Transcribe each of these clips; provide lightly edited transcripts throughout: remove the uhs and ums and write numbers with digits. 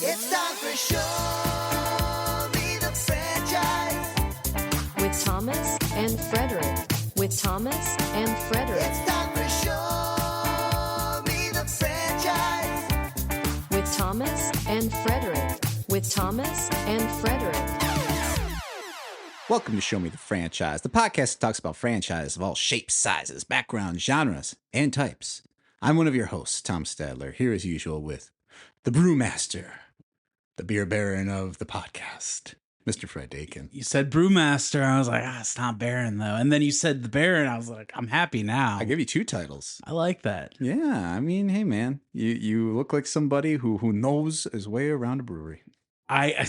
It's time for Show Me the Franchise. With Thomas and Frederick. With Thomas and Frederick. It's time for Show Me the Franchise. With Thomas and Frederick. With Thomas and Frederick. Welcome to Show Me the Franchise, the podcast that talks about franchises of all shapes, sizes, backgrounds, genres, and types. I'm one of your hosts, Tom Stadler, here as usual with the brewmaster, the beer baron of the podcast, Mr. Fred Dakin. You said brewmaster. I was like, it's not Baron, though. And then you said the Baron. I was like, I'm happy now. I give you two titles. I like that. Yeah, I mean, hey, man, you look like somebody who knows his way around a brewery. I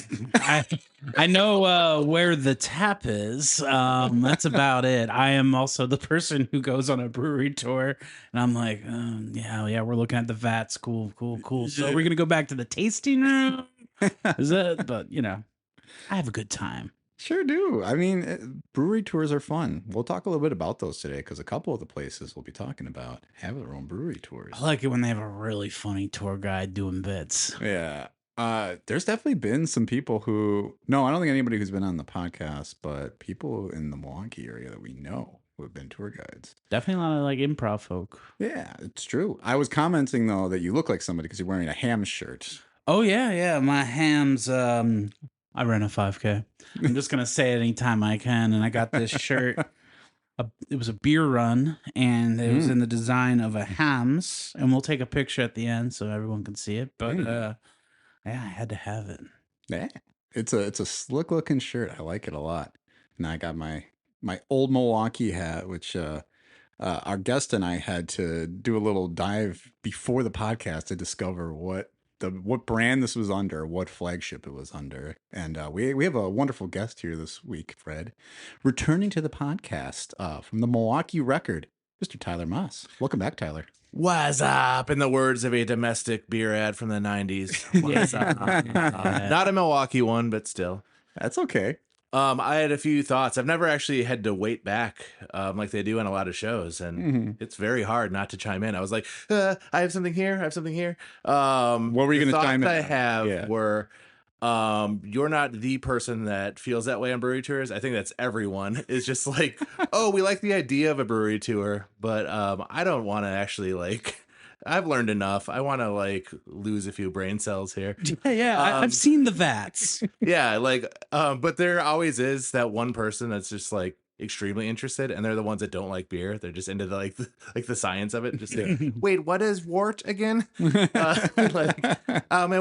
know where the tap is. That's about it. I am also the person who goes on a brewery tour, and I'm like, yeah, we're looking at the vats. Cool. So we're gonna go back to the tasting room. Is it? But I have a good time. Sure do. I mean, brewery tours are fun. We'll talk a little bit about those today because a couple of the places we'll be talking about have their own brewery tours. I like it when they have a really funny tour guide doing bits. Yeah. There's definitely been some people who, no, I don't think anybody who's been on the podcast, but people in the Milwaukee area that we know who have been tour guides. Definitely a lot of like improv folk. Yeah, it's true. I was commenting though that you look like somebody because you're wearing a ham shirt. Oh yeah. My hams, I ran a 5K. I'm just going to say it anytime I can. And I got this shirt. It was a beer run, and it was in the design of a hams. And we'll take a picture at the end so everyone can see it. But yeah, I had to have it. Yeah, it's a slick looking shirt. I like it a lot. And I got my old Milwaukee hat, which our guest and I had to do a little dive before the podcast to discover what brand this was under, what flagship it was under. And we have a wonderful guest here this week, Fred, returning to the podcast from the Milwaukee Record, Mr. Tyler Maas. Welcome back, Tyler. What's up? In the words of a domestic beer ad from the 90s. What's up? Not a Milwaukee one, but still. That's okay. I had a few thoughts. I've never actually had to wait back like they do in a lot of shows, and it's very hard not to chime in. I was like, I have something here. What were you going to chime in? I have were, you're not the person that feels that way on brewery tours. I think that's everyone. Is just like, oh, we like the idea of a brewery tour, but I don't want to actually like. I've learned enough. I want to like lose a few brain cells here. Yeah, I've seen the vats. Yeah, but there always is that one person that's just like extremely interested, and they're the ones that don't like beer. They're just into the science of it. Just like, wait, what is wort again? And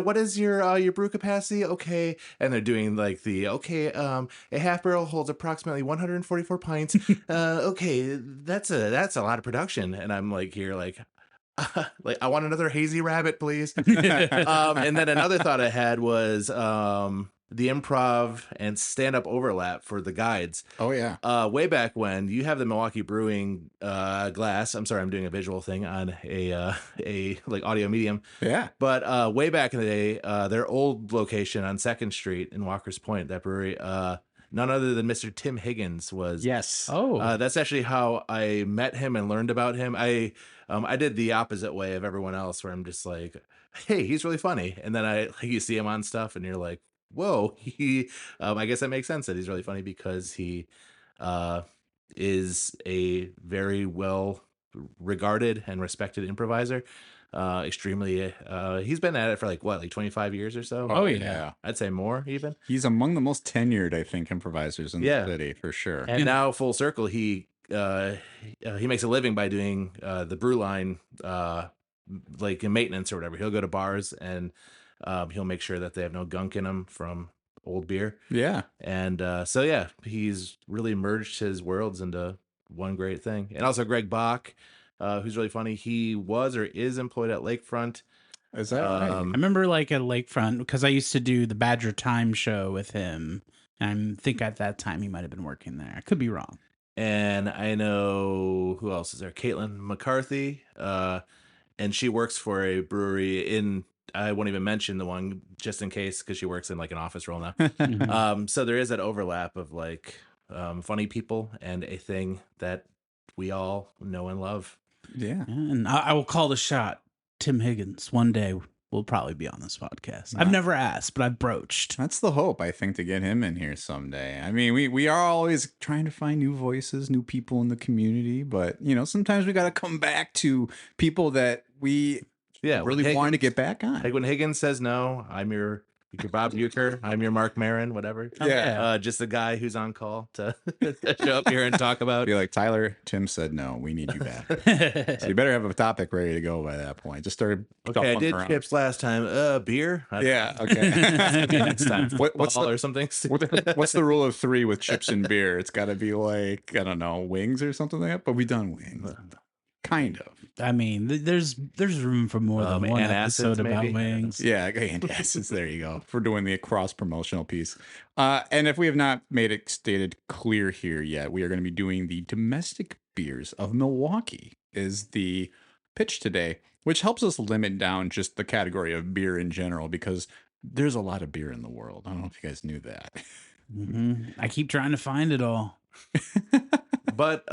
what is your brew capacity? Okay, and they're doing like a half barrel holds approximately 144 pints. Okay, that's a lot of production, and I'm like here like. I want another hazy rabbit, please. And then another thought I had was the improv and stand-up overlap for the guides. Oh yeah. Way back when you have the Milwaukee Brewing glass. I'm sorry, I'm doing a visual thing on a like audio medium. Yeah. But way back in the day, their old location on 2nd Street in Walker's Point, that brewery, none other than Mr. Tim Higgins was. Yes. Oh, that's actually how I met him and learned about him. I did the opposite way of everyone else, where I'm just like, hey, he's really funny. And then you see him on stuff and you're like, whoa, I guess that makes sense that he's really funny because he is a very well regarded and respected improviser. Extremely, he's been at it for like 25 years or so. Oh yeah. I'd say more even. He's among the most tenured, I think, improvisers in the city for sure. And now full circle, he makes a living by doing the brew line, like in maintenance or whatever. He'll go to bars and he'll make sure that they have no gunk in them from old beer. Yeah. And he's really merged his worlds into one great thing. And also Greg Bach, who's really funny. He was or is employed at Lakefront. Is that right? I remember like at Lakefront because I used to do the Badger Time show with him. And I think at that time he might have been working there. I could be wrong. And I know who else is there? Caitlin McCarthy, and she works for a brewery in. I won't even mention the one just in case because she works in like an office role now. So there is that overlap of like funny people and a thing that we all know and love. Yeah. And I will call the shot. Tim Higgins one day will probably be on this podcast. I've never asked, but I've broached. That's the hope, I think, to get him in here someday. I mean, we are always trying to find new voices, new people in the community, but sometimes we got to come back to people that we really want to get back on. Like when Higgins says no, I'm your Bob Uecker, I'm your Mark Maron, whatever. Yeah. Just a guy who's on call to show up here and talk about. Be like, Tyler, Tim said no, we need you back. So you better have a topic ready to go by that point. Just started. Okay, I did chips last time. Beer? Yeah. Okay. Next time. What's Ball or something? What's the rule of 3 with chips and beer? It's got to be like, I don't know, wings or something like that. But we done wings, kind of. I mean, there's room for more than one episode about wings. Yeah, and acids. There you go. For doing the cross promotional piece. And if we have not made it stated clear here yet, we are going to be doing the domestic beers of Milwaukee is the pitch today, which helps us limit down just the category of beer in general because there's a lot of beer in the world. I don't know if you guys knew that. Mm-hmm. I keep trying to find it all. But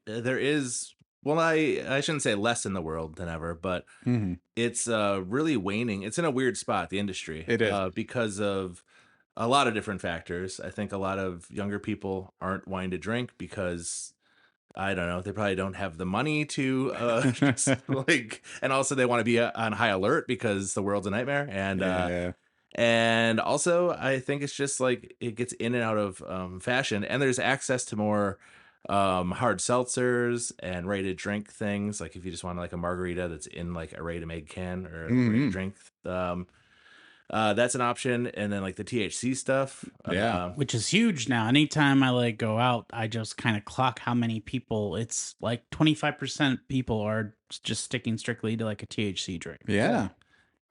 there is. Well, I shouldn't say less in the world than ever, but it's really waning. It's in a weird spot, the industry. It is. Because of a lot of different factors. I think a lot of younger people aren't wanting to drink because, I don't know, they probably don't have the money to, and also they want to be on high alert because the world's a nightmare. And, and also I think it's just like it gets in and out of fashion, and there's access to more hard seltzers and ready to drink things. Like if you just want like a margarita that's in like a ready to make can or a ready to drink, that's an option. And then like the THC stuff, which is huge now. Anytime I like go out, I just kind of clock how many people. It's like 25% people are just sticking strictly to like a THC drink. Yeah.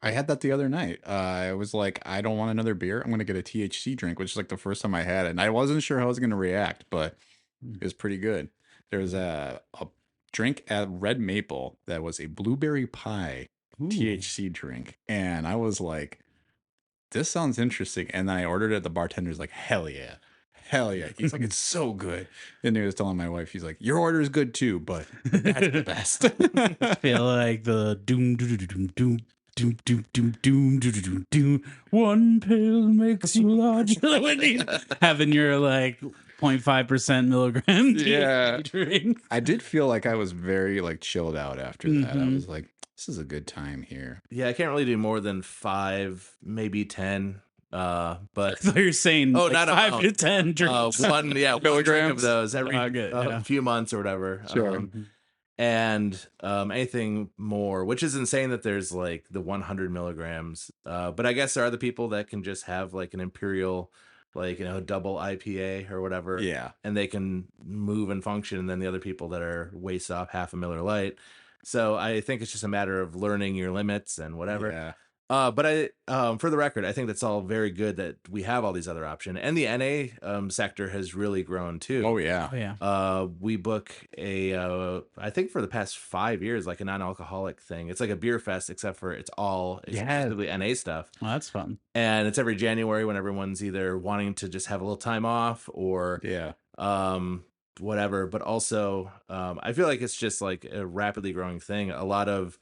I had that the other night. I was like, I don't want another beer. I'm going to get a THC drink, which is like the first time I had it. And I wasn't sure how I was going to react, but it was pretty good. There's a drink at Red Maple that was a blueberry pie THC drink. And I was like, this sounds interesting. And then I ordered it. The bartender's like, hell yeah. Hell yeah. He's like, it's so good. And he was telling my wife, he's like, your order is good too, but that's the best. I feel like the doom, doom, doom, doom. Doom, doom, doom, doom, doom, doom, doom. One pill makes you larger. When you having your like 0.5% milligram drink. I did feel like I was very like chilled out after that. I was like, this is a good time here. Yeah, I can't really do more than 5, maybe 10. But I thought you were saying not 5 to 10 drinks. one drink of those every few months or whatever. Sure. And anything more, which is insane that there's like the 100 milligrams. But I guess there are the people that can just have like an imperial, like, double IPA or whatever. Yeah. And they can move and function. And then the other people that are waste off half a Miller Lite. So I think it's just a matter of learning your limits and whatever. Yeah. But for the record, I think that's all very good that we have all these other options, and the NA sector has really grown too. Oh yeah. Oh yeah. We book I think for the past 5 years, like a non-alcoholic thing. It's like a beer fest, except for it's all exclusively NA stuff. Well, that's fun. And it's every January when everyone's either wanting to just have a little time off or whatever. But also, I feel like it's just like a rapidly growing thing. A lot of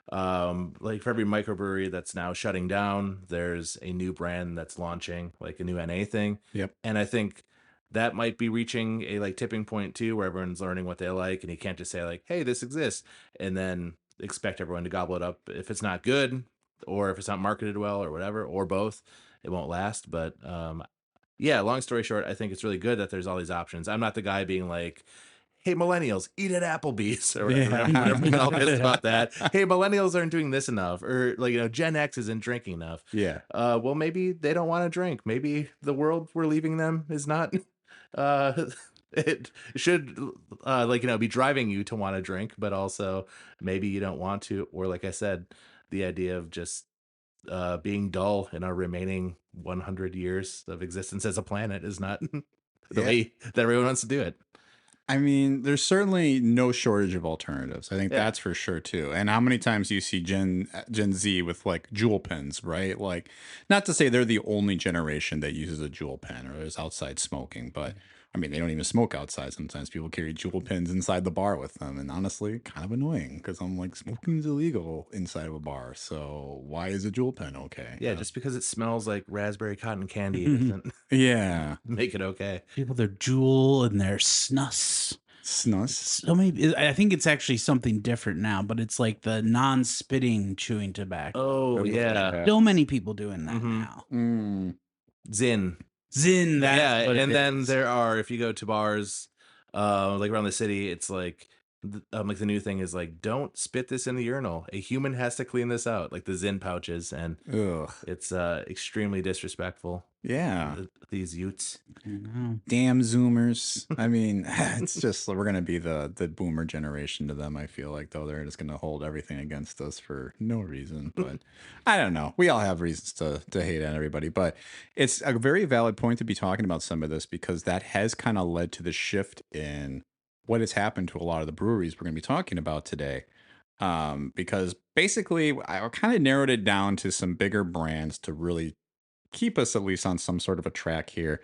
like for every microbrewery that's now shutting down, there's a new brand that's launching, like a new NA thing. Yep. And I think that might be reaching a like tipping point too, where everyone's learning what they like, and you can't just say like, hey, this exists, and then expect everyone to gobble it up. If it's not good, or if it's not marketed well, or whatever, or both, it won't last. But yeah, long story short, I think it's really good that there's all these options. I'm not the guy being like, hey, millennials, eat at Applebee's or whatever. All pissed about that. Hey, millennials aren't doing this enough, or like Gen X isn't drinking enough. Yeah. Well, maybe they don't want to drink. Maybe the world we're leaving them is not. It should be driving you to want to drink, but also maybe you don't want to, or like I said, the idea of just being dull in our remaining 100 years of existence as a planet is not the way that everyone wants to do it. I mean, there's certainly no shortage of alternatives. I think that's for sure too. And how many times do you see Gen Z with like jewel pens, right? Like, not to say they're the only generation that uses a jewel pen or is outside smoking, but I mean, they don't even smoke outside. Sometimes people carry jewel pins inside the bar with them. And honestly, kind of annoying because I'm like, smoking's illegal inside of a bar. So why is a jewel pen okay? Yeah, just because it smells like raspberry cotton candy doesn't Yeah. make it okay. People, their jewel and their snus. Snus. So maybe I think it's actually something different now, but it's like the non-spitting chewing tobacco. Oh, yeah. So many people doing that Mhm. now. Mm. Zin. Zin, that's Yeah, what it and then is. there are, if you go to bars like around the city, it's like like the new thing is like, don't spit this in the urinal. A human has to clean this out, like the Zin pouches, and Ugh. it's extremely disrespectful. Yeah. These Utes. I know. Damn Zoomers. I mean, it's just we're gonna be the boomer generation to them. I feel like though they're just gonna hold everything against us for no reason. But I don't know. We all have reasons to hate on everybody. But it's a very valid point to be talking about some of this because that has kind of led to the shift in what has happened to a lot of the breweries we're gonna be talking about today. Because basically I kind of narrowed it down to some bigger brands to really keep us at least on some sort of a track here.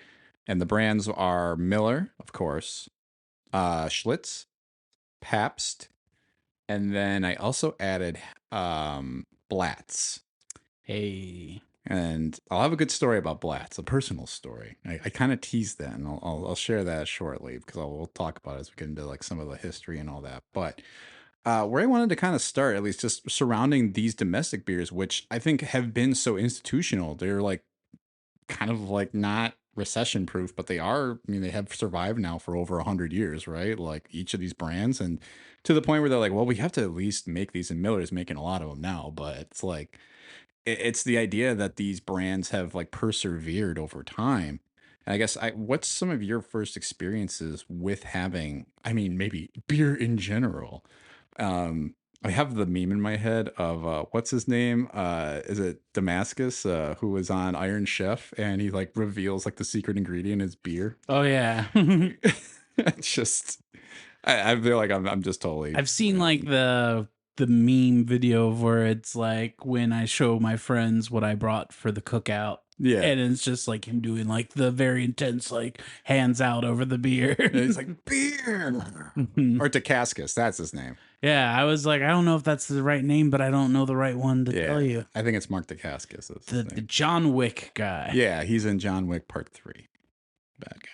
And the brands are Miller, of course, Schlitz, Pabst, and then I also added Blatz. Hey. And I'll have a good story about Blatz, a personal story. I kind of teased that, and I'll share that shortly because we'll talk about it as we get into like some of the history and all that. But where I wanted to kind of start, at least just surrounding these domestic beers, which I think have been so institutional. They're like kind of like not recession proof, but they are. I mean, they have survived now for over 100 years, right? Like each of these brands, and to the point where they're like, well, we have to at least make these, and Miller's making a lot of them now. But it's like it's the idea that these brands have like persevered over time. And I guess what's some of your first experiences with having, I mean, maybe beer in general? I have the meme in my head of what's his name? Is it Damascus? Who was on Iron Chef, and he like reveals like the secret ingredient is beer. Oh yeah. It's just, I feel like I'm just totally. I've seen like the meme video of where it's like when I show my friends what I brought for the cookout. Yeah. And it's just like him doing like the very intense like hands out over the beer. And he's like beer or Dacascus, that's his name. Yeah, I was like, I don't know if that's the right name, but I don't know the right one to tell you. I think it's Mark Dacascus. The John Wick guy. Yeah, he's in John Wick Part 3. Bad guy.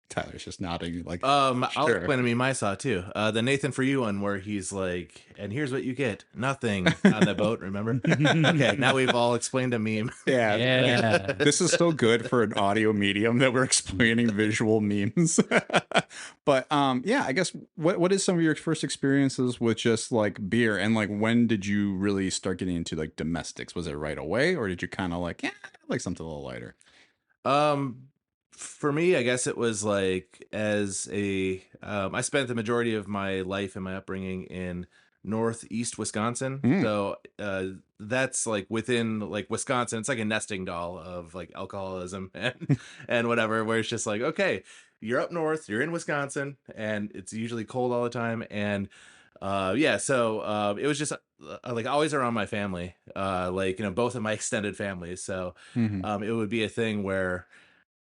Tyler's just nodding like I'll sure. explain to me my saw too. The Nathan For You one where he's like, and here's what you get. Nothing on the boat, remember? Okay, now we've all explained a meme. Yeah. Yeah. This is so good for an audio medium that we're explaining visual memes. But yeah, I guess what is some of your first experiences with just like beer, and like when did you really start getting into like domestics? Was it right away, or did you kind of like, yeah, I like something a little lighter? For me, I guess it was like as a I spent the majority of my life and my upbringing in northeast Wisconsin. So that's like within like Wisconsin, it's like a nesting doll of like alcoholism and whatever, where it's just like, okay, you're up north, you're in Wisconsin, and it's usually cold all the time. And so it was just like always around my family, like, you know, both of my extended families. So it would be a thing where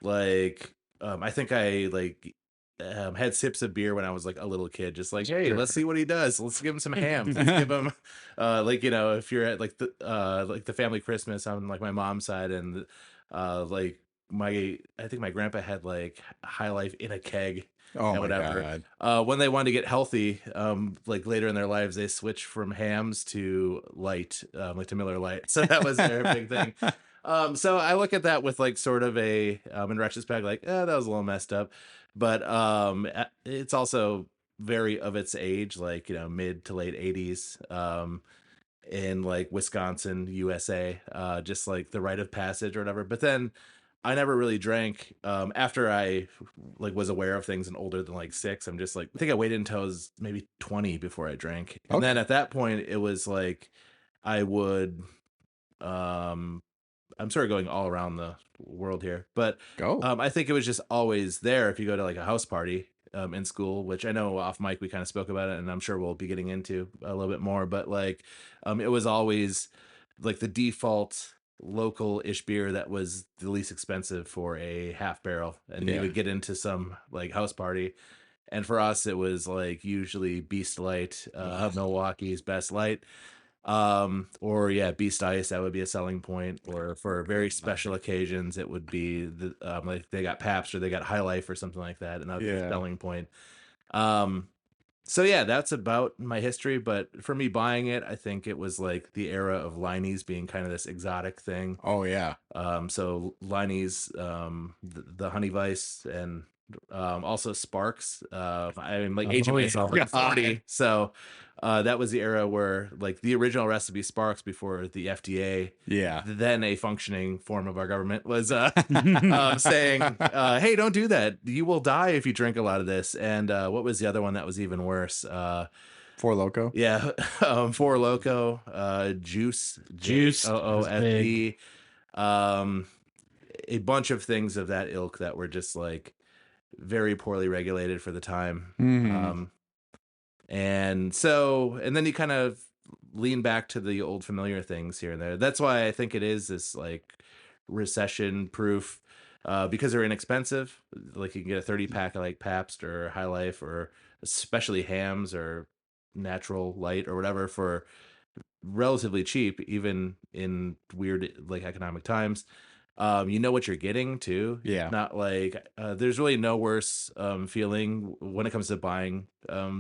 like I think I like had sips of beer when I was like a little kid, just like, hey, let's see what he does. Let's give him some ham. Let's give him like, you know, if you're at like the family Christmas on like my mom's side, and like I think my grandpa had like High Life in a keg. Oh and my whatever. God. When they wanted to get healthy, like later in their lives, they switched from hams to light, like to Miller Lite. So that was their big thing. So I look at that with like sort of a in retrospect, like, that was a little messed up, but it's also very of its age, like, you know, mid to late 80s, in like Wisconsin, USA, just like the rite of passage or whatever. But then I never really drank after I like was aware of things and older than like 6. I'm just like, I think I waited until I was maybe 20 before I drank, and then at that point it was like I would I'm sort of going all around the world here, but I think it was just always there. If you go to like a house party in school, which I know off mic we kind of spoke about it, and I'm sure we'll be getting into a little bit more, but like it was always like the default local-ish beer that was the least expensive for a half barrel, and you Yeah. would get into some like house party. And for us, it was like usually Beast Light, Milwaukee's Best Light, or yeah, Beast Ice. That would be a selling point. Or for very special occasions, it would be the like they got Pabst or they got High Life or something like that, and that would be a Yeah. selling point. So yeah, that's about my history. But for me buying it, I think it was like the era of Liney's being kind of this exotic thing. Oh yeah. So Liney's, the Honey Vice, and also Sparks. I'm like aging myself like 40. So that was the era where like the original recipe Sparks before the FDA, Yeah. then a functioning form of our government, was saying, hey, don't do that. You will die if you drink a lot of this. And what was the other one that was even worse? Four Loko. Yeah, Four Loco, Juice, Juice was JOOFE, a bunch of things of that ilk that were just like very poorly regulated for the time. And then you kind of lean back to the old familiar things here and there. That's why I think it is this like recession proof, because they're inexpensive. Like you can get a 30-pack of like Pabst or High Life, or especially Hams or Natural Light or whatever, for relatively cheap, even in weird like economic times. You know what you're getting too. Yeah. Not like there's really no worse feeling when it comes to buying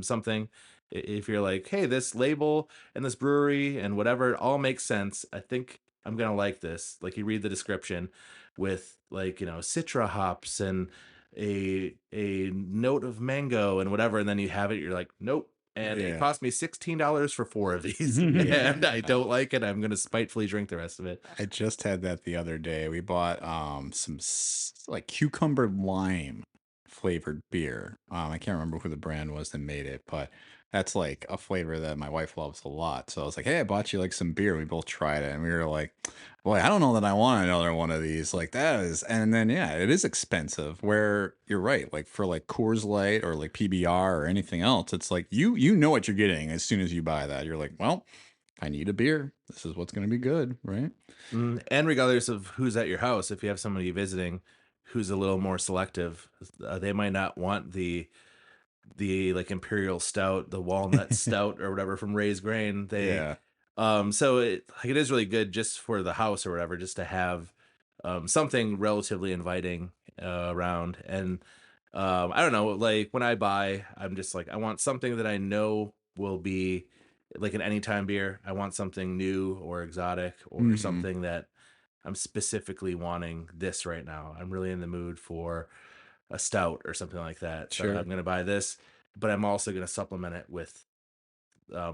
something. If you're like, hey, this label and this brewery and whatever, it all makes sense. I think I'm gonna like this. Like you read the description with like, citra hops and a note of mango and whatever, and then you have it, you're like, nope. And Yeah. it cost me $16 for 4 of these, and I don't like it. I'm gonna spitefully drink the rest of it. I just had that the other day. We bought some like cucumber lime flavored beer. I can't remember who the brand was that made it, but that's like a flavor that my wife loves a lot. So I was like, hey, I bought you like some beer. We both tried it and we were like, boy, I don't know that I want another one of these. Like that is, and then yeah, it is expensive. Where you're right, like for like Coors Light or like PBR or anything else, it's like you know what you're getting as soon as you buy that. You're like, well, I need a beer. This is what's going to be good, right? And regardless of who's at your house, if you have somebody visiting who's a little more selective, they might not want the like imperial stout, the walnut stout or whatever from Ray's Grain. Yeah. So it is really good just for the house or whatever, just to have something relatively inviting around. And I don't know, like when I buy, I'm just like, I want something that I know will be like an anytime beer. I want something new or exotic, or something that I'm specifically wanting this right now. I'm really in the mood for a stout or something like that. So Sure. I'm going to buy this, but I'm also going to supplement it with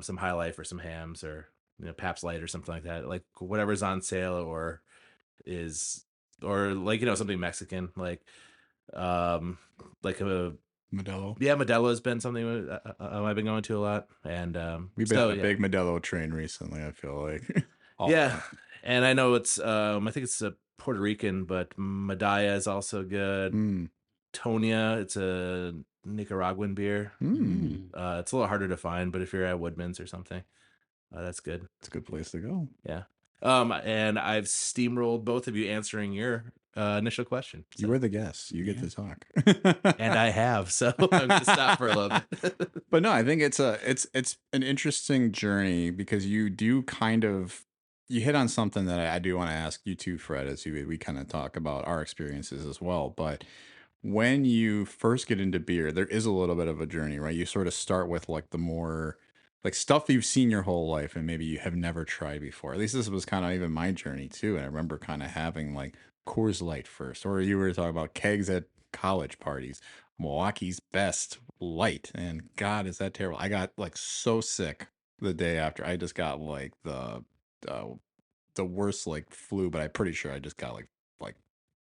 some High Life or some Hams or Pabst Light or something like that. Like whatever's on sale or like something Mexican, like a Modelo. yeah, Modelo has been something I've been going to a lot, and We've been on a big Modelo train recently, I feel like. Yeah, and I know it's I think it's a Puerto Rican, but Medalla is also good. Tonia, it's a Nicaraguan beer. It's a little harder to find, but if you're at Woodman's or something, that's good. It's a good place to go. Yeah. And I've steamrolled both of you answering your initial question. So. You were the guest. You get to talk. And I have, so I'm going to stop for a little bit. But no, I think it's an interesting journey, because you do you hit on something that I do want to ask you too, Fred, as we kind of talk about our experiences as well. But when you first get into beer, there is a little bit of a journey, right? You sort of start with like the more like stuff you've seen your whole life and maybe you have never tried before. At least this was kind of even my journey too. And I remember kind of having like Coors Light first, or you were talking about kegs at college parties, Milwaukee's Best Light. And God, is that terrible. I got like so sick the day after. I just got like the worst like flu, but I'm pretty sure I just got like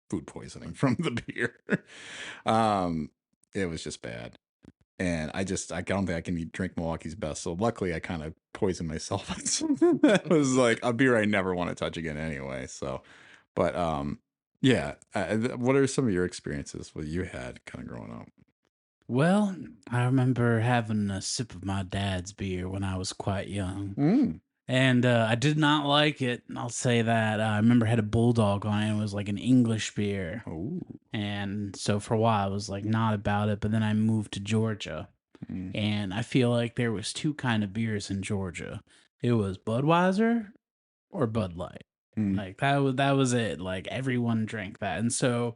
food poisoning from the beer. It was just bad. And I don't think I can drink Milwaukee's Best. So luckily I kind of poisoned myself on something that was like a beer I never want to touch again anyway. So, but yeah. What are some of your experiences what you had kind of growing up? Well, I remember having a sip of my dad's beer when I was quite young. And I did not like it. I'll say that. I remember it had a bulldog on it. It was like an English beer. Oh. And so for a while, I was like not about it. But then I moved to Georgia. Mm. And I feel like there was two kind of beers in Georgia. It was Budweiser or Bud Light. Mm. Like that was it. Like everyone drank that. And so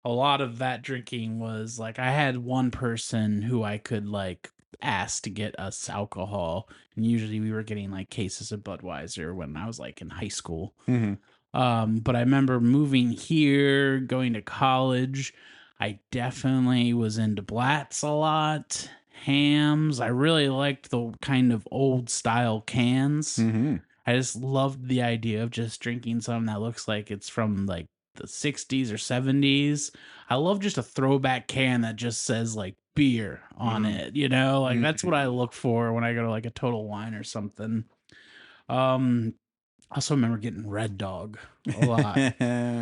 a lot of that drinking was like I had one person who I could like ask to get us alcohol, and usually we were getting like cases of Budweiser when I was like in high school. Mhm. But I remember moving here, going to college. I definitely was into Blatz a lot. Hams. I really liked the kind of old style cans. Mhm. I just loved the idea of just drinking something that looks like it's from like the 60s or 70s. I love just a throwback can that just says like beer on it, you know? Like that's what I look for when I go to like a Total Wine or something. I also remember getting Red Dog a lot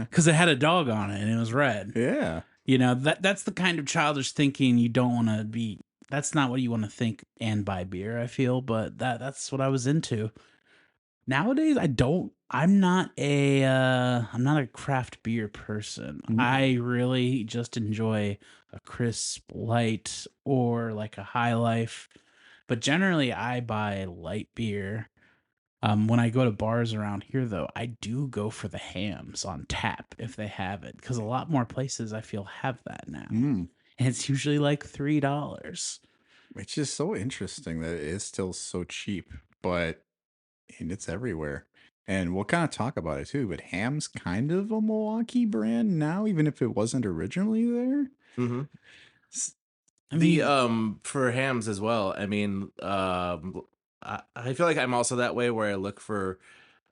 because it had a dog on it and it was red. Yeah. You know, that's the kind of childish thinking you don't want to be. That's not what you want to think and buy beer, I feel, but that's what I was into. Nowadays, I'm not a craft beer person. I really just enjoy a crisp light or like a high life. But generally I buy light beer. When I go to bars around here though, I do go for the hams on tap if they have it, because a lot more places I feel have that now. Mm. And it's usually like $3. It's just so interesting that it is still so cheap, but and it's everywhere. And we'll kind of talk about it too, but Ham's kind of a Milwaukee brand now, even if it wasn't originally there. Mm-hmm. I mean, The for hams as well. I mean, I feel like I'm also that way where I look for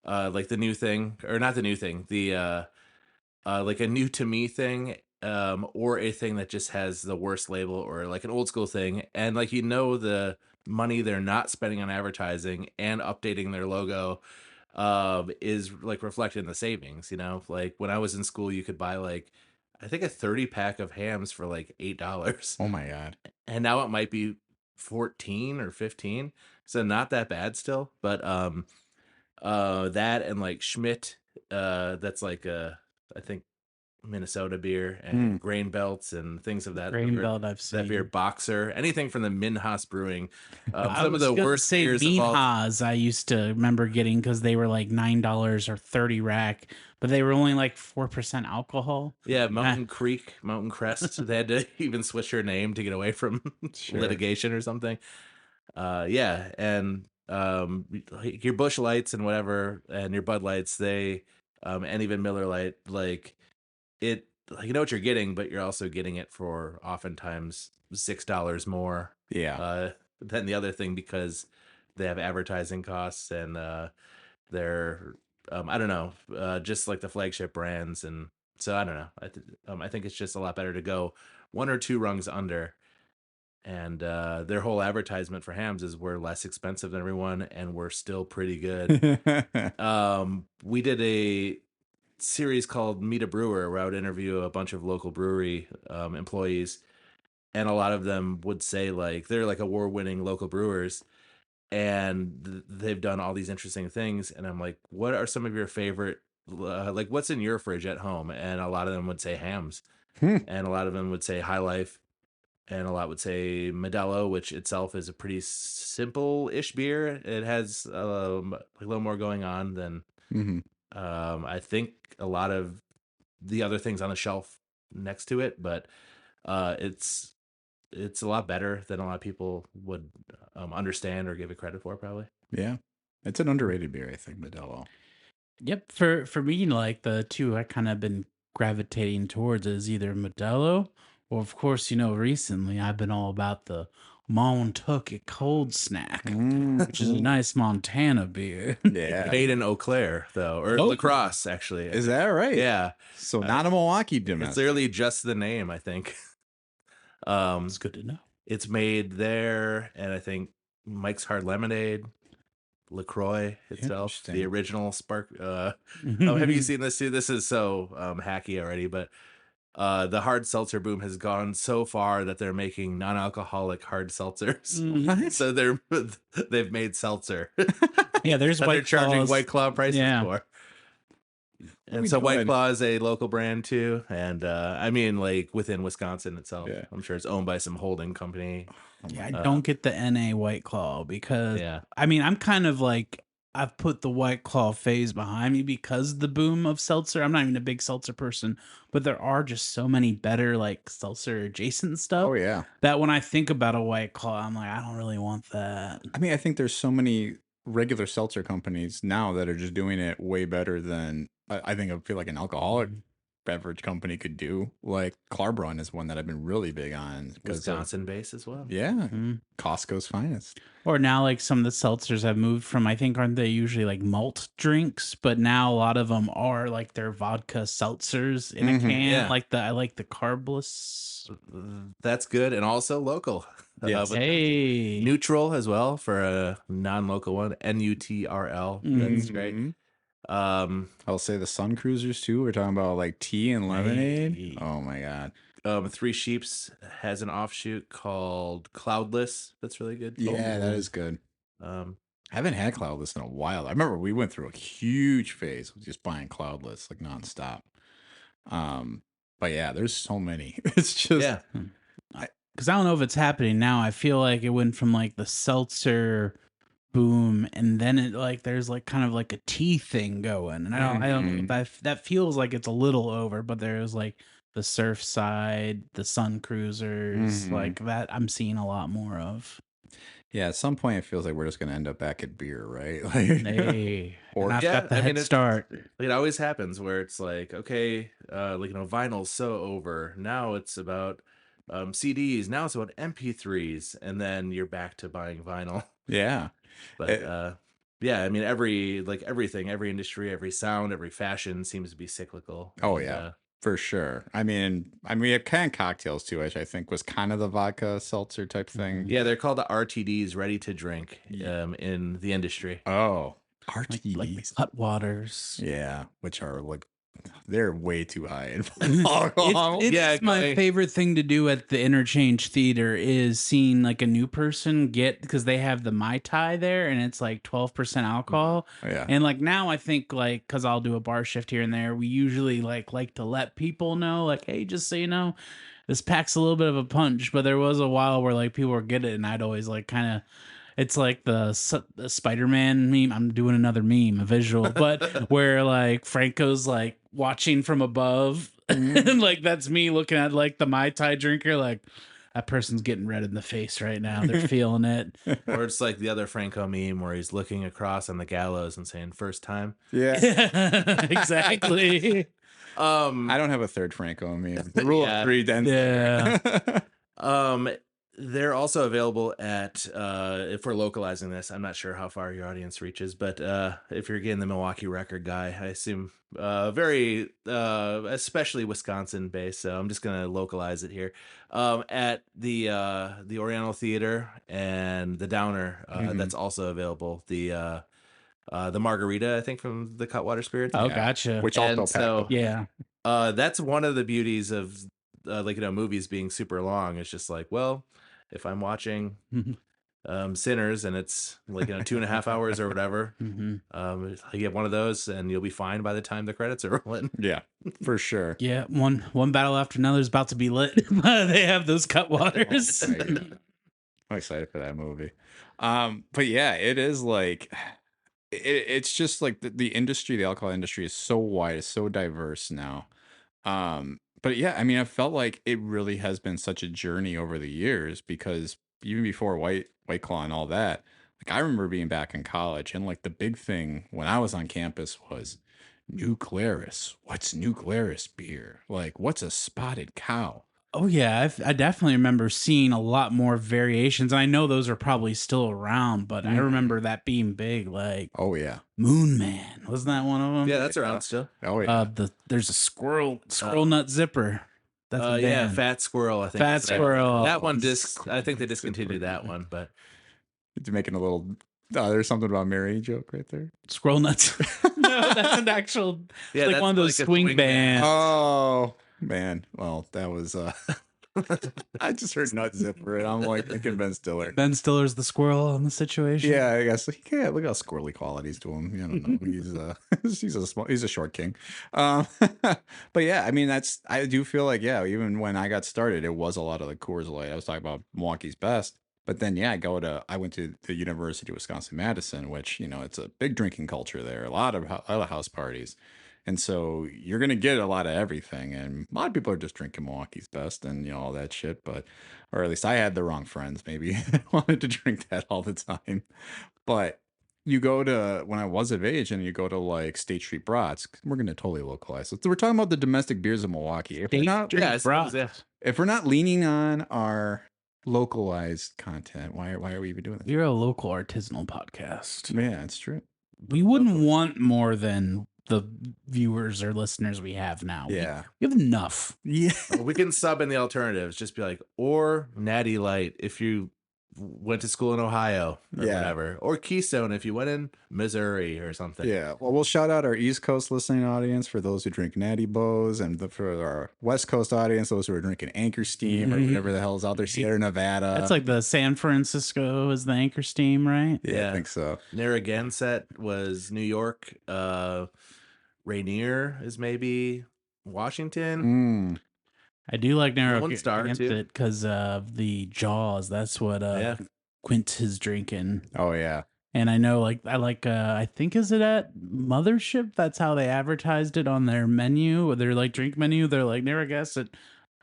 like the new thing, or not the new thing, the like a new to me thing, or a thing that just has the worst label, or like an old school thing, and like the money they're not spending on advertising and updating their logo is like reflected in the savings. Like when I was in school, you could buy like I think a 30 pack of hams for like $8. Oh my God. And now it might be 14 or 15, so not that bad still, but that and like Schmidt, that's like I think Minnesota beer, and grain belts and things of that Grain or Belt I've that beer, seen. Boxer, anything from the Minhas Brewing, I some of was the gonna worst say beers of all. Minhas I used to remember getting because they were like $9 or 30 rack, but they were only like 4% alcohol. Yeah, Mountain Creek, Mountain Crest. They had to even switch their name to get away from litigation or something. Yeah, and like your Busch Lights and whatever, and your Bud Lights, they, and even Miller Lite, like it, like, you know what you're getting, but you're also getting it for oftentimes $6 more Yeah. than the other thing, because they have advertising costs, and they're I don't know, just like the flagship brands. And so I don't know. I think it's just a lot better to go one or two rungs under. And their whole advertisement for hams is we're less expensive than everyone, and we're still pretty good. We did a series called Meet a Brewer, where I would interview a bunch of local brewery employees, and a lot of them would say like they're like award-winning local brewers, and they've done all these interesting things. And I'm like, what are some of your favorite, like what's in your fridge at home? And a lot of them would say hams, and a lot of them would say High Life, and a lot would say Modelo, which itself is a pretty simple-ish beer. It has a little more going on than I think a lot of the other things on the shelf next to it, but it's a lot better than a lot of people would understand or give it credit for, probably. Yeah. It's an underrated beer, I think, Modelo. Yep, for me, like the two I kind of been gravitating towards is either Modelo, or of course, recently I've been all about the Montucket Cold Snack, which is a nice Montana beer. Yeah. Made in Eau Claire, though, or Oh. La Crosse, actually. Is that right? Yeah. So not a Milwaukee domestic. It's literally just the name, I think. It's good to know. It's made there, and I think Mike's Hard Lemonade, LaCroix itself, Interesting. the original Spark. Have you seen this too? This is so hacky already, but the hard seltzer boom has gone so far that they're making non-alcoholic hard seltzers. What? So they've made seltzer Yeah, there's that they're White charging Claws. White Claw prices Yeah. for. And we so White doing? Claw is a local brand too, and I mean, like within Wisconsin itself. Yeah. I'm sure it's owned by some holding company. Yeah, I don't get the NA White Claw because Yeah. I mean I'm kind of like I've put the White Claw phase behind me because of the boom of seltzer. I'm not even a big seltzer person, but there are just so many better like seltzer adjacent stuff Oh yeah. that when I think about a White Claw, I'm like, I don't really want that. I mean, I think there's so many regular seltzer companies now that are just doing it way better than I think I feel like an alcoholic beverage company could do. Like Clarbrun is one that I've been really big on because Wisconsin base as well. yeah, Mhm. Costco's finest. Or now, like some of the seltzers have moved from, I think, aren't they usually like malt drinks? But now a lot of them are like their vodka seltzers in a Mhm, can. yeah. I like the carbless. That's good and also local. Yes. With Hey, Neutral as well for a non-local one. NUTRL. That's great. Mhm. Um, I'll say the Sun Cruisers too. We're talking about like tea and lemonade. Hey. Oh my god. Three Sheeps has an offshoot called Cloudless. That's really good. Yeah, that is good. Um, I haven't had Cloudless in a while. I remember we went through a huge phase of just buying Cloudless like nonstop. But yeah, there's so many. It's just yeah. because I don't know if it's happening now. I feel like it went from like the seltzer boom, and then it like there's like kind of like a tea thing going, and I don't that feels like it's a little over. But there's like the Surfside, the Sun Cruisers, Mhm. like that. I'm seeing a lot more of. yeah. At some point, it feels like we're just gonna end up back at beer, right? Like, Hey, Or- and I've Yeah, got the I mean, head it's- start. It always happens where it's like, okay, vinyl's so over. Now it's about CDs. Now it's about MP3s, and then you're back to buying vinyl. yeah. But yeah, I mean, everything, every industry, every sound, every fashion seems to be cyclical. Oh, And, yeah. For sure. I mean, we have canned cocktails too, which I think was kind of the vodka seltzer type thing. yeah, they're called the RTDs, ready to drink, Yeah. in the industry. Oh, Like RTDs. Cut Waters. Yeah, which are like they're way too high in alcohol. It's Yeah, my I- favorite thing to do at the Interchange Theater is seeing like a new person get because they have the Mai Tai there and it's like 12% alcohol. Yeah. And like now I think like because I'll do a bar shift here and there, we usually like to let people know like, hey, just so you know, this packs a little bit of a punch. But there was a while where like people were getting it, and I'd always like kind of. It's like the Spider-Man meme. I'm doing another meme, a visual, but where like Franco's like watching from above, and like that's me looking at like the Mai Tai drinker, like that person's getting red in the face right now. They're feeling it. Or it's like the other Franco meme where he's looking across on the gallows and saying, first time. Yeah. Exactly. I don't have a third Franco meme. Rule Yeah. of three density. Yeah. They're also available at if we're localizing this, I'm not sure how far your audience reaches, but if you're getting the Milwaukee record guy, I assume very especially Wisconsin based, so I'm just gonna localize it here. At the Oriental Theater and the Downer, that's also available. The margarita, I think, from the Cutwater Spirits. Oh, Yeah. gotcha. Which And also so- pack. Yeah. That's one of the beauties of movies being super long. It's just like, well, if I'm watching Sinners and it's like 2.5 hours or whatever, Hmm. you get one of those and you'll be fine by the time the credits are rolling. Yeah, for sure. Yeah. One battle after another is about to be lit. They have those Cutwaters. I'm excited for that movie. But yeah, it is like it's just like the industry, the alcohol industry is so wide, it's so diverse now. But yeah, I mean, I felt like it really has been such a journey over the years because even before White Claw and all that, like I remember being back in college and like the big thing when I was on campus was New Glarus. What's New Glarus beer? Like, what's a spotted cow? Oh yeah, I definitely remember seeing a lot more variations, and I know those are probably still around. But I remember that being big, like Oh yeah. Moon Man. Wasn't that one of them? Yeah, that's around still. Oh yeah. There's a squirrel nut zipper. That's a Yeah, band. Fat Squirrel, I think. Fat Squirrel. That one I think they discontinued that one, but It's making a little. There's something about Mary joke right there. Squirrel nuts. No, that's an actual. yeah, like that's one of those like a swing swing bands. Oh, Man, well, that was I just heard nut zipper and I'm like thinking Ben Stiller. Ben Stiller's the squirrel in the situation. Yeah, I guess he can't look how squirrely qualities to him. I don't know. He's a short king. But yeah, I mean I do feel like even when I got started, it was a lot of the Coors Light. I was talking about Milwaukee's best, but then I went to the University of Wisconsin-Madison, which it's a big drinking culture there. A lot of house parties. And so you're going to get a lot of everything. And a lot of people are just drinking Milwaukee's best and, all that shit. Or at least I had the wrong friends. Maybe I wanted to drink that all the time. But you go to, when I was of age and you go to like State Street Brats, we're going to totally localize. So we're talking about the domestic beers of Milwaukee. If we're not leaning on our localized content, why are we even doing this? You're a local artisanal podcast. Yeah, it's true. We wouldn't want more than the viewers or listeners we have now. Yeah. We have enough. Yeah. We can sub in the alternatives. Just be like, or Natty Light if you went to school in Ohio or whatever. Or Keystone if you went in Missouri or something. Yeah. Well, we'll shout out our East Coast listening audience for those who drink Natty Bows, and for our West Coast audience, those who are drinking Anchor Steam or whatever the hell is out there, Sierra Nevada. That's like the San Francisco is the Anchor Steam, right? Yeah, I think so. Narragansett was New York. Rainier is maybe Washington. I do like Narragansett because of the Jaws. That's what Quint is drinking. Oh yeah. And I know I think is it at Mothership? That's how they advertised it on their menu, their like drink menu. They're like Narragansett,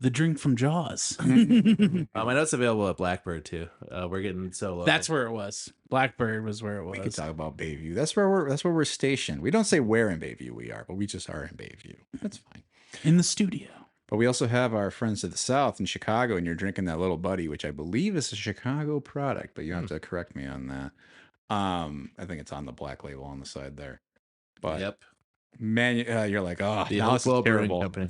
the drink from Jaws. I know it's available at Blackbird too. We're getting so low. That's where it was. Blackbird was where it was. We could talk about Bayview. That's where we're stationed. We don't say where in Bayview we are, but we just are in Bayview. That's fine. In the studio. But we also have our friends to the south in Chicago, and you're drinking that Little Buddy, which I believe is a Chicago product, but you have to correct me on that. I think it's on the black label on the side there. But yep. Man, you're like, oh, the now this is terrible. Company.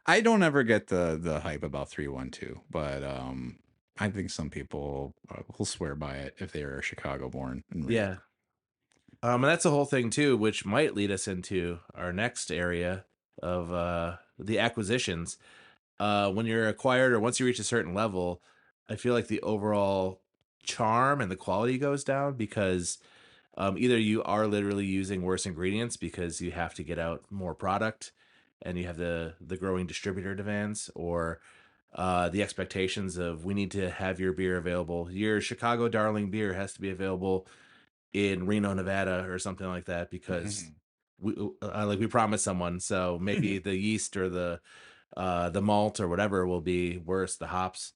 I don't ever get the hype about 312, but I think some people will swear by it if they are Chicago born. Yeah. And that's the whole thing too, which might lead us into our next area of the acquisitions. When you're acquired or once you reach a certain level, I feel like the overall charm and the quality goes down because either you are literally using worse ingredients because you have to get out more product and you have the growing distributor demands, or the expectations of we need to have your beer available. Your Chicago Darling beer has to be available in Reno, Nevada or something like that because we promised someone. So maybe the yeast or the malt or whatever will be worse, the hops.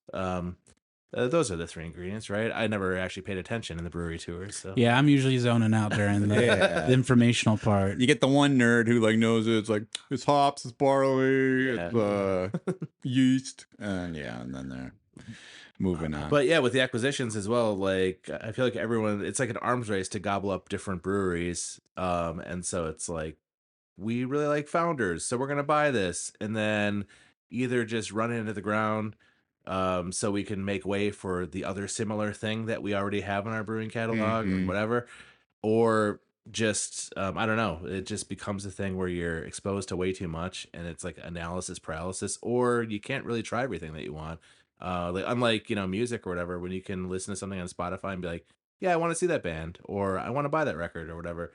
Those are the three ingredients, right? I never actually paid attention in the brewery tours. So. Yeah, I'm usually zoning out during the informational part. You get the one nerd who knows it. It's like it's hops, it's barley, it's yeast, and then they're moving on. But yeah, with the acquisitions as well, like I feel like everyone, it's like an arms race to gobble up different breweries, and so it's like we really like Founders, so we're gonna buy this, and then either just run it into the ground. So we can make way for the other similar thing that we already have in our brewing catalog or whatever, or just, I don't know, it just becomes a thing where you're exposed to way too much and it's like analysis paralysis, or you can't really try everything that you want. Unlike, music or whatever, when you can listen to something on Spotify and be like, yeah, I want to see that band, or I want to buy that record or whatever.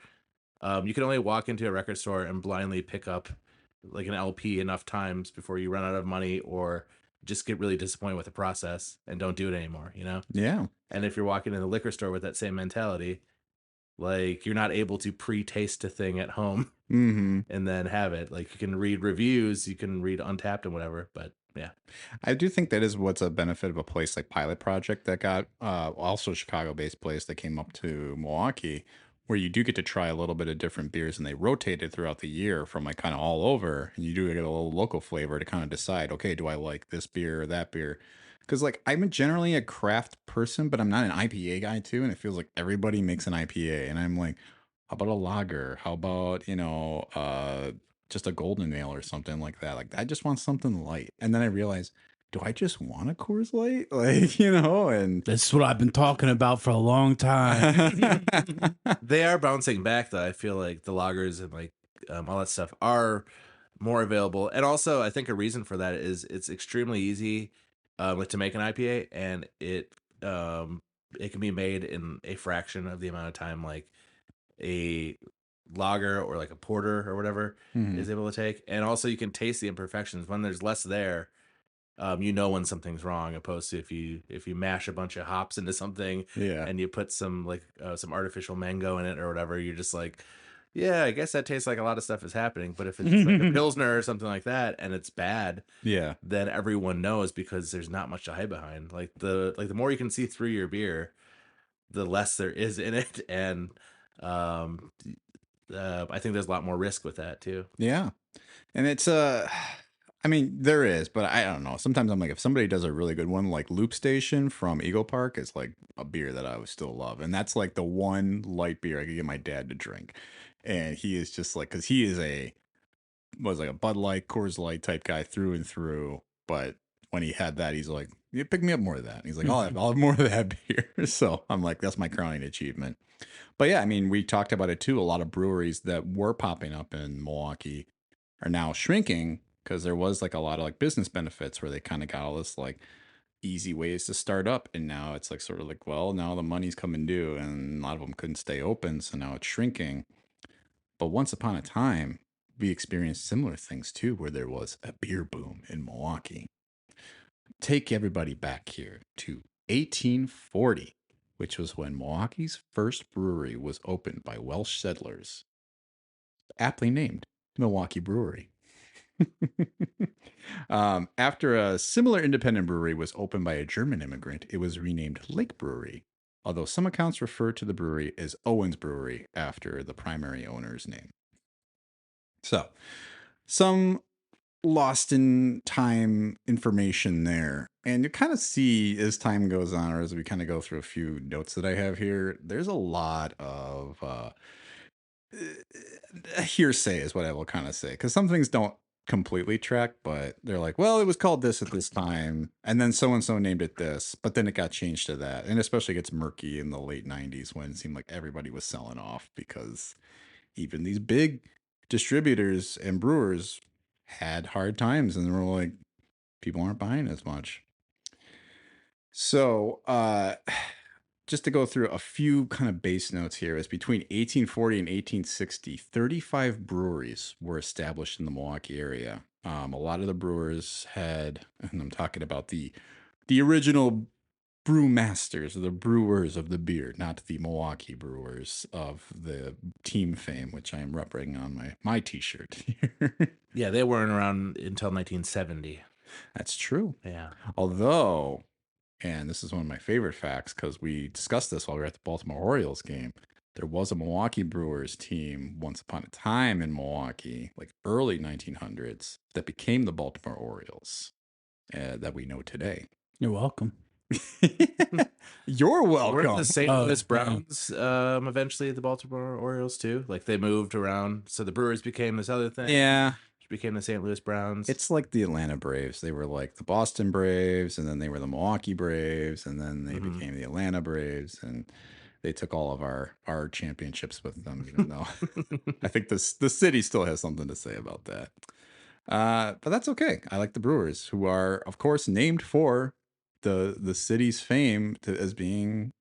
You can only walk into a record store and blindly pick up like an LP enough times before you run out of money or just get really disappointed with the process and don't do it anymore, Yeah. And if you're walking in the liquor store with that same mentality, like you're not able to pre-taste a thing at home and then have it. Like you can read reviews, you can read Untapped and whatever, but yeah. I do think that is what's a benefit of a place like Pilot Project that got also a Chicago-based place that came up to Milwaukee, where you do get to try a little bit of different beers and they rotate it throughout the year from like kind of all over, and you do get a little local flavor to kind of decide, okay, do I like this beer or that beer? Because like I'm generally a craft person, but I'm not an IPA guy too, and it feels like everybody makes an IPA, and I'm like, how about a lager? How about just a golden ale or something like that? Like I just want something light, and then I realize, do I just want a Coors Light? And this is what I've been talking about for a long time. They are bouncing back though. I feel like the lagers and like all that stuff are more available. And also, I think a reason for that is it's extremely easy to make an IPA, and it can be made in a fraction of the amount of time like a lager or like a porter or whatever Mhm. is able to take. And also, you can taste the imperfections when there's less there. You know when something's wrong, opposed to if you mash a bunch of hops into something Yeah. and you put some some artificial mango in it or whatever, you're just like, yeah, I guess that tastes like a lot of stuff is happening. But if it's just like a pilsner or something like that and it's bad, Yeah. then everyone knows because there's not much to hide behind. Like the more you can see through your beer, the less there is in it, and um, I think there's a lot more risk with that too. Yeah. And it's I mean, there is, but I don't know. Sometimes I'm like, if somebody does a really good one, like Loop Station from Eagle Park is like a beer that I would still love. And that's like the one light beer I could get my dad to drink. And he is just like, because he is was like a Bud Light, Coors Light type guy through and through. But when he had that, he's like, you pick me up more of that. And he's like, I'll have more of that beer. So I'm like, that's my crowning achievement. But yeah, I mean, we talked about it too. A lot of breweries that were popping up in Milwaukee are now shrinking because there was like a lot of like business benefits where they kind of got all this like easy ways to start up. And now it's like sort of like, well, now the money's coming due and a lot of them couldn't stay open. So now it's shrinking. But once upon a time, we experienced similar things too, where there was a beer boom in Milwaukee. Take everybody back here to 1840, which was when Milwaukee's first brewery was opened by Welsh settlers, aptly named Milwaukee Brewery. After a similar independent brewery was opened by a German immigrant, it was renamed Lake Brewery, although some accounts refer to the brewery as Owens Brewery after the primary owner's name. So, some lost in time information there. And you kind of see as time goes on, or as we kind of go through a few notes that I have here, there's a lot of hearsay is what I will kind of say. Because some things don't completely track, but they're like, well, it was called this at this time. And then so-and-so named it this, but then it got changed to that. And especially gets murky in the late 90s when it seemed like everybody was selling off because even these big distributors and brewers had hard times and they were like, people aren't buying as much. So, just to go through a few kind of base notes here, is between 1840 and 1860, 35 breweries were established in the Milwaukee area. A lot of the brewers had, and I'm talking about the original brewmasters, or the brewers of the beer, not the Milwaukee Brewers of the team fame, which I am repping on my t-shirt here. Yeah, they weren't around until 1970. That's true. Yeah. Although, and this is one of my favorite facts because we discussed this while we were at the Baltimore Orioles game, there was a Milwaukee Brewers team once upon a time in Milwaukee, like early 1900s, that became the Baltimore Orioles that we know today. You're welcome. You're welcome. Weren't the St. Oh, Louis yeah. Browns eventually the Baltimore Orioles too? Like they moved around, so the Brewers became this other thing. Yeah. Which became the St. Louis Browns. It's like the Atlanta Braves. They were like the Boston Braves, and then they were the Milwaukee Braves, and then they became the Atlanta Braves, and they took all of our championships with them, even though I think the city still has something to say about that. But that's okay. I like the Brewers, who are, of course, named for the city's fame as being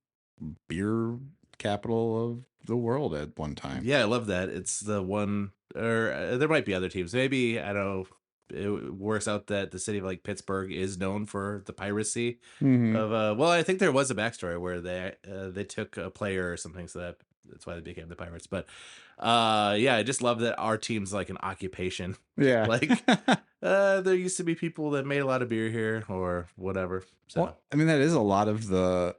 beer capital of the world at one time. Yeah, I love that. It's the one, or there might be other teams. Maybe, I don't know, it works out that the city of like Pittsburgh is known for the piracy Mhm. of, well, I think there was a backstory where they took a player or something, so that's why they became the Pirates. But yeah, I just love that our team's like an occupation. Yeah. Like there used to be people that made a lot of beer here or whatever. So Well, I mean, that is a lot of the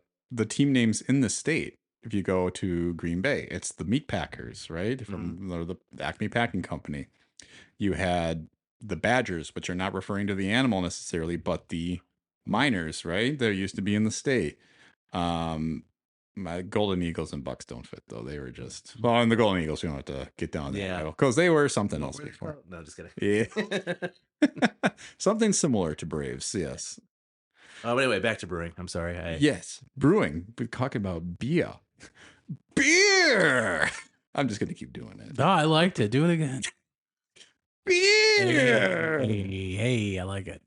team names in the state. If you go to Green Bay, it's the Meat Packers, right? From the Acme Packing Company. You had the Badgers, which are not referring to the animal necessarily, but the miners, right? That used to be in the state. My Golden Eagles and Bucks don't fit, though. They were just, well, and the Golden Eagles, we don't have to get down there. Because they were something else before. No, just kidding. Yeah. Something similar to Braves, yes. But anyway, back to brewing. I'm sorry. Yes, brewing. We're talking about beer. Beer! I'm just going to keep doing it. Oh, I liked it. Do it again. beer. Hey, I like it.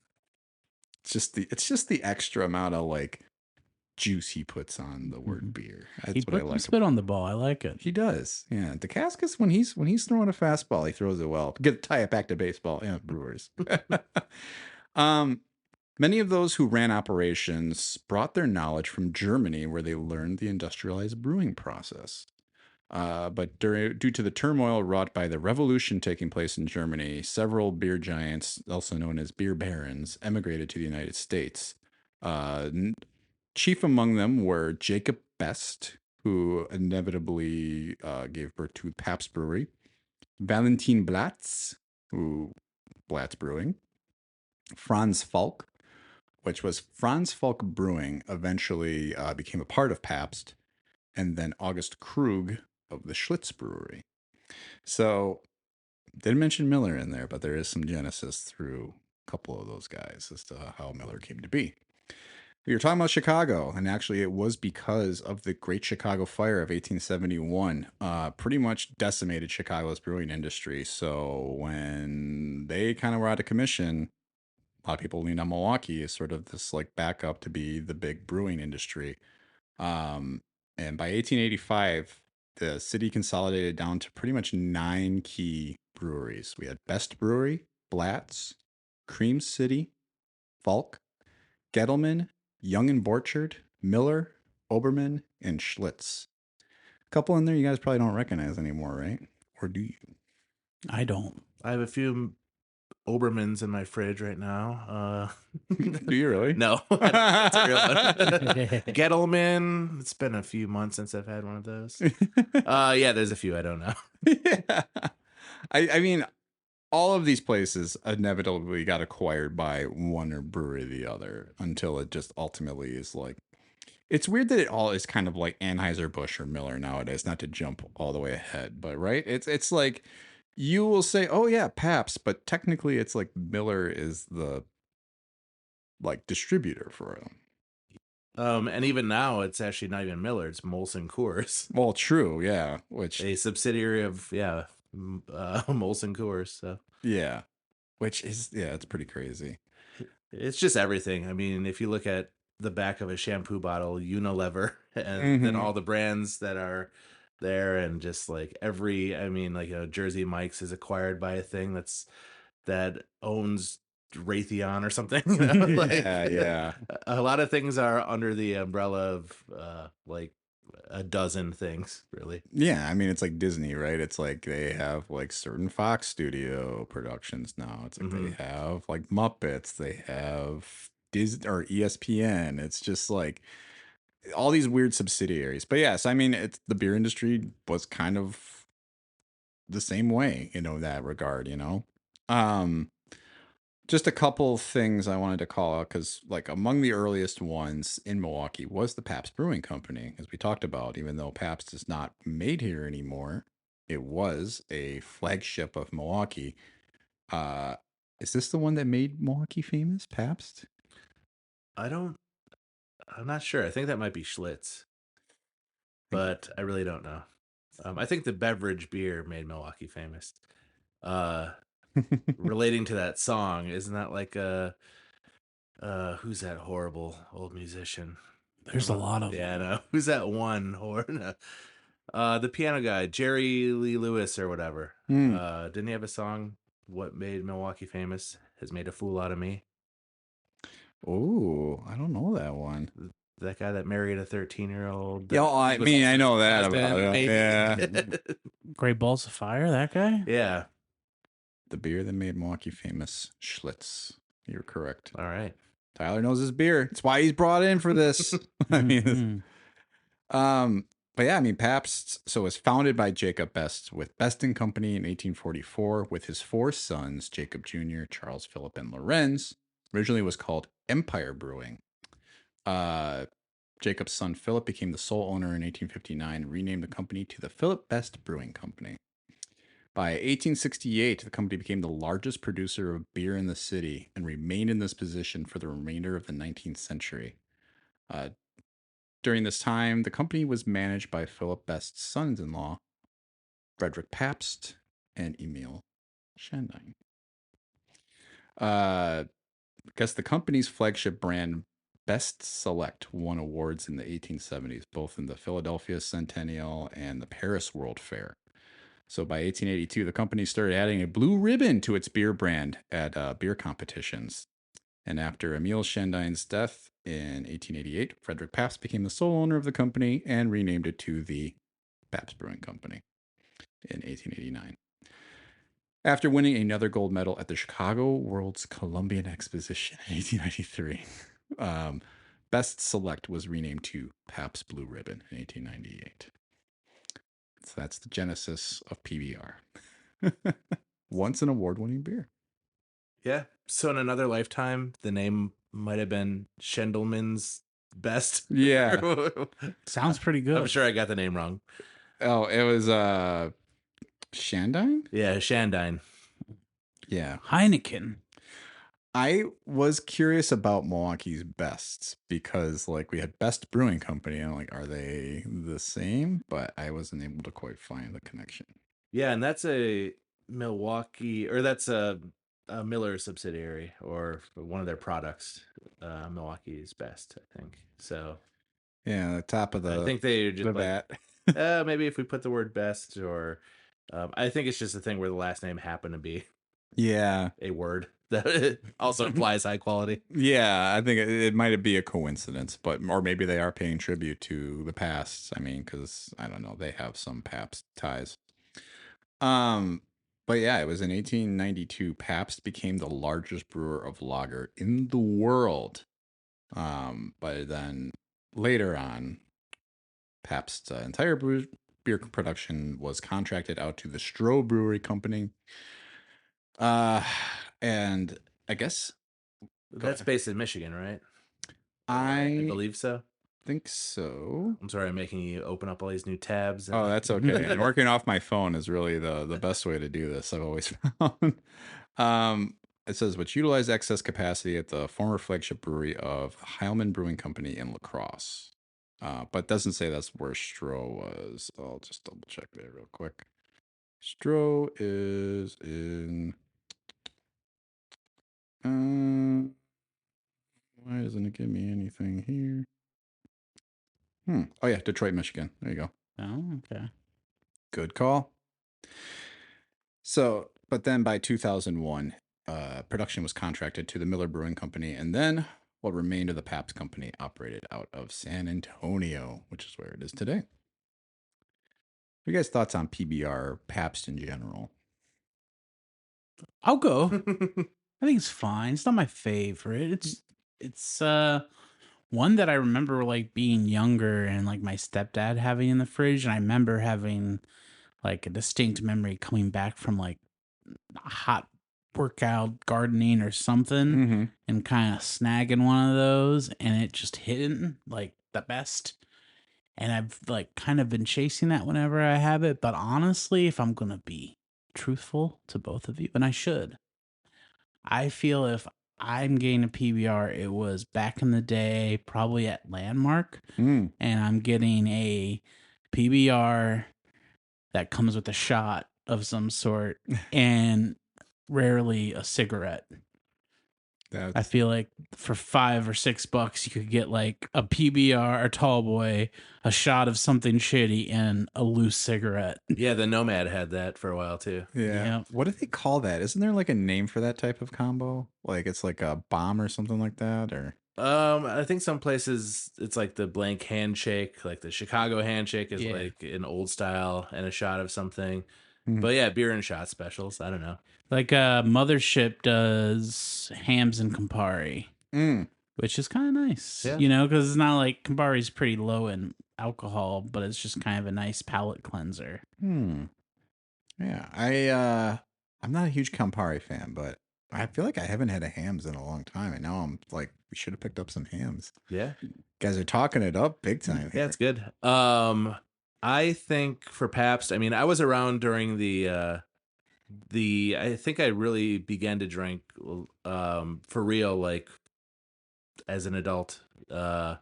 It's just the extra amount of like juice he puts on the word beer. That's He what I put some like. spit on the ball. I like it. He does. Yeah. DeCascus, when he's throwing a fastball, he throws it well. Tie it back to baseball. Yeah, Brewers. Many of those who ran operations brought their knowledge from Germany, where they learned the industrialized brewing process. But due to the turmoil wrought by the revolution taking place in Germany, several beer giants, also known as beer barons, emigrated to the United States. Chief among them were Jacob Best, who inevitably gave birth to Pabst Brewery, Valentin Blatz, who Blatz Brewing, Franz Falk, which was Franz Falk Brewing, eventually became a part of Pabst, and then August Krug of the Schlitz Brewery. So, didn't mention Miller in there, but there is some genesis through a couple of those guys as to how Miller came to be. We were talking about Chicago, and actually it was because of the Great Chicago Fire of 1871. Pretty much decimated Chicago's brewing industry. So when they kind of were out of commission, a lot of people leaned on Milwaukee as sort of this like backup to be the big brewing industry. And by 1885, the city consolidated down to pretty much 9 key breweries. We had Best Brewery, Blatz, Cream City, Falk, Gettleman, Young and Borchard, Miller, Oberman, and Schlitz. A couple in there you guys probably don't recognize anymore, right? Or do you? I don't. I have a few Obermans in my fridge right now. Do you really? No, that's a real one. Gettleman. It's been a few months since I've had one of those. Yeah, there's a few I don't know. Yeah. I mean, all of these places inevitably got acquired by one or brewery or the other until it just ultimately is like, it's weird that it all is kind of like Anheuser-Busch or Miller nowadays, not to jump all the way ahead, but right? It's like you will say, oh yeah, Pabst, but technically it's like Miller is the like distributor for them. And even now, it's actually not even Miller. It's Molson Coors, Well, true, yeah. Which a subsidiary of Molson Coors. So yeah. Which is it's pretty crazy. it's just everything. I mean, if you look at the back of a shampoo bottle, Unilever, and then all the brands that are there, and just like Jersey Mike's is acquired by a thing that owns Raytheon or something. You know? Yeah. A lot of things are under the umbrella of like a dozen things, really. Yeah, I mean it's like Disney, right? It's like they have like certain Fox Studio productions now. It's like they have like Muppets, they have Disney or ESPN. It's just like all these weird subsidiaries. But yes, I mean it's the beer industry was kind of the same way, in that regard, Just a couple things I wanted to call out because, like, among the earliest ones in Milwaukee was the Pabst Brewing Company, as we talked about. Even though Pabst is not made here anymore, it was a flagship of Milwaukee. Is this the one that made Milwaukee famous, Pabst? I'm not sure. I think that might be Schlitz, but I really don't know. I think the beverage beer made Milwaukee famous. Relating to that song, isn't that like who's that horrible old musician? There's a lot of Yeah, no. Who's that one horn? The piano guy, Jerry Lee Lewis or whatever. Didn't he have a song? What made Milwaukee famous has made a fool out of me. Oh, I don't know that one. That guy that married a 13-year-old. Yeah, I mean, I know that about it. Yeah. Great Balls of Fire. That guy. Yeah. The beer that made Milwaukee famous, Schlitz. You're correct. All right. Tyler knows his beer. It's why he's brought in for this. I mean, but yeah, I mean, Pabst, so it was founded by Jacob Best with Best and Company in 1844 with his 4 sons, Jacob Jr., Charles, Philip, and Lorenz. Originally it was called Empire Brewing. Jacob's son Philip became the sole owner in 1859 and renamed the company to the Philip Best Brewing Company. By 1868, the company became the largest producer of beer in the city and remained in this position for the remainder of the 19th century. During this time, the company was managed by Philip Best's sons-in-law, Frederick Pabst and Emil Schandine. I guess the company's flagship brand, Best Select, won awards in the 1870s, both in the Philadelphia Centennial and the Paris World Fair. So by 1882, the company started adding a blue ribbon to its beer brand at beer competitions. And after Emil Shandine's death in 1888, Frederick Pabst became the sole owner of the company and renamed it to the Pabst Brewing Company in 1889. After winning another gold medal at the Chicago World's Columbian Exposition in 1893, Best Select was renamed to Pabst Blue Ribbon in 1898. So that's the genesis of PBR. Once an award-winning beer. Yeah. So in another lifetime, the name might have been Schendelman's Best. Yeah. Sounds pretty good. I'm sure I got the name wrong. Oh, it was Shandine? Yeah, Shandine. Yeah. Heineken. I was curious about Milwaukee's bests because like we had Best Brewing Company and I'm like, are they the same? But I wasn't able to quite find the connection. Yeah, and that's a Milwaukee, or that's a Miller subsidiary, or one of their products. Milwaukee's Best, I think. So Yeah, the top of the I think they just the like, vat. maybe if we put the word best, or I think it's just a thing where the last name happened to be Yeah. a word that also implies high quality. Yeah, I think it might be a coincidence, but or maybe they are paying tribute to the past. I mean, because I don't know, they have some Pabst ties. But yeah, it was in 1892. Pabst became the largest brewer of lager in the world. But then later on, Pabst's entire beer production was contracted out to the Stroh Brewery Company. And I guess That's based in Michigan, right? I believe so. think so. I'm sorry, I'm making you open up all these new tabs. Oh, that's okay. And working off my phone is really the best way to do this, I've always found. It says, which utilized excess capacity at the former flagship brewery of Heilman Brewing Company in La Crosse. But doesn't say that's where Stroh was. I'll just double check there real quick. Stroh is in. Why doesn't it give me anything here? Oh yeah, Detroit, Michigan. There you go. Oh, okay. Good call. So, but then by 2001, production was contracted to the Miller Brewing Company, and then what remained of the Pabst Company operated out of San Antonio, which is where it is today. What are you guys' thoughts on PBR, Pabst in general? I'll go. I think it's fine. It's not my favorite. It's one that I remember like being younger and like my stepdad having in the fridge, and I remember having like a distinct memory coming back from like a hot workout gardening or something and kind of snagging one of those, and it just hitting like the best. And I've like kind of been chasing that whenever I have it, but honestly, if I'm gonna be truthful to both of you, and I should, I feel if I'm getting a PBR, it was back in the day, probably at Landmark, and I'm getting a PBR that comes with a shot of some sort and rarely a cigarette. I feel like for $5 or $6, you could get like a PBR, a tall boy, a shot of something shitty, and a loose cigarette. Yeah, the Nomad had that for a while too. Yeah. Yeah. What do they call that? Isn't there like a name for that type of combo? Like it's like a bomb or something like that, or I think some places it's like the blank handshake, like the Chicago handshake is Yeah. like an old style and a shot of something. Mhm. But yeah, beer and shot specials. I don't know. Like Mothership does hams and Campari, which is kind of nice, Yeah. you know, because it's not like Campari's pretty low in alcohol, but it's just kind of a nice palate cleanser. Yeah, I'm not a huge Campari fan, but I feel like I haven't had a hams in a long time, and now I'm like, we should have picked up some hams. Yeah. Guys are talking it up big time. Yeah, it's good. I think for Pabst, I mean, I was around during the I think I really began to drink for real like as an adult in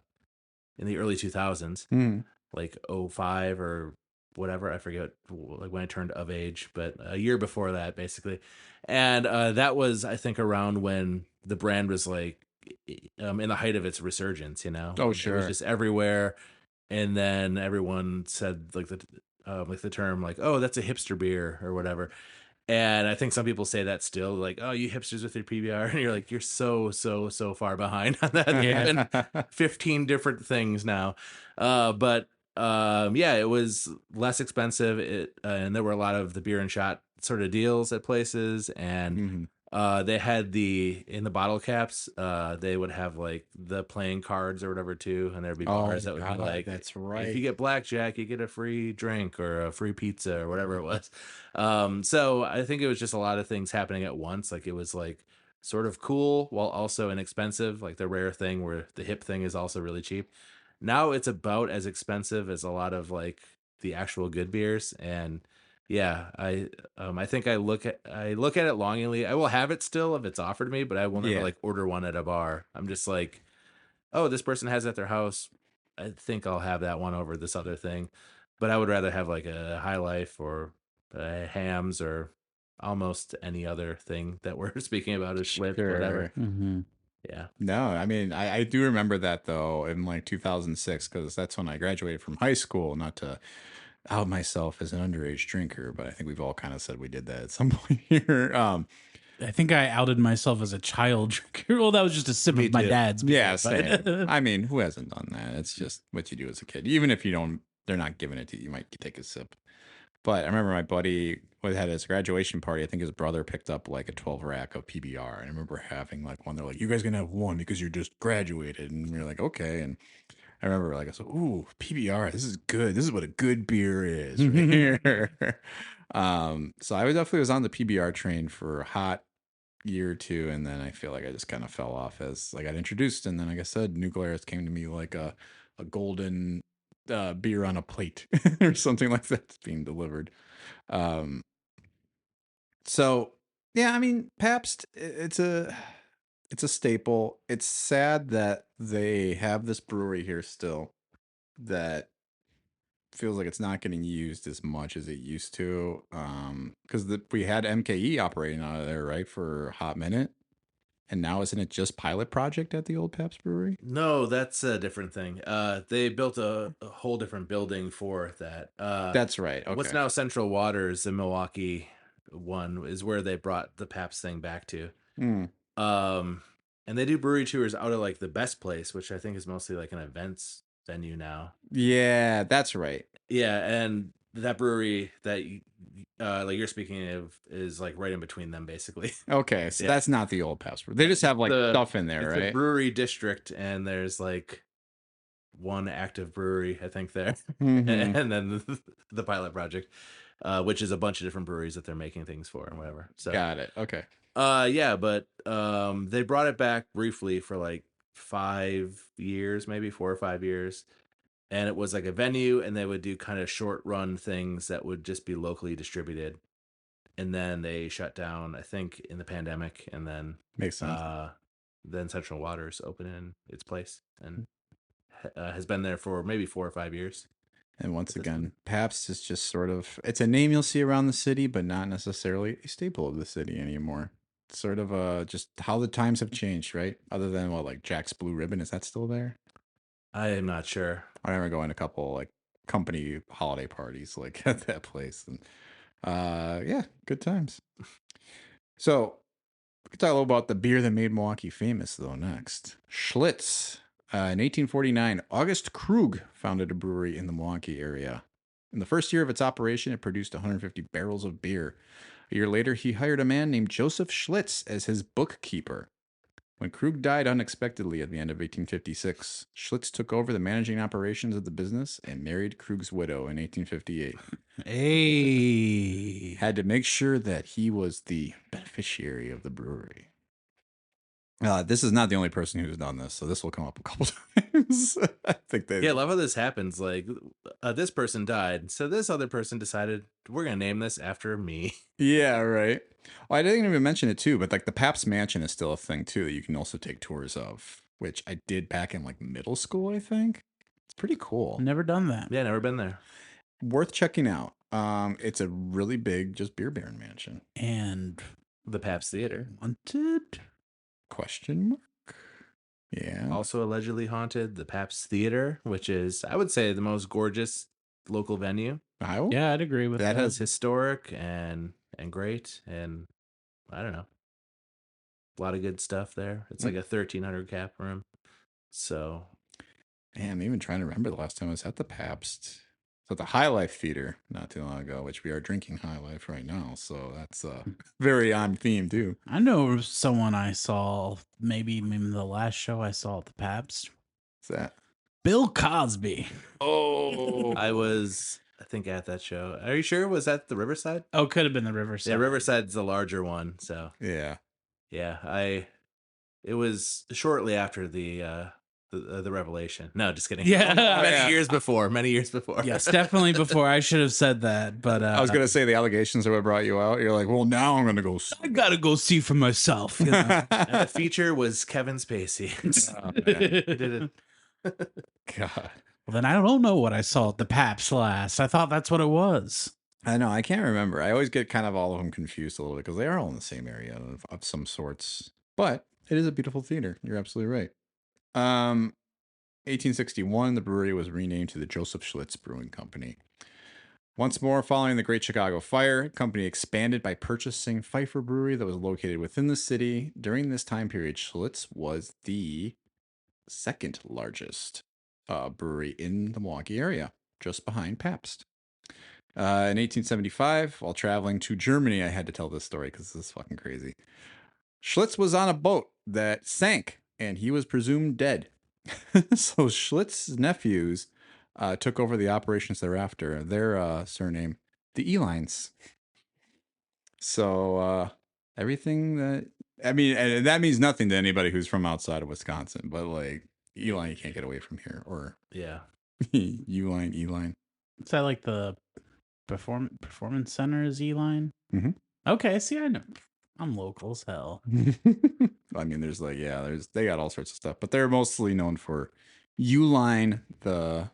the early 2000s, like 05 or whatever. I forget like when I turned of age, but a year before that, basically. And that was, I think, around when the brand was like in the height of its resurgence. Oh, It was sure. just everywhere, and then everyone said like the term like, oh, that's a hipster beer or whatever. And I think some people say that still, like, oh, you hipsters with your PBR. And you're like, you're so far behind on that. There's been 15 different things now. But yeah, it was less expensive. And there were a lot of the beer and shot sort of deals at places. And Mhm. they had in the bottle caps, they would have like the playing cards or whatever too. And there'd be bars that would be like, that's if you right. get blackjack, you get a free drink or a free pizza or whatever it was. So I think it was just a lot of things happening at once. Like it was like sort of cool while also inexpensive, like the rare thing where the hip thing is also really cheap. Now it's about as expensive as a lot of like the actual good beers. And yeah, I think I look at it longingly. I will have it still if it's offered me, but I will never Yeah. like order one at a bar. I'm just like, oh, this person has it at their house. I think I'll have that one over this other thing. But I would rather have like a High Life or Hams or almost any other thing that we're speaking about is Schlitz, whatever. Sure. Mm-hmm. Yeah. No, I mean, I do remember that though in like 2006 because that's when I graduated from high school. Not to out myself as an underage drinker, but I think we've all kind of said we did that at some point here. I think I outed myself as a child drinker. Well, that was just a sip Me of my too. dad's beer. Yeah, but- same. I mean, who hasn't done that? It's just what you do as a kid. Even if you don't, they're not giving it to you. You might take a sip. But I remember my buddy had his graduation party. I think his brother picked up like a 12 rack of PBR. And I remember having like one. They're like, you guys gonna have one because you're just graduated. And we are like, okay. And I remember like, I said, ooh, PBR, this is good. This is what a good beer is right here. So I definitely was on the PBR train for a hot year or two. And then I feel like I just kind of fell off as I got introduced. And then, like I said, New Glarus came to me like a golden beer on a plate or something like that's being delivered. So yeah, I mean, Pabst, it's a staple. It's sad that they have this brewery here still that feels like it's not getting used as much as it used to. Because we had MKE operating out of there, right, for a hot minute. And now isn't it just pilot project at the old Pabst Brewery? No, that's a different thing. They built a whole different building for that. That's right. Okay. What's now Central Waters, the Milwaukee one, is where they brought the Pabst thing back to. Mm. And they do brewery tours out of like the Best Place, which I think is mostly like an events venue now. Yeah, that's right. Yeah, and that brewery that like you're speaking of is like right in between them, basically. Okay, so Yeah. that's not the old Pabst Brewery. They just have like stuff in there, It's right? a brewery district, and there's like one active brewery, I think, there, Mhm. and then the pilot project, which is a bunch of different breweries that they're making things for and whatever. So Got it. Okay. yeah, but they brought it back briefly for like 5 years, maybe 4 or 5 years. And it was like a venue, and they would do kind of short run things that would just be locally distributed. And then they shut down, I think, in the pandemic, and then Makes sense. then Central Waters opened in its place and has been there for maybe 4 or 5 years. And once at this again, Pabst is just sort of, it's a name you'll see around the city, but not necessarily a staple of the city anymore. It's sort of just how the times have changed, right? Other than what, like Jack's Blue Ribbon, is that still there? I am not sure. I remember going to a couple like company holiday parties like at that place. And yeah, good times. So we can talk a little about the beer that made Milwaukee famous, though, next. Schlitz. In 1849, August Krug founded a brewery in the Milwaukee area. In the first year of its operation, it produced 150 barrels of beer. A year later, he hired a man named Joseph Schlitz as his bookkeeper. When Krug died unexpectedly at the end of 1856, Schlitz took over the managing operations of the business and married Krug's widow in 1858. Hey. Had to make sure that he was the beneficiary of the brewery. This is not the only person who's done this, so this will come up a couple times. I think they. Yeah, I love how this happens. Like, this person died, so this other person decided we're gonna name this after me. Yeah, right. Well, I didn't even mention it too, but like the Pabst Mansion is still a thing too that you can also take tours of, which I did back in like middle school. I think it's pretty cool. Never done that. Yeah, never been there. worth checking out. It's a really big, just beer baron mansion. And The Pabst Theater. wanted. Question mark? Yeah. Also allegedly haunted. The Pabst Theater, which is, I would say, the most gorgeous local venue. Iowa? Yeah, I'd agree with That that. It's historic and great, and I don't know, a lot of good stuff there. It's like a 1,300 cap room. So Man, I'm even trying to remember the last time I was at the Pabst. So at the High Life Theater not too long ago, which we are drinking High Life right now. So that's very on theme too. I know someone I saw, maybe the last show I saw at the Pabst. What's that? Bill Cosby. Oh, I was, I think, at that show. Are you sure? Was that the Riverside? Oh, could have been the Riverside. Yeah, Riverside's the larger one. So yeah. yeah, it was shortly after the revelation. No, just kidding. Yeah. Many years before. Yes, definitely before. I should have said that, but I was gonna say the allegations are what brought you out. You're like, well, now I'm gonna go. I gotta go see for myself. You know? And the feature was Kevin Spacey. Oh, man. He did it. God, Well, then I don't know what I saw at the Pabst last. I thought that's what it was. I know. I can't remember. I always get kind of all of them confused a little bit because they are all in the same area of some sorts. But it is a beautiful theater. You're absolutely right. 1861, the brewery was renamed to the Joseph Schlitz Brewing Company. Once more, following the Great Chicago Fire, the company expanded by purchasing Pfeiffer Brewery that was located within the city. During this time period, Schlitz was the second largest brewery in the Milwaukee area, just behind Pabst. In 1875, while traveling to Germany, I had to tell this story because this is fucking crazy. Schlitz was on a boat that sank, and he was presumed dead. So Schlitz's nephews took over the operations thereafter. Their surname, the Elines. So everything that, I mean, and that means nothing to anybody who's from outside of Wisconsin, but like Eline, you can't get away from here, or Yeah. Eline. Is that like the performance center is E-Line? Mhm. Okay, see, I know. I'm local as hell. I mean, there's like, yeah, they got all sorts of stuff, but they're mostly known for Uline, the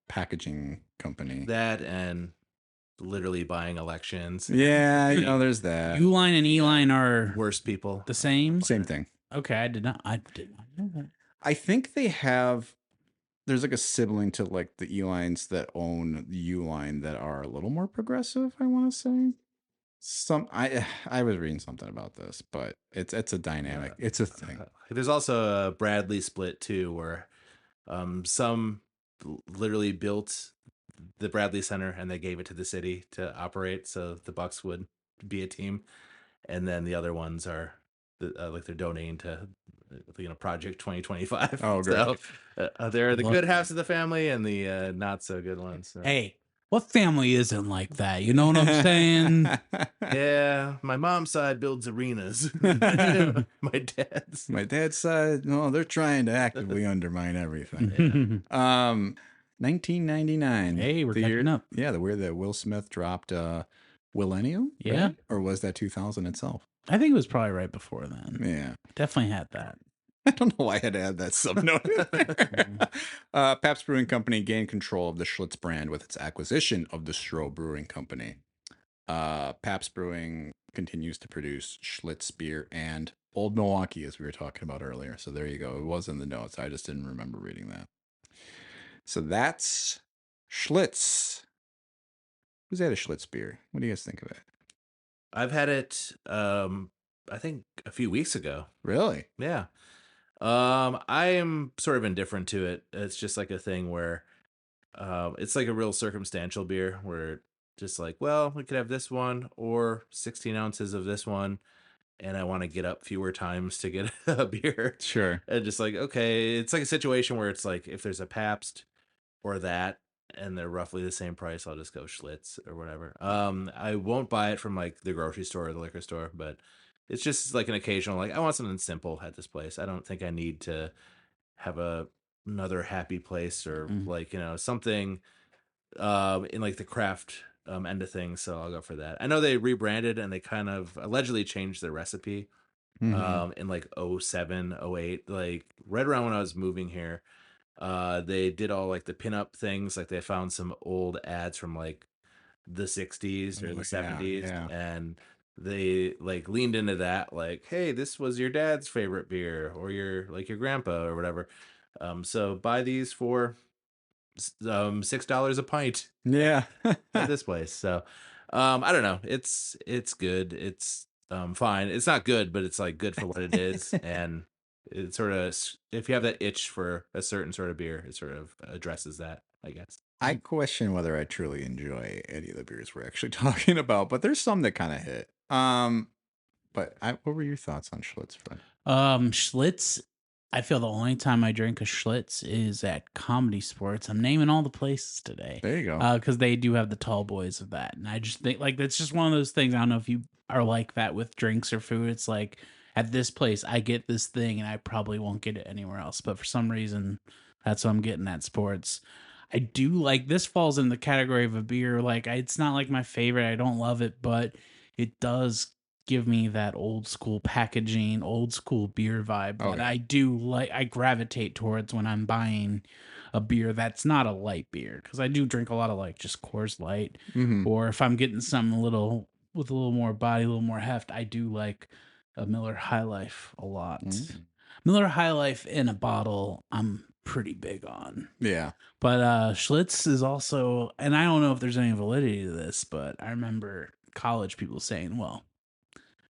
packaging company. That and literally buying elections. Yeah, you know, there's that. U-Line and E-Line are Worst people. the same? Same thing. Okay, I did not know that. I think they have. There's like a sibling to like the E-Lines that own the U-Line that are a little more progressive, I want to say. I was reading something about this, but it's a dynamic. It's a thing. There's also a Bradley split too, where some literally built the Bradley Center and they gave it to the city to operate, so the Bucks would be a team, and then the other ones are like they're donating to Project 2025. Oh, great. So they're the good halves of the family and the not so good ones. So. Hey, what family isn't like that? You know what I'm saying? Yeah, my mom's side builds arenas. My dad's. My dad's side, no, they're trying to actively undermine everything. 1999. Hey, we're the catching up. Yeah, the year that Will Smith dropped Millennium. Yeah. right? Or was that 2000 itself? I think it was probably right before then. Yeah. Definitely had that. I don't know why I had to add that subnote in there. Pabst Brewing Company gained control of the Schlitz brand with its acquisition of the Stroh Brewing Company. Pabst Brewing continues to produce Schlitz beer and Old Milwaukee, as we were talking about earlier. So there you go. It was in the notes. I just didn't remember reading that. So that's Schlitz. Who's had a Schlitz beer? What do you guys think of it? I've had it. I think a few weeks ago. Really? Yeah. I am sort of indifferent to it. It's just like a thing where it's like a real circumstantial beer where just like, well, we could have this one or 16 ounces of this one, and I want to get up fewer times to get a beer. Sure. And just like, okay, it's like a situation where it's like if there's a Pabst or that and they're roughly the same price, I'll just go Schlitz or whatever. I won't buy it from like the grocery store or the liquor store, but it's just like an occasional, like I want something simple at this place. I don't think I need to have another happy place or like, something in like the craft end of things. So I'll go for that. I know they rebranded and they kind of allegedly changed their recipe in like 07, 08, like right around when I was moving here. They did all like the pinup things. Like they found some old ads from like the 60s or Oh, the yeah, 70s, yeah. and they like leaned into that, like, hey, this was your dad's favorite beer or your grandpa or whatever. So buy these for $6 a pint Yeah. at this place. So I don't know, it's good, it's fine. It's not good, but it's like good for what it is. And it sort of, if you have that itch for a certain sort of beer, it sort of addresses that, I guess. I question whether I truly enjoy any of the beers we're actually talking about, but there's some that kind of hit. What were your thoughts on Schlitz, Fred? Schlitz. I feel the only time I drink a Schlitz is at Comedy Sports. I'm naming all the places today. There you go. Because they do have the tall boys of that, and I just think like that's just one of those things. I don't know if you are like that with drinks or food. It's like at this place I get this thing, and I probably won't get it anywhere else. But for some reason, that's what I'm getting at sports. I do like this falls in the category of a beer. Like it's not like my favorite. I don't love it, but it does give me that old school packaging, old school beer vibe Oh, that yeah. I do like. I gravitate towards when I'm buying a beer that's not a light beer, because I do drink a lot of like just Coors Light, Mhm. or if I'm getting something a little with a little more body, a little more heft, I do like a Miller High Life a lot. Mm. Miller High Life in a bottle, I'm pretty big on. Yeah. But Schlitz is also, and I don't know if there's any validity to this, but I remember college people saying, well,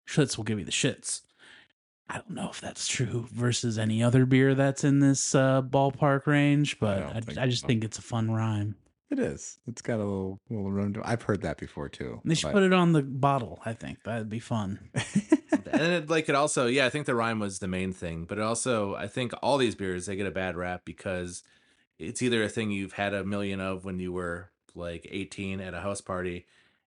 Schlitz will give you the shits. I don't know if that's true versus any other beer that's in this ballpark range, but don't think I just so. think it's a fun rhyme. It is. It's got a little room to. I've heard that before too. They should but- put it on the bottle. I think that'd be fun. And it also, yeah, I think the rhyme was the main thing, but it also, I think all these beers, they get a bad rap because it's either a thing you've had a million of when you were like 18 at a house party,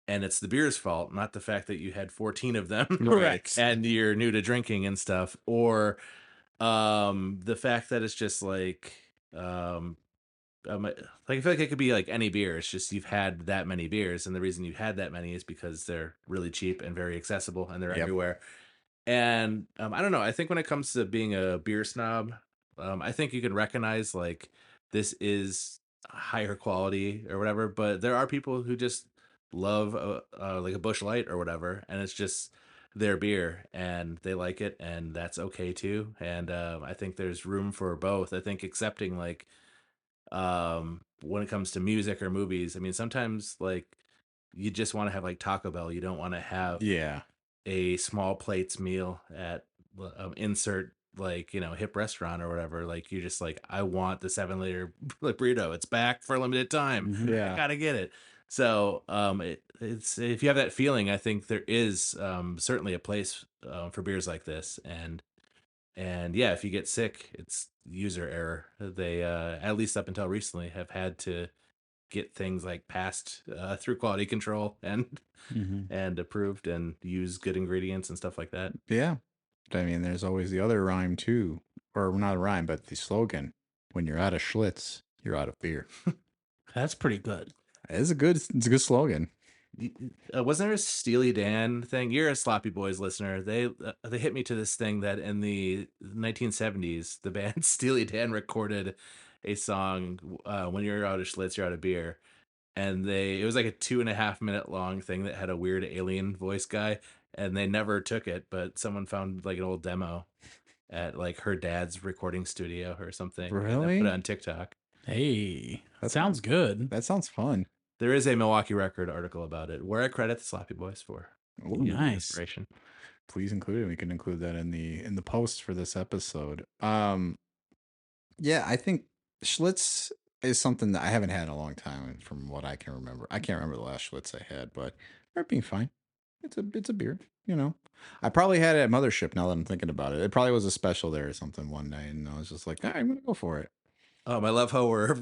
and it's the beer's fault, not the fact that you had 14 of them. Correct. And you're new to drinking and stuff, or the fact that it's just like like I feel like it could be like any beer. It's just you've had that many beers, and the reason you've had that many is because they're really cheap and very accessible, and they're Yep. everywhere. And I don't know. I think when it comes to being a beer snob, I think you can recognize like this is higher quality or whatever. But there are people who just love like a Busch Light or whatever, and it's just their beer and they like it, and that's okay too. And I think there's room for both. I think accepting like when it comes to music or movies, I mean, sometimes like you just want to have like Taco Bell. You don't want to have Yeah. a small plates meal at insert like hip restaurant or whatever. Like you just like, I want the 7-liter burrito. It's back for a limited time. Mhm. Yeah. I gotta get it. So it's, if you have that feeling, I think there is certainly a place for beers like this. And yeah, if you get sick, it's user error. They at least up until recently have had to get things like passed through quality control and Mhm. and approved and use good ingredients and stuff like that. Yeah. I mean, there's always the other rhyme too, or not a rhyme, but the slogan: "When you're out of Schlitz, you're out of beer." That's pretty good. It's a good slogan. Wasn't there a Steely Dan thing? You're a Sloppy Boys listener. They hit me to this thing that in the 1970s, the band Steely Dan recorded a song, "When you're out of Schlitz, you're out of beer," and it was like a 2.5 minute long thing that had a weird alien voice guy, and they never took it, but someone found like an old demo at like her dad's recording studio or something. And Really? put it on TikTok. Hey, that That's- sounds good. That sounds fun. There is a Milwaukee Record article about it, where I credit the Sloppy Boys for Ooh, Nice. inspiration. Please include it. We can include that in the post for this episode. Yeah, I think Schlitz is something that I haven't had in a long time, from what I can remember. I can't remember the last Schlitz I had, but they're being fine. It's a beer, I probably had it at Mothership. Now that I'm thinking about it, it probably was a special there or something one night, and I was just like, all right, I'm gonna go for it. I love how we're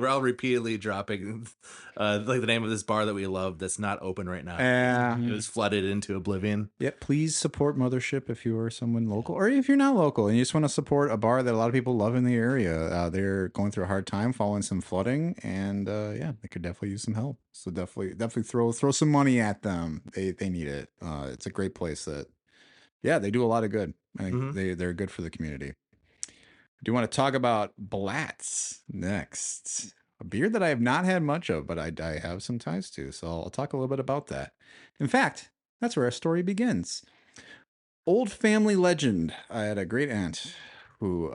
all repeatedly dropping like the name of this bar that we love that's not open right now. Yeah. It was flooded into oblivion. Yeah, please support Mothership if you are someone local, or if you're not local and you just want to support a bar that a lot of people love in the area. They're going through a hard time following some flooding, and yeah, they could definitely use some help. So definitely throw some money at them. They need it. It's a great place that, yeah, they do a lot of good. I think they're good for the community. I do want to talk about Blatz next. A beer that I have not had much of, but I have some ties to. So I'll talk a little bit about that. In fact, that's where our story begins. Old family legend. I had a great aunt who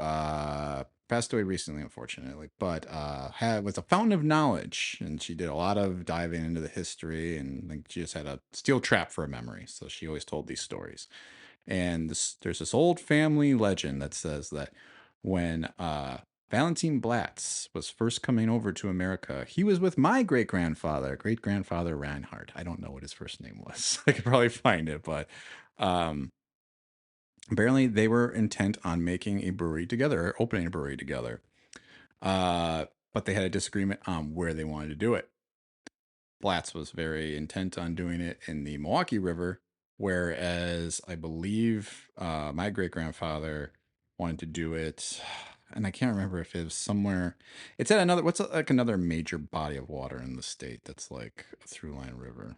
passed away recently, unfortunately, but was a fountain of knowledge, and she did a lot of diving into the history, and like she just had a steel trap for a memory. So she always told these stories. And there's this old family legend that says that when Valentine Blatz was first coming over to America, he was with my great grandfather Reinhard. I don't know what his first name was. I could probably find it, but apparently they were intent on making a brewery together, or opening a brewery together. But they had a disagreement on where they wanted to do it. Blatz was very intent on doing it in the Milwaukee River, whereas I believe my great grandfather wanted to do it, and I can't remember if it was somewhere. It's at another major body of water in the state that's like a through line river.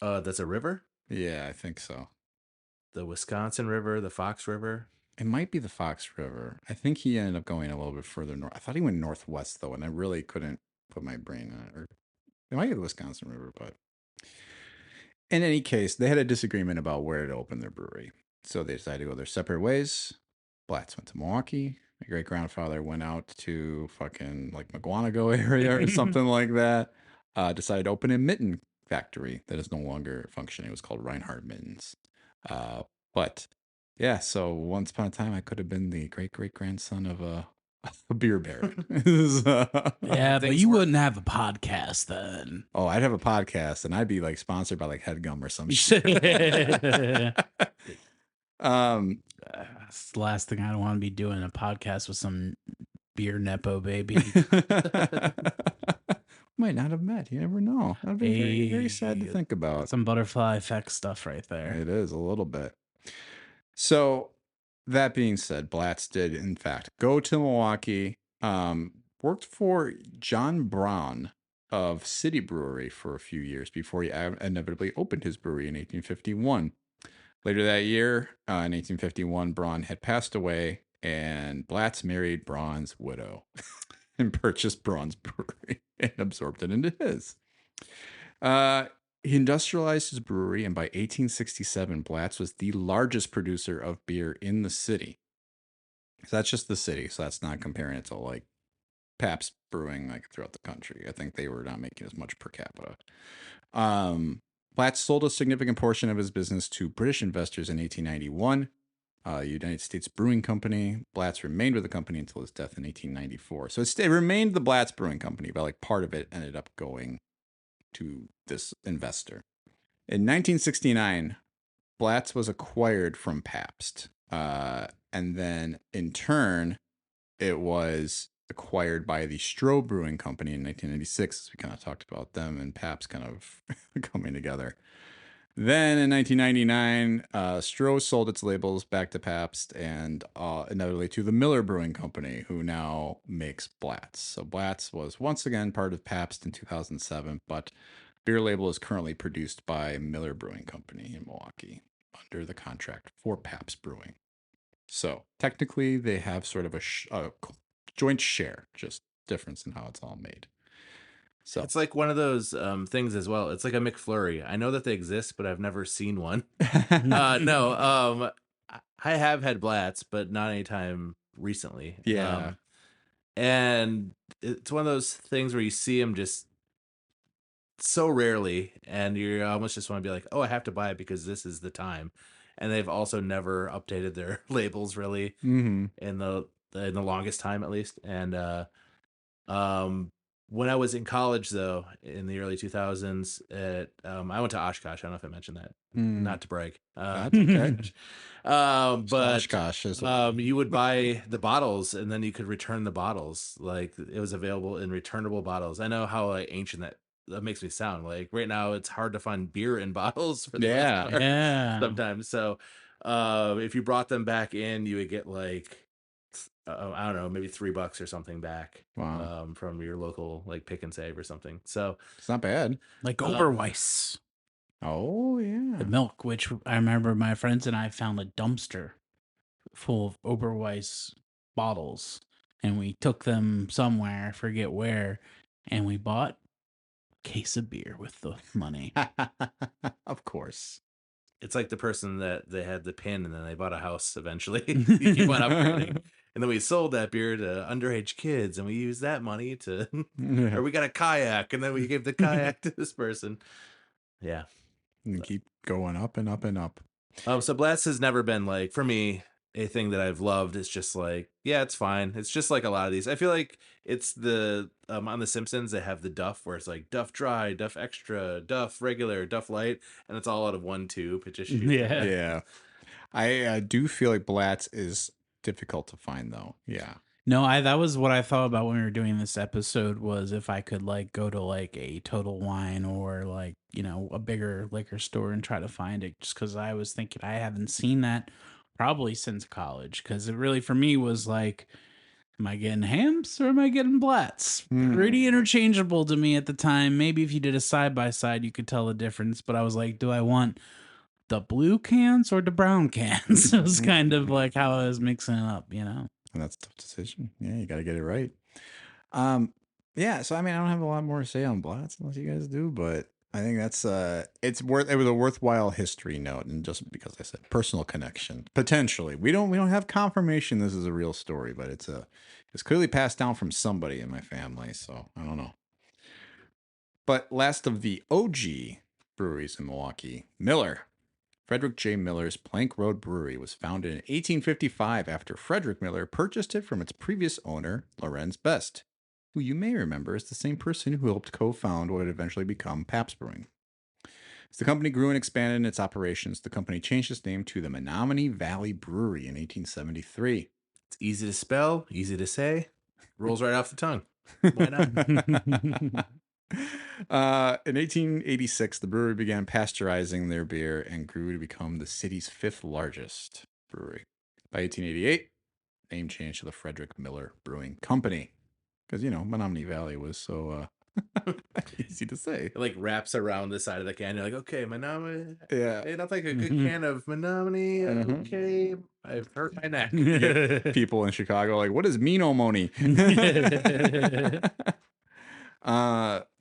That's a river? Yeah, I think so. The Wisconsin River, the Fox River. It might be the Fox River. I think he ended up going a little bit further north. I thought he went northwest though, and I really couldn't put my brain on it. Or it might be the Wisconsin River, but in any case, they had a disagreement about where to open their brewery. So they decided to go their separate ways. Blatz went to Milwaukee. My great grandfather went out to fucking like McGuanago area or something like that. Decided to open a mitten factory that is no longer functioning. It was called Reinhardt Mittens. But yeah, so once upon a time, I could have been the great grandson of a beer baron. Yeah, but you wouldn't have a podcast then. Oh, I'd have a podcast and I'd be like sponsored by like Headgum or some shit. That's the last thing I want to be doing, a podcast with some beer nepo baby. Might not have met. You never know. That'd be very, very sad to think about. Some butterfly effect stuff right there. It is a little bit. So that being said, Blatz did in fact go to Milwaukee, worked for John Braun of City Brewery for a few years before he inevitably opened his brewery in 1851. Later that year, in 1851, Braun had passed away, and Blatz married Braun's widow and purchased Braun's brewery and absorbed it into his. He industrialized his brewery, and by 1867, Blatz was the largest producer of beer in the city. So that's just the city, so that's not comparing it to like Pabst Brewing like throughout the country. I think they were not making as much per capita. Blatz sold a significant portion of his business to British investors in 1891. United States Brewing Company. Blatz remained with the company until his death in 1894. So it remained the Blatz Brewing Company, but like part of it ended up going to this investor. In 1969, Blatz was acquired from Pabst. And then in turn, it was acquired by the Stroh Brewing Company in 1996. We kind of talked about them and Pabst kind of coming together. Then in 1999, Stroh sold its labels back to Pabst and inevitably to the Miller Brewing Company, who now makes Blatz. So Blatz was once again part of Pabst in 2007, but beer label is currently produced by Miller Brewing Company in Milwaukee under the contract for Pabst Brewing. So technically, they have sort of a joint share, just difference in how it's all made. So it's like one of those things as well. It's like a McFlurry. I know that they exist, but I've never seen one. I have had Blatz, but not anytime recently. Yeah. And it's one of those things where you see them just so rarely, and you almost just want to be like, oh, I have to buy it because this is the time. And they've also never updated their labels really in the longest time, at least. And when I was in college, though, in the early 2000s, I went to Oshkosh. I don't know if I mentioned that. Not to brag. That's okay. But Oshkosh is you would buy the bottles, and then you could return the bottles. Like, it was available in returnable bottles. I know how ancient that makes me sound. Like, right now, it's hard to find beer in bottles for the most part sometimes. So if you brought them back in, you would get like, I don't know, maybe $3 or something back. Wow. From your local like Pick and Save or something. So it's not bad. Like Oberweis. Oh yeah. The milk, which I remember my friends and I found a dumpster full of Oberweis bottles, and we took them somewhere, I forget where, and we bought a case of beer with the money. Of course. It's like the person that they had the pin and then they bought a house eventually. You keep on upgrading. And then we sold that beer to underage kids and we used that money to, or we got a kayak and then we gave the kayak to this person. Yeah. And keep going up and up and up. So Blast has never been like, for me, a thing that I've loved. It's just like, yeah, it's fine. It's just like a lot of these. I feel like it's the on The Simpsons they have the Duff where it's like Duff Dry, Duff Extra, Duff Regular, Duff Light, and it's all out of one tube. It just shoots Yeah. Yeah. I do feel like Blatz is difficult to find though. Yeah. No, that was what I thought about when we were doing this episode, was if I could like go to like a Total Wine or like, you know, a bigger liquor store and try to find it, just because I was thinking I haven't seen that probably since college, because it really for me was like, am I getting Hams or am I getting Blatz? Pretty interchangeable to me at the time. Maybe if you did a side by side you could tell the difference, but I was like, do I want the blue cans or the brown cans? It was kind of like how I was mixing it up, you know. And that's a tough decision. Yeah, you got to get it right. Yeah, so I mean, I don't have a lot more to say on Blatz unless you guys do, but I think that's it was a worthwhile history note, and just because I said personal connection, potentially. We don't have confirmation this is a real story, but it's clearly passed down from somebody in my family, so I don't know. But last of the OG breweries in Milwaukee, Miller. Frederick J. Miller's Plank Road Brewery was founded in 1855 after Frederick Miller purchased it from its previous owner, Lorenz Best, who you may remember is the same person who helped co-found what would eventually become Pabst Brewing. As the company grew and expanded in its operations, the company changed its name to the Menominee Valley Brewery in 1873. It's easy to spell, easy to say, rolls right off the tongue. Why not? In 1886, the brewery began pasteurizing their beer and grew to become the city's fifth largest brewery. By 1888, name changed to the Frederick Miller Brewing Company. Because, you know, Menominee Valley was so easy to say. It like wraps around the side of the can. You're like, okay, Menominee. Yeah. Hey, that's like a good can of Menominee. Okay, I've hurt my neck. People in Chicago like, what is Meano-Moni?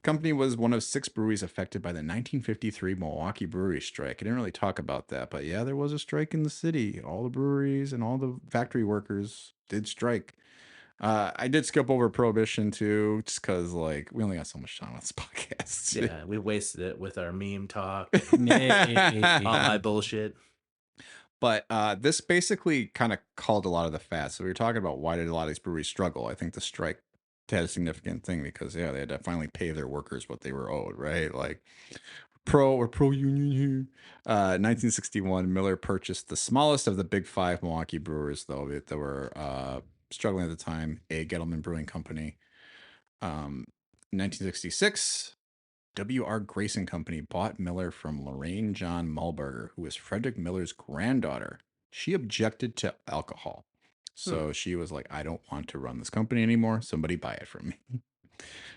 Company was one of 6 breweries affected by the 1953 Milwaukee brewery strike. I didn't really talk about that, but yeah, there was a strike in the city. All the breweries and all the factory workers did strike. I did skip over Prohibition too, just because like we only got so much time on this podcast. Yeah, we wasted it with our meme talk, all my bullshit. But this basically kind of called a lot of the fats. So we were talking about why did a lot of these breweries struggle. I think the strike had a significant thing because they had to finally pay their workers what they were owed, right? Like pro union here. 1961, Miller purchased the smallest of the big 5 Milwaukee brewers, though, that were struggling at the time, A. Gettleman Brewing Company. 1966, W.R. Grayson Company bought Miller from Lorraine John Muhlberger, who was Frederick Miller's granddaughter. She objected to alcohol. So she was like, I don't want to run this company anymore. Somebody buy it from me.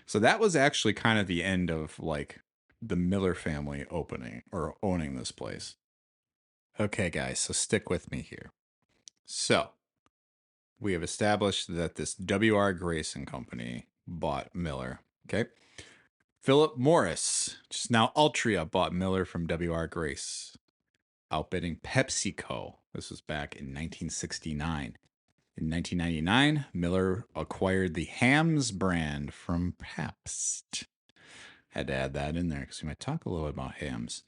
So that was actually kind of the end of like the Miller family opening or owning this place. Okay, guys, so stick with me here. So we have established that this W.R. Grayson Company bought Miller. Okay. Philip Morris, just now Altria, bought Miller from W.R. Grace, outbidding PepsiCo. This was back in 1969. In 1999, Miller acquired the Hams brand from Pabst. Had to add that in there because we might talk a little bit about Hams.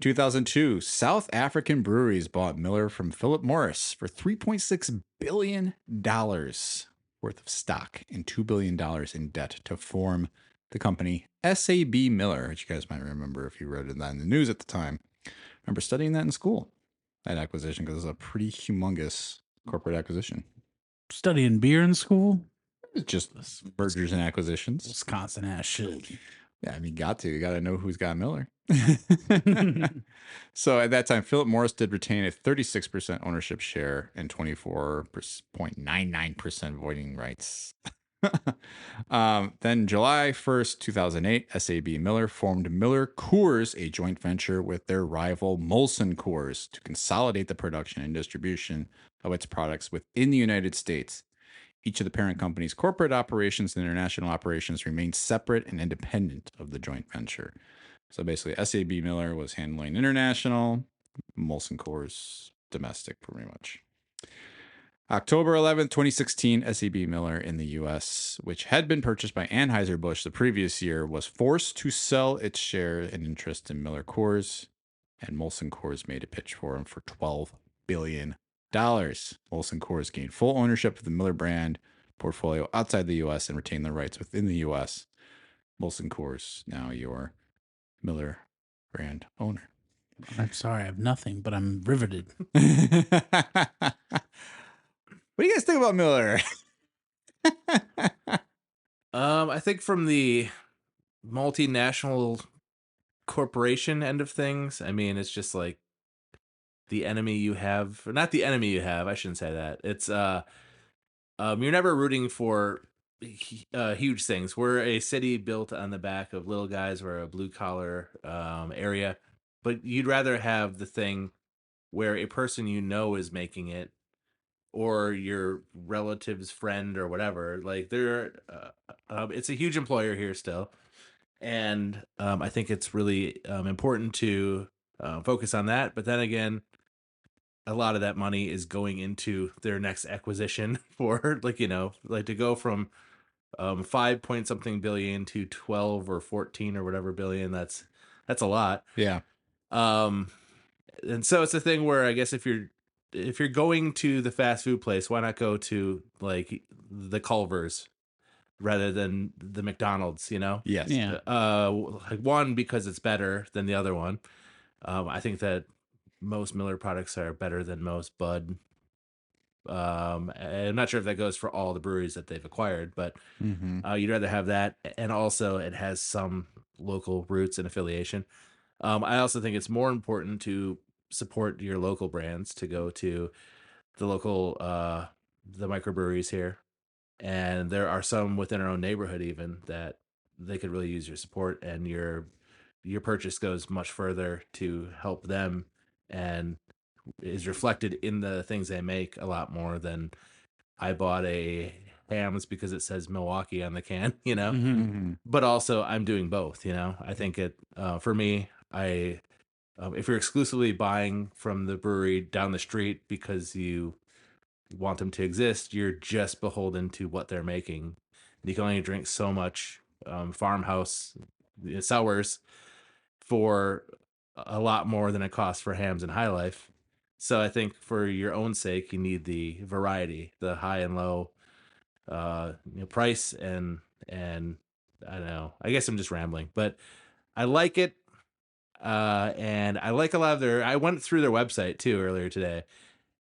2002, South African breweries bought Miller from Philip Morris for $3.6 billion worth of stock and $2 billion in debt to form the company SAB Miller, which you guys might remember if you read that in the news at the time. I remember studying that in school, that acquisition, because it was a pretty humongous corporate acquisition. Studying beer in school? It's just mergers and acquisitions. Wisconsin ass shit. Yeah, I mean, you got to know who's got Miller. So at that time, Philip Morris did retain a 36% ownership share and 24.99% voting rights. Then July 1st, 2008, SAB Miller formed Miller Coors, a joint venture with their rival Molson Coors, to consolidate the production and distribution of its products within the United States. Each of the parent company's corporate operations and international operations remained separate and independent of the joint venture. So basically, SAB Miller was handling international, Molson Coors domestic, pretty much. October 11th, 2016, SAB Miller in the U.S., which had been purchased by Anheuser-Busch the previous year, was forced to sell its share and interest in Miller Coors, and Molson Coors made a pitch for him for $12 billion. Molson Coors gained full ownership of the Miller brand portfolio outside the U.S. and retained the rights within the U.S. Molson Coors, now your Miller brand owner. I'm sorry, I have nothing, but I'm riveted. What do you guys think about Miller? I think from the multinational corporation end of things, I mean, it's just like the enemy you have, or not the enemy you have. I shouldn't say that. It's you're never rooting for huge things. We're a city built on the back of little guys. We're a blue collar area, but you'd rather have the thing where a person you know is making it, or your relative's friend or whatever. Like it's a huge employer here still, and I think it's really important to focus on that. But then again, a lot of that money is going into their next acquisition for like to go from 5 point something billion to 12 or 14 or whatever billion. That's a lot. Yeah. And so it's a thing where I guess if you're going to the fast food place, why not go to like the Culver's rather than the McDonald's, Yes. Yeah. Like one, because it's better than the other one. I think that most Miller products are better than most Bud. I'm not sure if that goes for all the breweries that they've acquired, but you'd rather have that. And also it has some local roots and affiliation. I also think it's more important to support your local brands, to go to the local, the microbreweries here. And there are some within our own neighborhood even that they could really use your support, and your purchase goes much further to help them and is reflected in the things they make a lot more than I bought a Hams because it says Milwaukee on the can, but also I'm doing both, I think for me, if you're exclusively buying from the brewery down the street because you want them to exist, you're just beholden to what they're making. You can only drink so much farmhouse sours for a lot more than it costs for Hams and High Life. So I think for your own sake, you need the variety, the high and low price, and I don't know. I guess I'm just rambling, but I like it. And I like a lot of I went through their website too earlier today,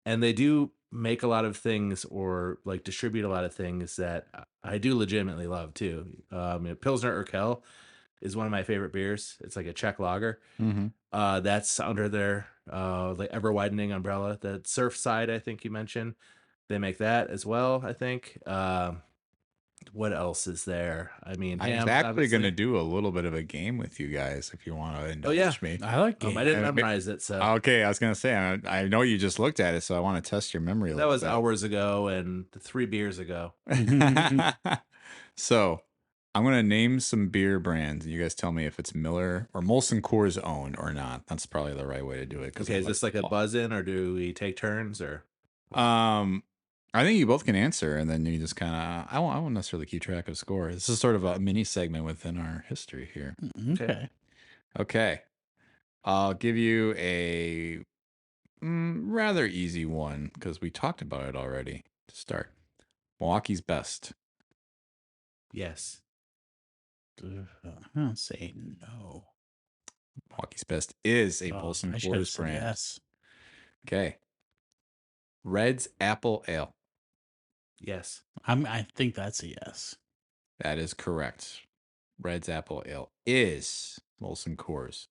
and they do make a lot of things, or like distribute a lot of things that I do legitimately love too. Pilsner Urquell is one of my favorite beers. It's like a Czech lager. That's under their like ever widening umbrella. The Surfside, I think you mentioned, they make that as well, I think. What else is there? I mean, I'm Hams, actually obviously. going to do a little bit of a game with you guys if you want to indulge yeah. me. I like it. I didn't And memorize it, so Okay, I was going to say, I know you just looked at it, so I want to test your memory a that little was bit. hours ago and 3 beers ago. So I'm going to name some beer brands, and you guys tell me if it's Miller or Molson Coors owned or not. That's probably the right way to do it. Okay, is this like a buzz in, or do we take turns, or? I think you both can answer, and then you just kind of, I won't necessarily keep track of score. This is sort of a mini segment within our history here. Okay. Okay. I'll give you a rather easy one because we talked about it already to start. Milwaukee's Best. Yes. I'll say no. Milwaukee's Best is a Oh, Molson I should have Coors said brand. yes. Okay. Red's Apple Ale. Yes. I think that's a yes. That is correct. Red's Apple Ale is Molson Coors.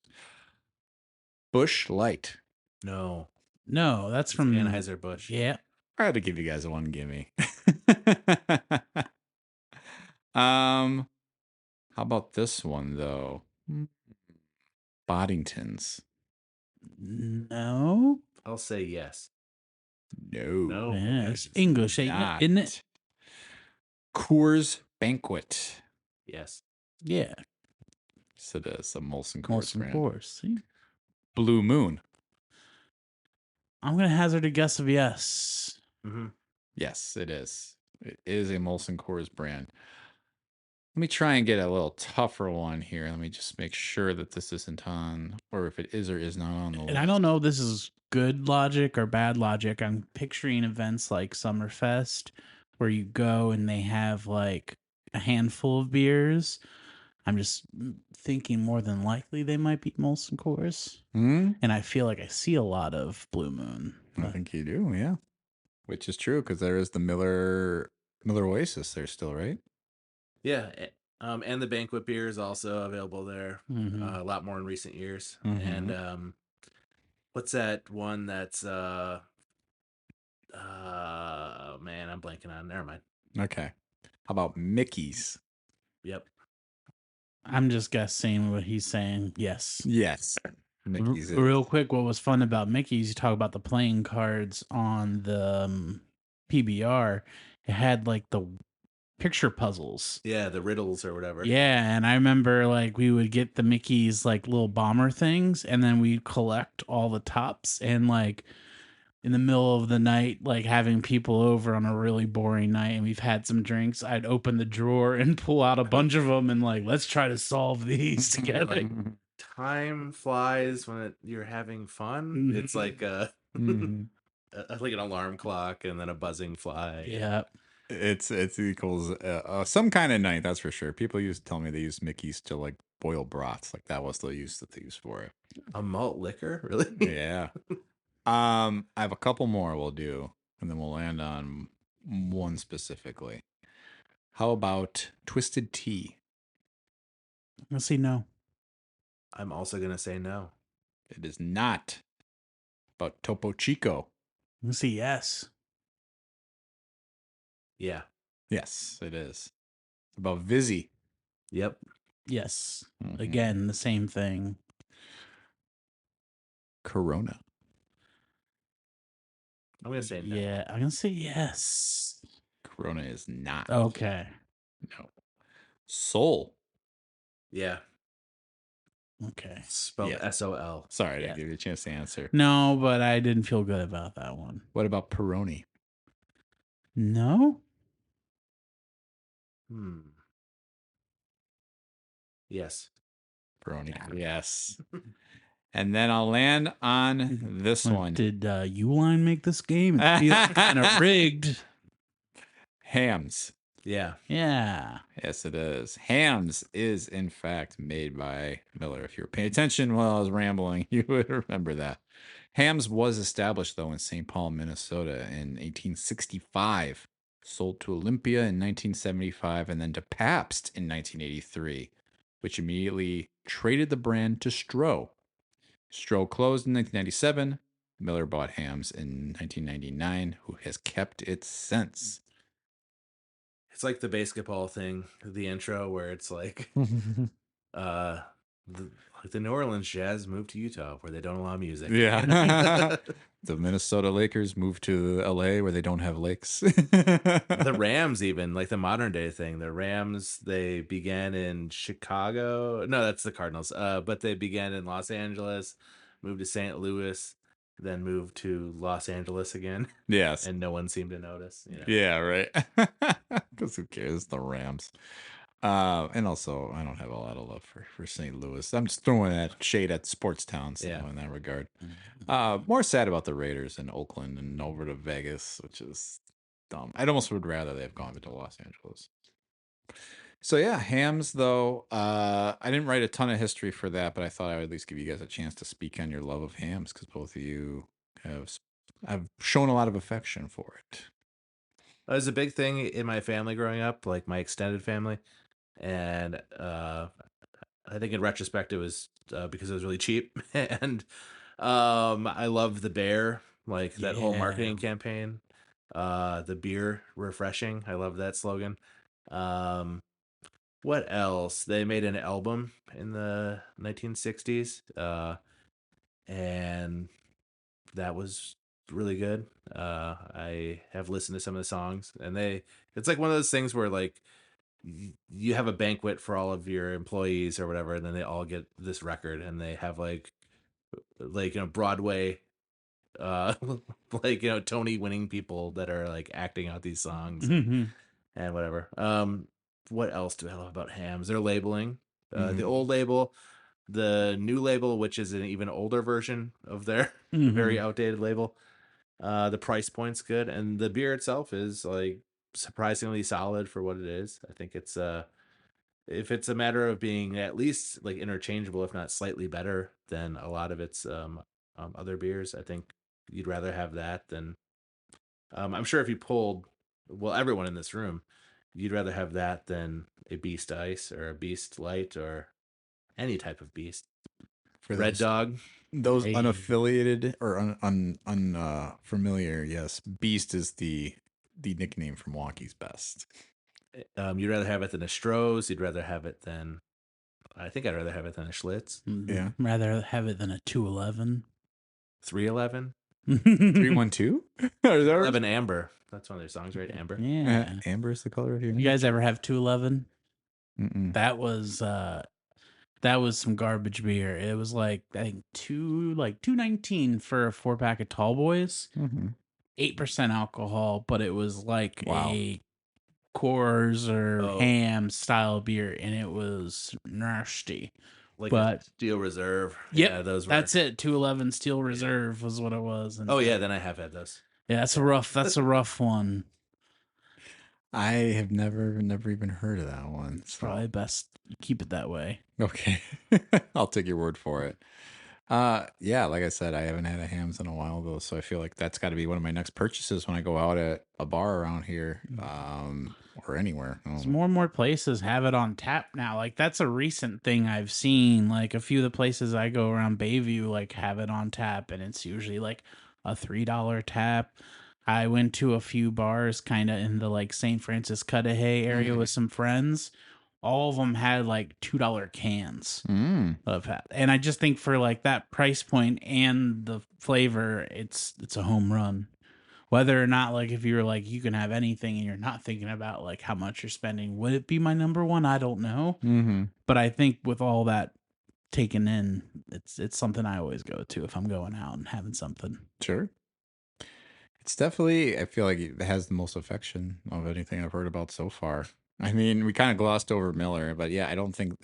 Busch Light. No. No, that's from Anheuser-Busch. Yeah. I had to give you guys a one gimme. How about this one though? Boddington's. No. I'll say yes. No. No. Yeah, Okay. it's English, ain't Not. it? Isn't it? Coors Banquet. Yes. Yeah. So it is a Molson Coors Molson brand. Coors. See? Blue Moon. I'm going to hazard a guess of yes. Mm-hmm. Yes, it is. It is a Molson Coors brand. Let me try and get a little tougher one here. Let me just make sure that this isn't on, or if it is or is not on the list. And I don't know if this is good logic or bad logic. I'm picturing events like Summerfest where you go and they have like a handful of beers. I'm just thinking more than likely they might be Molson Coors. Hmm? And I feel like I see a lot of Blue Moon. I think you do, yeah. Which is true because there is the Miller Oasis there still, right? Yeah. And the banquet beer is also available there. Mhm. A lot more in recent years. Mhm. And what's that one that's man, I'm blanking on. Never mind. Okay. How about Mickey's? Yep. I'm just guessing what he's saying. Yes. Yes. Mickey's is. Real quick, what was fun about Mickey's, you talk about the playing cards on the PBR. It had like the picture puzzles. Yeah, the riddles or whatever. Yeah, and I remember like we would get the Mickey's like little bomber things, and then we'd collect all the tops, and like in the middle of the night, like having people over on a really boring night, and we've had some drinks, I'd open the drawer and pull out a bunch of them, and like let's try to solve these together. Time flies when you're having fun. It's like Mhm. like an alarm clock and then a buzzing fly. Yeah. It's equals some kind of night, that's for sure. People used to tell me they used Mickey's to like boil broths, like that was the use that they used for it. A malt liquor, really? Yeah. I have a couple more we'll do, and then we'll land on one specifically. How about Twisted Tea? Let's see. No. I'm also gonna say no. It is not. About Topo Chico. Let's see. Yes. Yeah. Yes, it is. About Vizzy. Yep. Yes. Mhm. Again, the same thing. Corona. I'm gonna say no. Yeah, I'm gonna say yes. Corona is not. Okay. No. Soul. Yeah. Okay. Spelled Yeah. S-O-L. Sorry, I Yeah. didn't give you a chance to answer. No, but I didn't feel good about that one. What about Peroni? No. Yes. Peroni. Yes. And then I'll land on this one. Did Uline make this game? It feels kind of rigged. Hams. Yeah. Yeah. Yes, it is. Hams is, in fact, made by Miller. If you were paying attention while I was rambling, you would remember that. Hams was established, though, in St. Paul, Minnesota in 1865, sold to Olympia in 1975, and then to Pabst in 1983, which immediately traded the brand to Stroh. Stroh closed in 1997. Miller bought Hams in 1999, who has kept it since. It's like the basketball thing, the intro where it's like the New Orleans Jazz moved to Utah where they don't allow music. Yeah. The Minnesota Lakers moved to LA where they don't have lakes. The Rams, even like the modern day thing. The Rams, they began in Chicago. No, that's the Cardinals. But they began in Los Angeles, moved to St. Louis, then moved to Los Angeles again, Yes. and no one seemed to notice. You know? Yeah, right. Because who cares? The Rams. And also, I don't have a lot of love for St. Louis. I'm just throwing that shade at sports towns in that regard. More sad about the Raiders in Oakland and over to Vegas, which is dumb. I'd almost would rather they have gone to Los Angeles. So yeah, Hams though. I didn't write a ton of history for that, but I thought I would at least give you guys a chance to speak on your love of Hams because both of you have shown a lot of affection for it. It was a big thing in my family growing up, like my extended family. And I think in retrospect, it was because it was really cheap. And I love the bear, like that whole marketing campaign. The beer refreshing. I love that slogan. What else? They made an album in the 1960s. And that was really good. I have listened to some of the songs, and it's like one of those things where like you have a banquet for all of your employees or whatever, and then they all get this record, and they have like Broadway, uh, Tony winning people that are like acting out these songs and whatever. What else do I love about Hams? Their labeling, the old label, the new label, which is an even older version of their very outdated label. The price point's good, and the beer itself is like surprisingly solid for what it is. I think it's if it's a matter of being at least like interchangeable, if not slightly better than a lot of its other beers, I think you'd rather have that than I'm sure if you polled everyone in this room, you'd rather have that than a Beast Ice or a Beast Light or any type of Beast. For Red Dog. those Hey. unaffiliated or unfamiliar, yes, Beast is the nickname for Milwaukee's best. You'd rather have it than a Stroh's. You'd rather have it than, I think I'd rather have it than a Schlitz. Yeah. Rather have it than a 211. 311. 312? 11 Amber. That's one of their songs, right? Amber. Yeah. Amber is the color of your You name. guys ever have 211? Mm-mm. That was some garbage beer. It was like I think $2.19 for a 4-pack of Tall Boys. Mm-hmm. 8% alcohol, but it was like Wow. a Coors or Oh. Ham style beer, and it was nasty. Like But- a Steel Reserve. Yep, Yeah, those were. That's it. 211 Steel Reserve was what it was. And Oh, yeah, then I have had those. yeah, that's a rough one. I have never even heard of that one. It's probably best you keep it that way. Okay. I'll take your word for it. Yeah, like I said, I haven't had a Hams in a while though, so I feel like that's got to be one of my next purchases when I go out at a bar around here, or anywhere. There's more and more places have it on tap now. Like that's a recent thing I've seen. Like a few of the places I go around Bayview like have it on tap, and it's usually like a $3 tap. I went to a few bars kind of in the like St. Francis Cudahy area with some friends. All of them had like $2 cans of that. And I just think for like that price point and the flavor, it's a home run. Whether or not like if you're like you can have anything and you're not thinking about like how much you're spending, would it be my number one? I don't know. Mm-hmm. But I think with all that taken in, it's something I always go to if I'm going out and having something. Sure. It's definitely, I feel like it has the most affection of anything I've heard about so far. I mean, we kind of glossed over Miller, but yeah, I don't think,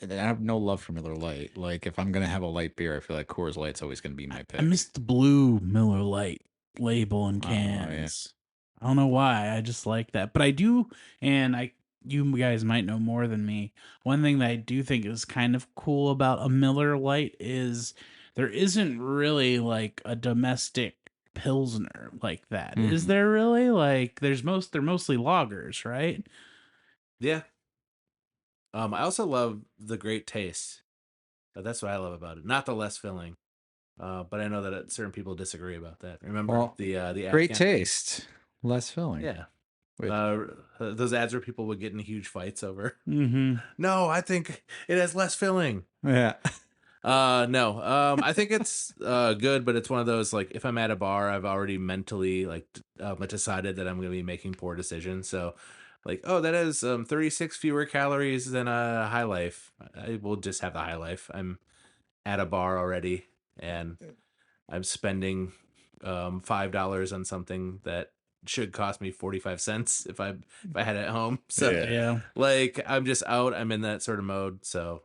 I have no love for Miller Lite. Like, if I'm going to have a light beer, I feel like Coors Light's always going to be my pick. I missed the blue Miller Lite label and Oh, yeah. cans. I don't know why. I just like that. But I do, and you guys might know more than me. One thing that I do think is kind of cool about a Miller Lite is there isn't really like a domestic Pilsner like that. Is there really? Like they're mostly lagers, right? Yeah. I also love the great taste. That's what I love about it. Not the less filling. But I know that certain people disagree about that. Remember Well, the ad Great campaign? taste, less filling. Yeah. With- Those ads where people would get in huge fights over. Mm-hmm. No, I think it has less filling. Yeah. No. I think it's good, but it's one of those like if I'm at a bar, I've already mentally like decided that I'm going to be making poor decisions. So, like, oh, that has 36 fewer calories than a High Life. I will just have the High Life. I'm at a bar already, and I'm spending $5 on something that should cost me 45 cents if I had it at home. So, Yeah. like, I'm just out. I'm in that sort of mode. So.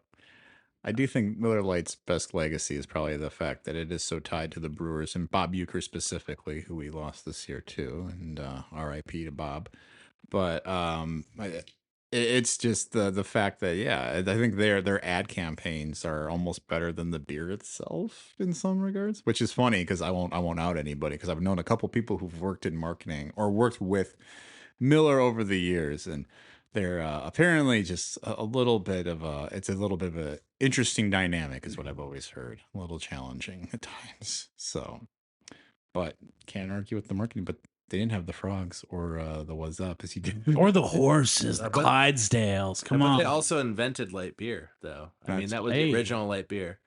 I do think Miller Lite's best legacy is probably the fact that it is so tied to the Brewers and Bob Uecker specifically, who we lost this year too, and R.I.P. to Bob. But it's just the fact that I think their ad campaigns are almost better than the beer itself in some regards, which is funny because I won't out anybody because I've known a couple people who've worked in marketing or worked with Miller over the years, and they're apparently just a little bit of a interesting dynamic is what I've always heard. A little challenging at times. So, but can't argue with the marketing, but they didn't have the frogs or the what's up as you did. Or the horses, the But- Clydesdales. Come But on. they also invented light beer, though. I mean, that was Hey. the original light beer.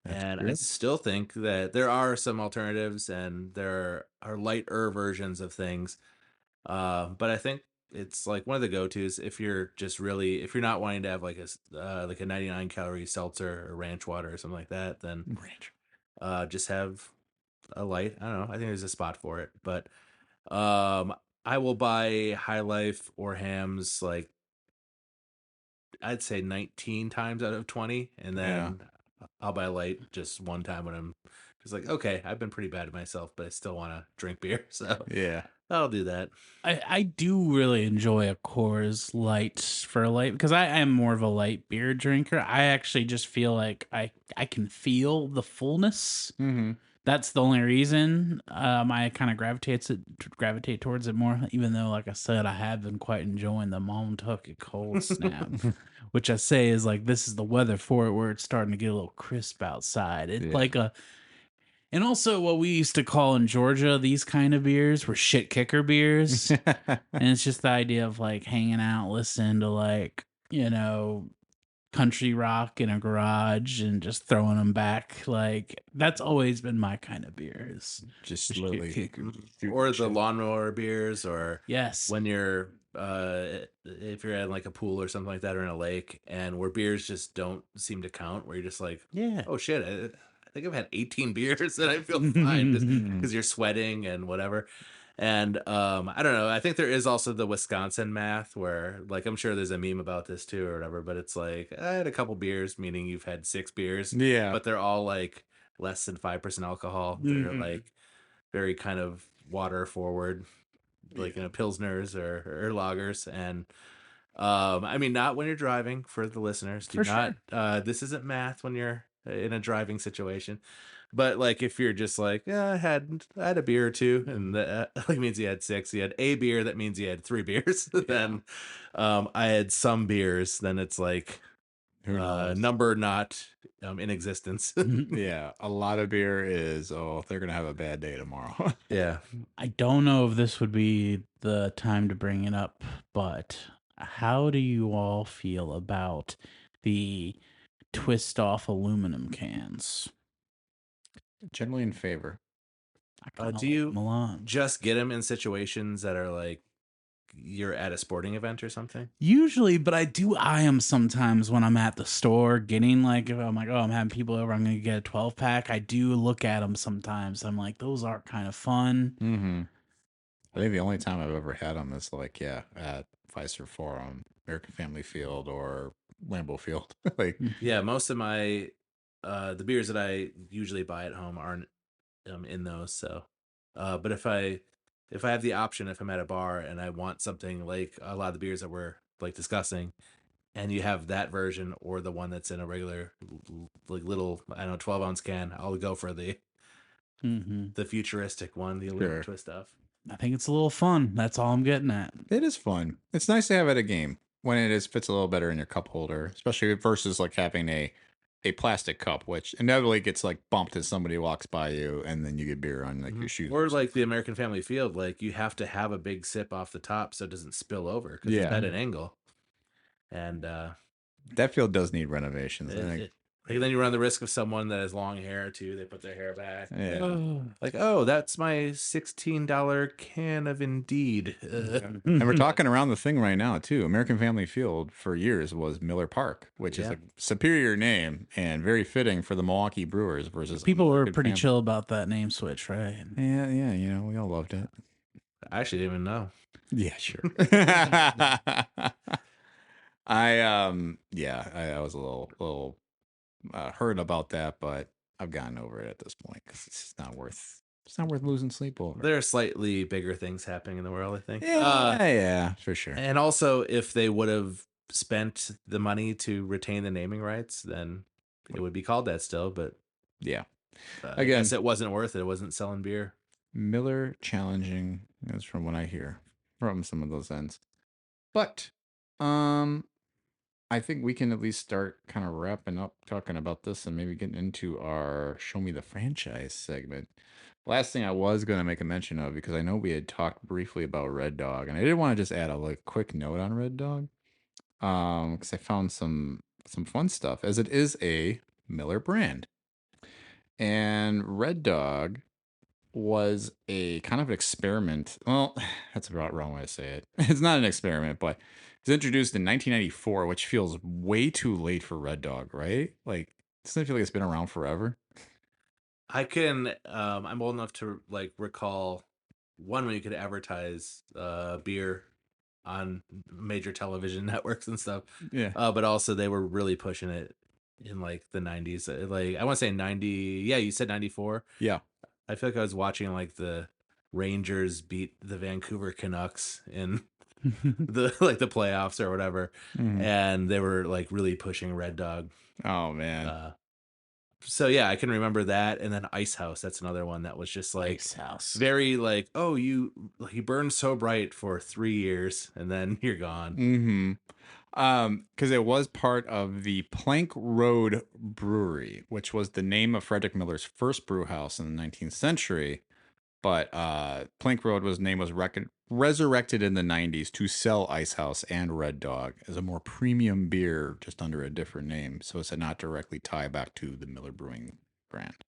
And I true. still think that there are some alternatives and there are lighter versions of things. But I think it's like one of the go-tos if you're just really if you're not wanting to have like a 99 calorie seltzer or ranch water or something like that, then Ranch. just have a light. I don't know. I think there's a spot for it, but I will buy High Life or Hams like I'd say 19 times out of 20, and Yeah. then I'll buy light just one time when I'm just like, okay, I've been pretty bad at myself, but I still want to drink beer, so Yeah. I'll do that. I do really enjoy a Coors Light for a light because I am more of a light beer drinker. I actually just feel like I can feel the fullness. Mm-hmm. That's the only reason I kind of gravitate towards it more. Even though, like I said, I have been quite enjoying the Montucket Cold Snap, which I say is like this is the weather for it, where it's starting to get a little crisp outside. It's Yeah. like a, and also what we used to call in Georgia these kind of beers were shit kicker beers, and it's just the idea of like hanging out, listening to like country rock in a garage and just throwing them back. Like that's always been my kind of beers. Just Shit slowly. kicker. Or the lawnmower beers, or Yes. when you're if you're at like a pool or something like that, or in a lake, and where beers just don't seem to count, where you're just like, Yeah. oh shit, I think I've had 18 beers and I feel fine because you're sweating and whatever. And I don't know. I think there is also the Wisconsin math where, like, I'm sure there's a meme about this too or whatever, but it's like I had a couple beers, meaning you've had 6 beers, Yeah. but they're all like less than 5% alcohol. They're like very kind of water forward, like pilsners or lagers. And I mean, not when you're driving. For the listeners, do For not. This isn't math when you're in a driving situation. But like if you're just like, yeah, I had a beer or two, and that like means you had 6. You had a beer, that means you had 3 beers. Then I had some beers. Then it's like Who knows? number not in existence. Yeah. A lot of beer is, they're going to have a bad day tomorrow. Yeah. I don't know if this would be the time to bring it up, but how do you all feel about the twist off aluminum cans? Generally in favor. I kinda Do like you them a lot. just get them in situations that are like you're at a sporting event or something? Usually, but I do eye them sometimes when I'm at the store getting like, if I'm like, oh, I'm having people over, I'm going to get a 12 pack. I do look at them sometimes. I'm like, those are kind of fun. Mm-hmm. I think the only time I've ever had them is like, at Pfizer Forum, American Family Field, or Lambeau Field. Like, Yeah, most of my the beers that I usually buy at home aren't in those. So, but if I have the option, if I'm at a bar and I want something like a lot of the beers that we're like discussing, and you have that version or the one that's in a regular like little 12-ounce can, I'll go for the futuristic one, the aluminum Sure. twist off. I think it's a little fun. That's all I'm getting at. it is fun. It's nice to have at a game when fits a little better in your cup holder, especially versus like having a plastic cup, which inevitably gets like bumped as somebody walks by you, and then you get beer on like your shoes. Or like the American Family Field, like you have to have a big sip off the top so it doesn't spill over because Yeah. it's at an angle. And That field does need renovations. I think. like then you run the risk of someone that has long hair too. They put their hair back. Yeah. Like, oh, that's my $16 can of Indeed. And we're talking around the thing right now too. American Family Field for years was Miller Park, which is Yeah. a superior name and very fitting for the Milwaukee Brewers versus People were American pretty Family. chill about that name switch, right? Yeah, we all loved it. I actually didn't even know. Yeah, sure. I was a little hurt about that, but I've gotten over it at this point because it's not worth losing sleep over. There are slightly bigger things happening in the world, I think. Yeah, for sure. And also, if they would have spent the money to retain the naming rights, then it would be called that still. But Yeah. I Again- guess it wasn't worth it. It wasn't selling beer. Miller challenging is from what I hear from some of those ends. But I think we can at least start kind of wrapping up talking about this and maybe getting into our Show Me the Franchise segment. Last thing I was going to make a mention of, because I know we had talked briefly about Red Dog, and I did want to just add a quick note on Red Dog, because I found some fun stuff, as it is a Miller brand. And Red Dog was a kind of an experiment. Well, that's about the wrong way to say it. It's not an experiment, but it was introduced in 1994, which feels way too late for Red Dog, right? Like, doesn't it feel like it's been around forever? I'm old enough to like recall one when you could advertise beer on major television networks and stuff. Yeah. But also they were really pushing it in like the 90s. Like I want to say 90. Yeah, you said 94. Yeah. I feel like I was watching like the Rangers beat the Vancouver Canucks in the playoffs or whatever, Mhm. and they were like really pushing Red Dog. Oh, man. So yeah, I can remember that, and then Ice House. That's another one that was just like House. very like, oh, you burned so bright for 3 years, and then you're gone. Mm-hmm. Because it was part of the Plank Road Brewery, which was the name of Frederick Miller's first brew house in the 19th century. But Plank Road was resurrected in the 90s to sell Ice House and Red Dog as a more premium beer, just under a different name, so as to not directly tie back to the Miller Brewing brand.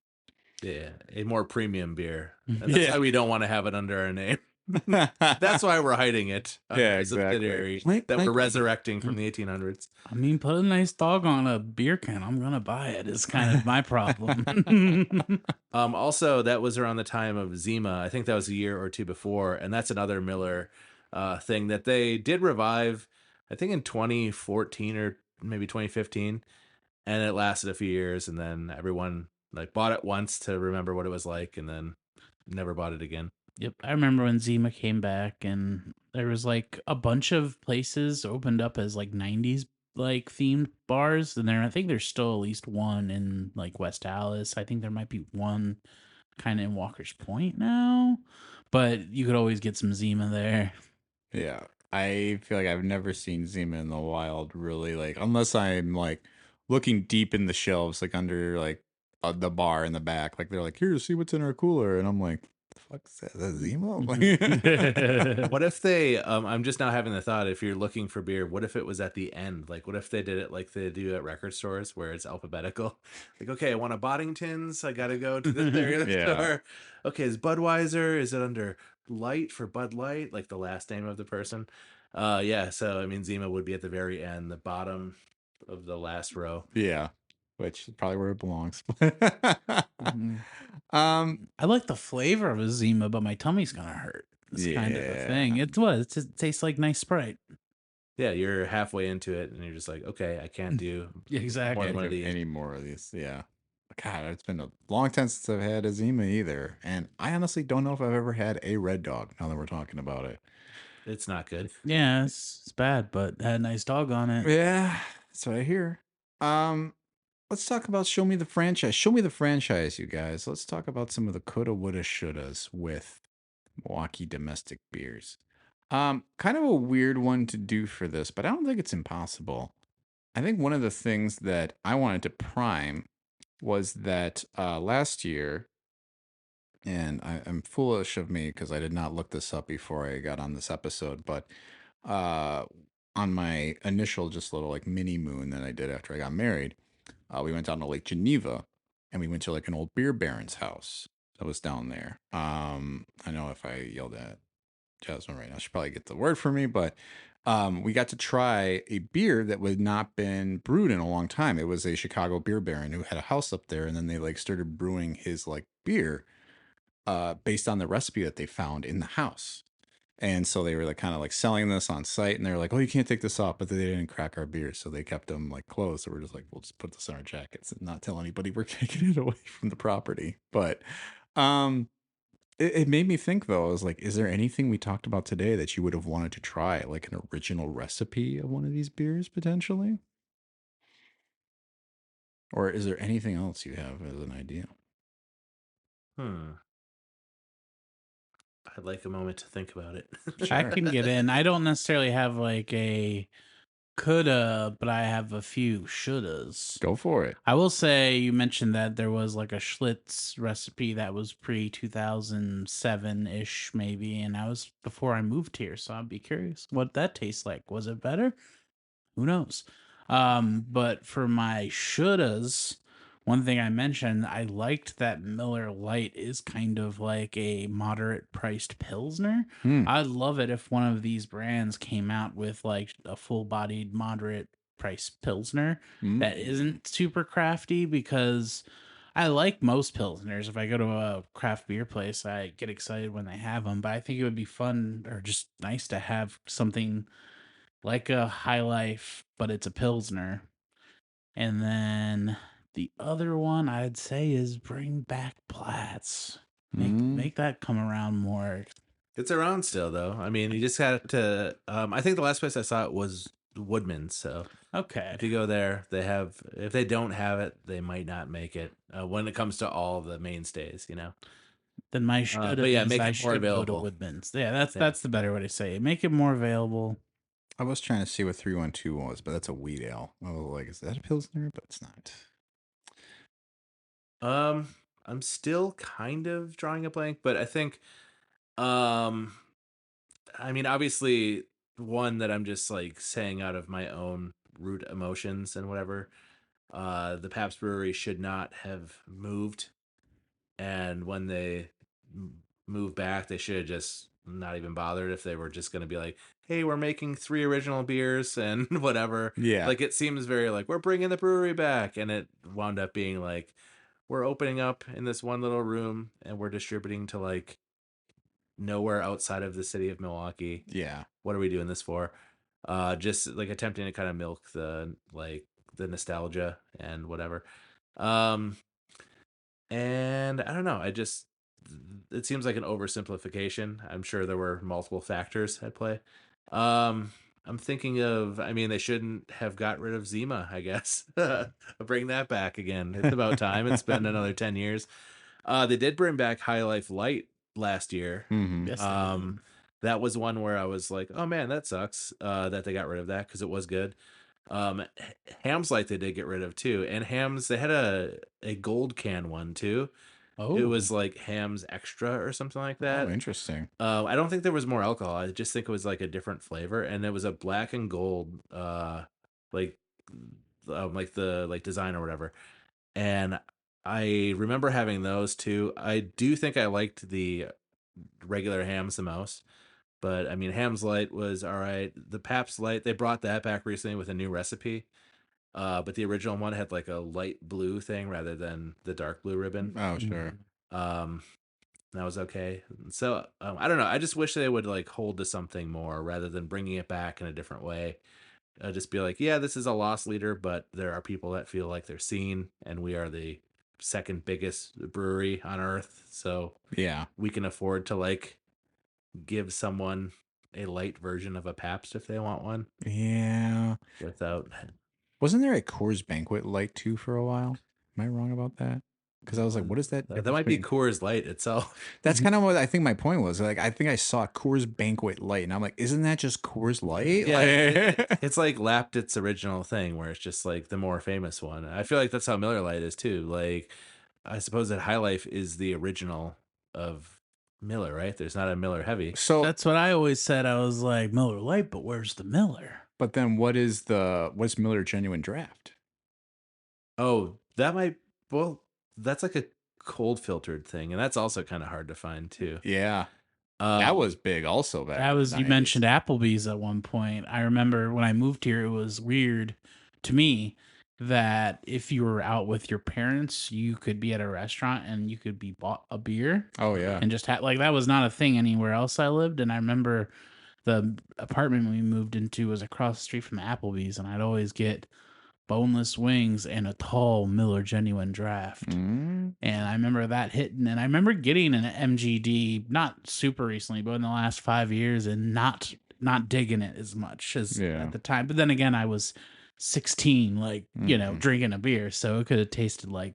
Yeah, a more premium beer. And that's Yeah. why we don't want to have it under our name. That's why we're hiding it. Under Yeah, a exactly. subsidiary Plank- that Plank- we're resurrecting from the 1800s. I mean, put a nice dog on a beer can. I'm gonna buy it. Is kind of my problem. Also, that was around the time of Zima. I think that was a year or two before, and that's another Miller thing that they did revive. I think in 2014 or maybe 2015, and it lasted a few years, and then everyone like bought it once to remember what it was like, and then never bought it again. Yep, I remember when Zima came back, and there was like a bunch of places opened up as like '90s like themed bars, and I think there's still at least one in like West Dallas. I think there might be one kind of in Walker's Point now, but you could always get some Zima there. Yeah. I feel like I've never seen Zima in the wild, really, like, unless I'm like looking deep in the shelves, like under like the bar in the back. Like, they're like, here, see what's in our cooler. And I'm like, the fuck is that? Is that Zima? Like, What if they I'm just now having the thought, if you're looking for beer, what if it was at the end? Like what if they did it like they do at record stores where it's alphabetical? Like, okay, I want a Boddington's, I gotta go to this area of the Yeah. store. Okay, is Budweiser, is it under Light for Bud Light, like the last name of the person? Yeah, so I mean Zima would be at the very end, the bottom of the last row. yeah, which is probably where it belongs. Mhm. um, I like the flavor of a Zima, but my tummy's gonna hurt. It's kind of a thing. Yeah. It just tastes like nice Sprite. Yeah, you're halfway into it and you're just like, okay, I can't do Yeah, exactly. More than one of these. any more of these. Yeah. God, it's been a long time since I've had a Zima either. And I honestly don't know if I've ever had a Red Dog now that we're talking about it. It's not good. Yeah, it's bad, but it had a nice dog on it. Yeah, that's what I hear. Let's talk about Show Me the Franchise. Show Me the Franchise, you guys. Let's talk about some of the coulda, woulda, shouldas with Milwaukee domestic beers. Kind of a weird one to do for this, but I don't think it's impossible. I think one of the things that I wanted to prime was that last year, and I'm foolish of me because I did not look this up before I got on this episode, but on my initial just little like mini moon that I did after I got married, we went down to Lake Geneva and we went to like an old beer baron's house that was down there. I know if I yelled at Jasmine right now, she'd probably get the word for me, but we got to try a beer that had not been brewed in a long time. It was a Chicago beer baron who had a house up there, and then they like started brewing his like beer based on the recipe that they found in the house. And so they were like kind of like selling this on site, and they were like, "Oh, you can't take this off," but they didn't crack our beer, so they kept them like closed. So we're just like, "We'll just put this in our jackets and not tell anybody we're taking it away from the property." But it made me think though. I was like, "Is there anything we talked about today that you would have wanted to try, like an original recipe of one of these beers potentially?" Or is there anything else you have as an idea? I'd like a moment to think about it. I can get in. I don't necessarily have like a coulda, but I have a few shouldas. Go for it. I will say you mentioned that there was like a Schlitz recipe that was pre 2007 ish, maybe, and I was before I moved here, so I'd be curious what that tastes like. Was it better? Who knows? But for my shouldas, one thing I mentioned, I liked that Miller Lite is kind of like a moderate priced Pilsner. I'd love it if one of these brands came out with like a full bodied moderate priced Pilsner that isn't super crafty, because I like most Pilsners. If I go to a craft beer place, I get excited when they have them, but I think it would be fun or just nice to have something like a High Life, but it's a Pilsner. And then the other one I'd say is bring back Platts. Make that come around more. It's around still, though. I mean, you just got to. I think the last place I saw it was Woodman's. So Okay. if you go there, they have. If they don't have it, they might not make it when it comes to all the mainstays. You know. Then my should but yeah, is make I it more should go to available. Woodman's. Yeah, that's the better way to say it. Make it more available. I was trying to see what 312 was, but that's a wheat ale. Oh, like, is that a Pilsner? But it's not. I'm still kind of drawing a blank, but I think, I mean, obviously, one that I'm just like saying out of my own root emotions and whatever. The Pabst Brewery should not have moved, and when they moved back, they should have just not even bothered if they were just going to be like, "Hey, we're making 3 original beers and whatever." Yeah. Like it seems very like we're bringing the brewery back, and it wound up being like we're opening up in this one little room and we're distributing to like nowhere outside of the city of Milwaukee. Yeah. What are we doing this for? Just like attempting to kind of milk the nostalgia and whatever. And I don't know, it seems like an oversimplification. I'm sure there were multiple factors at play. I'm thinking of, I mean, they shouldn't have got rid of Zima, I guess. Bring that back again. It's about time. It's been another 10 years. They did bring back High Life Light last year. Mm-hmm. Yes, they did. That was one where I was like, oh man, that sucks that they got rid of that because it was good. Ham's Light they did get rid of too. And Ham's, they had a gold can one too. Oh, It was like Ham's Extra or something like that. Oh, interesting. I don't think there was more alcohol. I just think it was like a different flavor, and it was a black and gold, like, the design or whatever. And I remember having those too. I do think I liked the regular Hams the most, but I mean, Ham's Light was all right. The Pabst Light, they brought that back recently with a new recipe. But the original one had like a light blue thing rather than the dark blue ribbon. Oh, sure. That was okay. So I don't know. I just wish they would like hold to something more rather than bringing it back in a different way. Just be like, yeah, this is a lost leader, but there are people that feel like they're seen, and we are the second biggest brewery on earth, so Yeah. we can afford to like give someone a light version of a Pabst if they want one Yeah. without. Wasn't there a Coors Banquet Light too for a while? Am I wrong about that? Because I was like, what is that? That might be Coors Light itself. That's kind of what I think my point was. Like, I think I saw Coors Banquet Light, and I'm like, isn't that just Coors Light? Yeah, Like- it's like lapped its original thing where it's just like the more famous one. I feel like that's how Miller Lite is too. Like, I suppose that High Life is the original of Miller, right? There's not a Miller Heavy. so, that's what I always said. I was like, Miller Lite, but where's the Miller? but then what's Miller Genuine Draft? Oh, that's like a cold filtered thing, and that's also kind of hard to find too. Yeah. That was big also back. That in the was, you 90s. mentioned Applebee's at one point. I remember when I moved here, it was weird to me that if you were out with your parents, you could be at a restaurant and you could be bought a beer Oh, yeah. and just like that was not a thing anywhere else I lived. And I remember the apartment we moved into was across the street from Applebee's, and I'd always get boneless wings and a tall Miller Genuine Draft. Mm. And I remember that hitting, and I remember getting an MGD not super recently, but in the last 5 years, and not digging it as much as Yeah. at the time. But then again, I was 16, like drinking a beer, so it could have tasted like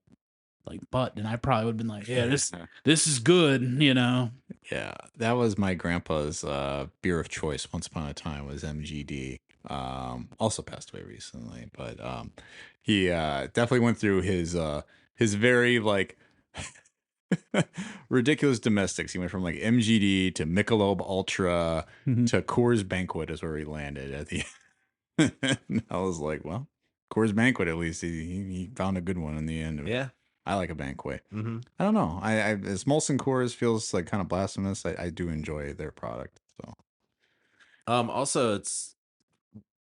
butt, and I probably would have been like, yeah, this is good, Yeah, that was my grandpa's beer of choice once upon a time was MGD. Also passed away recently, but he definitely went through his very like ridiculous domestics. He went from like MGD to Michelob Ultra to Coors Banquet is where he landed at the end. I was like, well, Coors Banquet, at least he found a good one in the end. Yeah. I like a Banquet. Mm-hmm. I don't know. I as Molson Coors feels like kind of blasphemous. I do enjoy their product. So Also, it's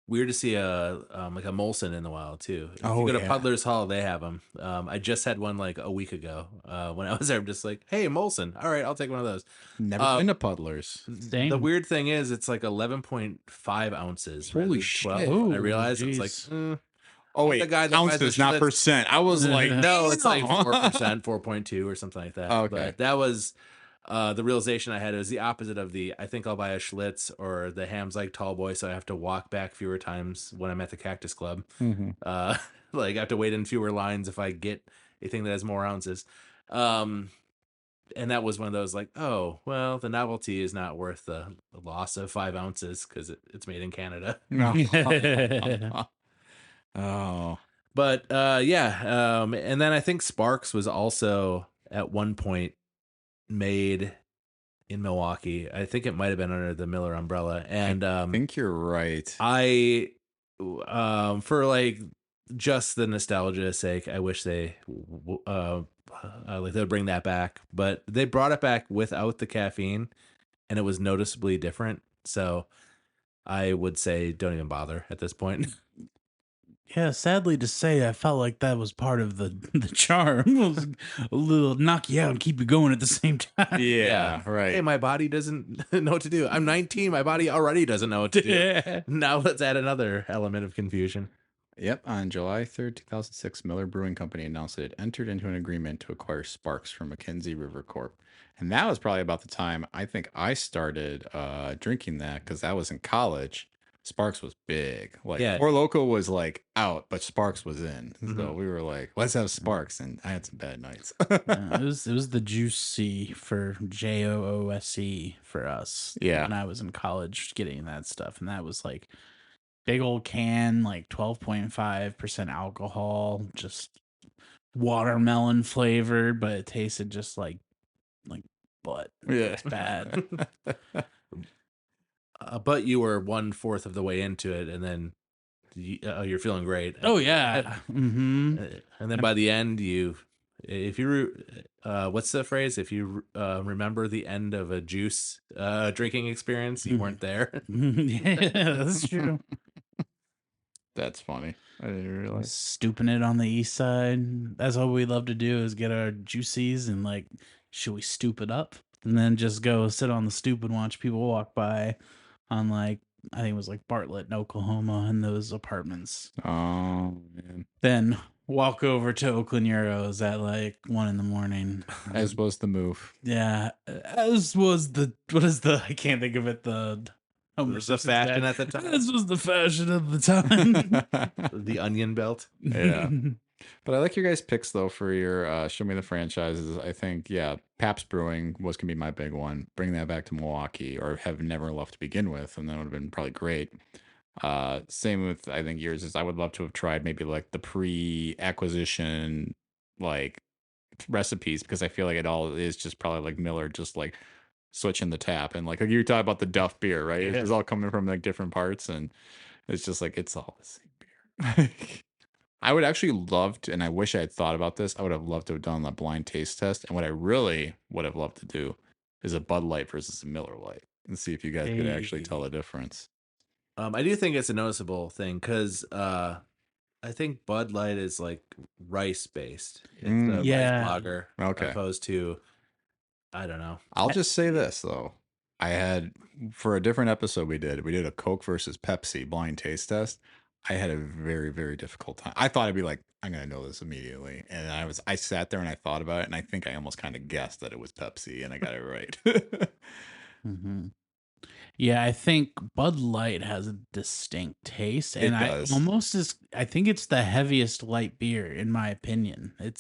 weird to see like a Molson in the wild too. If Oh, you go to yeah. Puddler's Hall, they have them. I just had one like a week ago. When I was there, I'm just like, hey, Molson. All right, I'll take one of those. never been to Puddlers. Same. The weird thing is, it's like 11.5 ounces. rather Holy than shit. 12. Ooh, I realized it's like, jeez. Oh wait, the guy that buys ounces, the not Schlitz. percent. I was like, No, it's like damn. 4%, 4.2 or something like that. Okay. But that was the realization I had. It was the opposite of I think I'll buy a Schlitz, or the ham's like tall boy, so I have to walk back fewer times when I'm at the Cactus Club. Mhm. Like I have to wait in fewer lines if I get a thing that has more ounces. And that was one of those like, oh, well, the novelty is not worth the loss of 5 ounces because it's made in Canada. Oh, But yeah, and then I think Sparks was also at one point made in Milwaukee. I think it might have been under the Miller umbrella. And I think you're right. for like just the nostalgia sake, I wish they like they would bring that back. But they brought it back without the caffeine, and it was noticeably different. So I would say don't even bother at this point. Yeah, sadly to say, I felt like that was part of the charm. It was a little knock you out and keep you going at the same time. Yeah, right. Hey, my body doesn't know what to do. I'm 19. My body already doesn't know what to do. Yeah. Now let's add another element of confusion. Yep. On July 3rd, 2006, Miller Brewing Company announced that it entered into an agreement to acquire Sparks from Mackenzie River Corp. And that was probably about the time I think I started drinking that, because that was in college. Sparks was big. Like, Yeah. Four Loko was like out, but Sparks was in. So Mhm. we were like, let's have Sparks. And I had some bad nights. Yeah, it was the juicy for JOOSE for us. Yeah. When I was in college getting that stuff. And that was like big old can, like 12.5% alcohol, just watermelon flavored, but it tasted just like butt. Yeah. It's bad. But you were 1/4 of the way into it, and then you're feeling great. Oh yeah. Mm-hmm. And then by the end, if you what's the phrase? If you remember the end of a juice drinking experience, you weren't there. Yeah, that's true. That's funny. I didn't realize. Stooping it on the east side. That's what we love to do, is get our juicies and like, should we stoop it up? And then just go sit on the stoop and watch people walk by on like, I think it was like Bartlett in Oklahoma and those apartments. Oh, man. Then walk over to Oakland Euros at like 1 a.m. As was the move. Yeah. As was I can't think of it. The fashion at the time. This was the fashion of the time. The onion belt. Yeah. But I like your guys' picks, though, for your Show Me the Franchises. I think, yeah, Pabst Brewing was going to be my big one. Bring that back to Milwaukee, or have Never Left to begin with, and that would have been probably great. Same with, I think, yours is I would love to have tried maybe like the pre-acquisition like recipes, because I feel like it all is just probably like Miller just like switching the tap, and like you talk about the Duff beer, right? Yeah. It's all coming from like different parts, and it's just like it's all the same beer. I would actually love to, and I wish I had thought about this. I would have loved to have done a blind taste test, and what I really would have loved to do is a Bud Light versus a Miller Light, and see if you guys could actually tell the difference. I do think it's a noticeable thing, because I think Bud Light is like rice based. It's a Yeah. rice lager, Okay. opposed to, I don't know. I'll just say this though. I had, for a different episode we did a Coke versus Pepsi blind taste test. I had a very, very difficult time. I thought I'd be like, I'm gonna know this immediately. And I sat there and I thought about it, and I think I almost kind of guessed that it was Pepsi, and I got it right. Mm-hmm. Yeah, I think Bud Light has a distinct taste, and does. I think it's the heaviest light beer in my opinion. I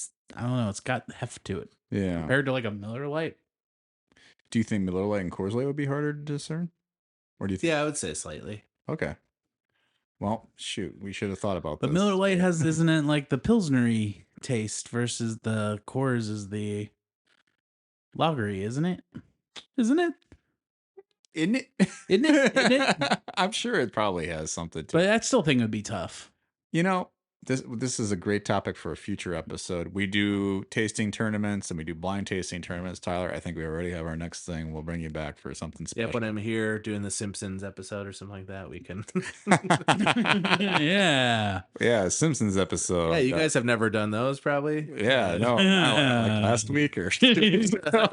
don't know, it's got heft to it Yeah. compared to like a Miller Light. Do you think Miller Lite and Coors Light would be harder to discern? Or do you think? Yeah, I would say slightly. Okay. Well, shoot, we should have thought about But this. Miller Light has, isn't it like the Pilsnery taste versus the Coors is the lagery, isn't it? Isn't it? Isn't it? Isn't it? I'm sure it probably has something to But it. I still think it would be tough. You know, this is a great topic for a future episode. We do tasting tournaments and we do blind tasting tournaments. Tyler, I think we already have our next thing. We'll bring you back for something Yeah, special. when I'm here doing the Simpsons episode or something like that, we can. Yeah. Yeah, Simpsons episode. Yeah, you guys have never done those, probably. Yeah, no, like last week or 2 weeks ago.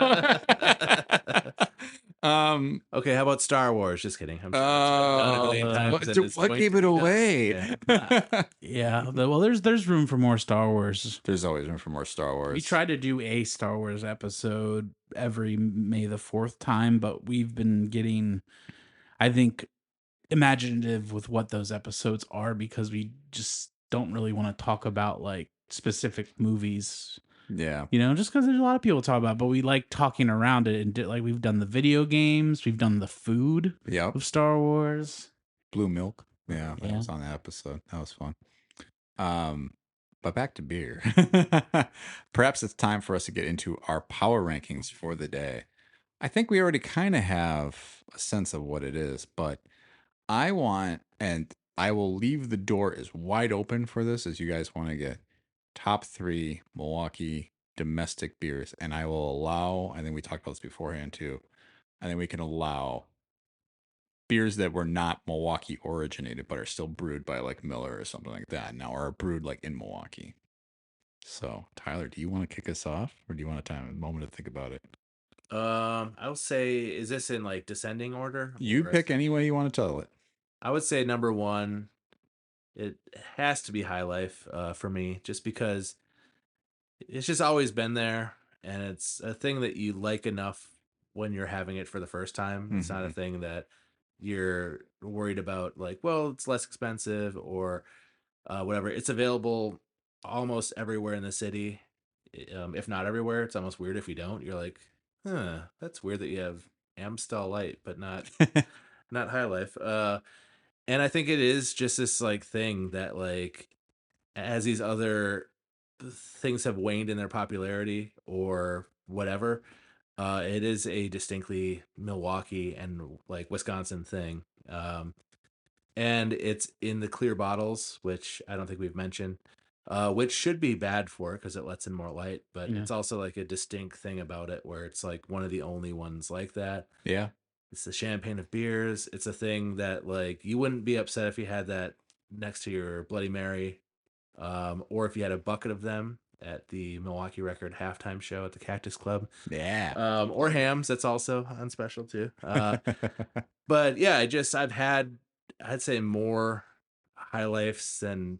Okay, how about Star Wars? Just kidding. I'm sure it's been done a million times what, and dude, it's what going gave to it be done. away? Yeah. Yeah. Well, there's room for more Star Wars. There's always room for more Star Wars. We try to do a Star Wars episode every May the 4th time, but we've been getting, I think, imaginative with what those episodes are because we just don't really want to talk about like specific movies, Yeah. just because there's a lot of people talk about it, but we like talking around it and like we've done the video games, we've done the food Yep. of Star Wars. Blue milk. Yeah, that Yeah. was on that episode. That was fun. But back to beer. Perhaps it's time for us to get into our power rankings for the day. I think we already kind of have a sense of what it is, but I want, and I will leave the door as wide open for this as you guys want to get top 3 Milwaukee domestic beers. And I will allow, I think we talked about this beforehand too. I think we can allow beers that were not Milwaukee originated, but are still brewed by like Miller or something like that now, or are brewed like in Milwaukee. So, Tyler, do you want to kick us off, or do you want a moment to think about it? I would say, is this in like descending order? You Or- pick any way you want to tell it. I would say number 1, it has to be High Life for me, just because it's just always been there, and it's a thing that you like enough when you're having it for the first time. It's not a thing that you're worried about, like, well, it's less expensive or whatever. It's available almost everywhere in the city, if not everywhere. It's almost weird if you don't. You're like, huh, that's weird that you have Amstel Light, but not not High Life. And I think it is just this like thing that like as these other things have waned in their popularity or whatever, it is a distinctly Milwaukee and like Wisconsin thing. And it's in the clear bottles, which I don't think we've mentioned, which should be bad for it because it lets in more light. But Yeah. it's also like a distinct thing about it where it's like one of the only ones like that. Yeah. It's the champagne of beers. It's a thing that like you wouldn't be upset if you had that next to your Bloody Mary, or if you had a bucket of them at the Milwaukee Record halftime show at the Cactus Club, Yeah. or Hams. That's also on special too. But yeah, I've had, I'd say, more High Lifes than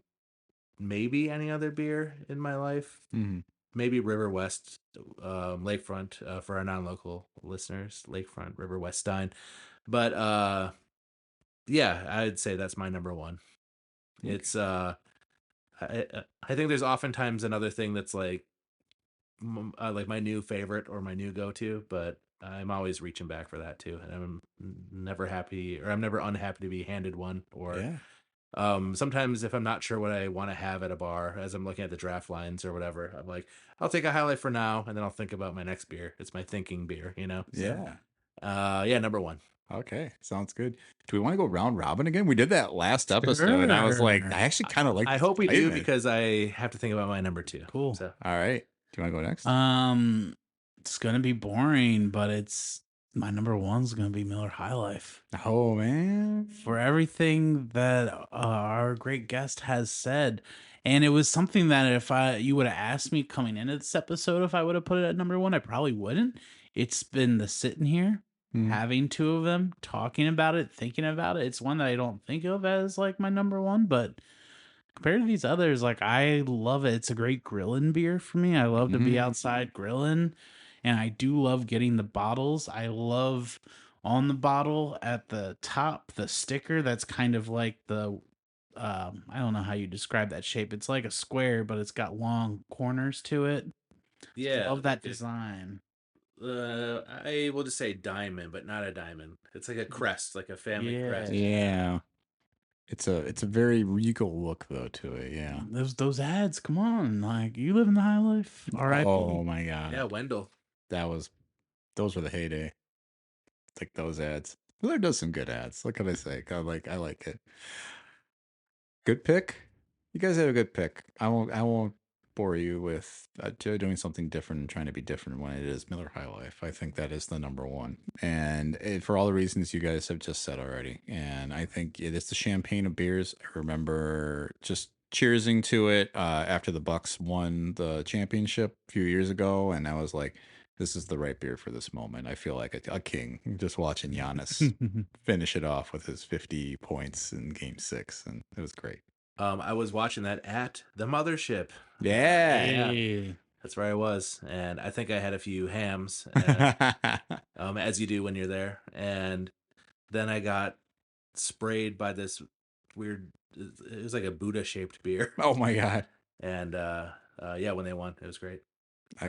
maybe any other beer in my life. Mhm. Maybe River West, Lakefront, for our non-local listeners, Lakefront, River West Stein. But yeah, I'd say that's my number 1. Okay. It's I think there's oftentimes another thing that's like my new favorite or my new go-to, but I'm always reaching back for that too, and I'm never happy, or I'm never unhappy to be handed one. Or Yeah. sometimes if I'm not sure what I want to have at a bar as I'm looking at the draft lines or whatever, I'm like, I'll take a High Life for now, and then I'll think about my next beer. It's my thinking beer, So, Yeah. yeah, number 1. Okay. Sounds good. Do we want to go round robin again? We did that last episode, and I was like, Sure. I actually kind of like. I hope we do because I have to think about my number 2. Cool. So All right. Do you want to go next? It's gonna be boring, but it's my number 1's gonna be Miller High Life. Oh man. For everything that our great guest has said. And it was something that if you would have asked me coming into this episode if I would have put it at number 1, I probably wouldn't. It's been the sitting here, Mhm. having 2 of them, talking about it, thinking about it. It's one that I don't think of as like my number 1, but compared to these others, like I love it. It's a great grilling beer for me. I love to be Mhm. outside grilling, and I do love getting the bottles. I love on the bottle at the top the sticker that's kind of like the I don't know how you describe that shape. It's like a square, but it's got long corners to it. yeah, Love that like design. I will just say diamond, but not a diamond. It's like a crest, like a family Yeah. crest. Yeah. It's a very regal look though to it. Yeah. Those ads, come on, like you live in the high life. All right. Oh my god. Yeah, Wendell. Those were the heyday. Like those ads. Miller does some good ads. What can I say? I like it. Good pick. You guys had a good pick. I won't bore you with doing something different and trying to be different when it is Miller High Life. I think that is the number one, and for all the reasons you guys have just said already. And I think it is the champagne of beers. I remember just cheersing to it after the Bucks won the championship a few years ago, and I was like, "This is the right beer for this moment." I feel like a king just watching Giannis finish it off with his 50 points in Game 6, and it was great. I was watching that at the mothership. Yeah. Hey. That's where I was, and I think I had a few hams, as you do when you're there. And then I got sprayed by this weird. It was like a Buddha-shaped beer, Oh my god. and yeah, when they won, it was great. I-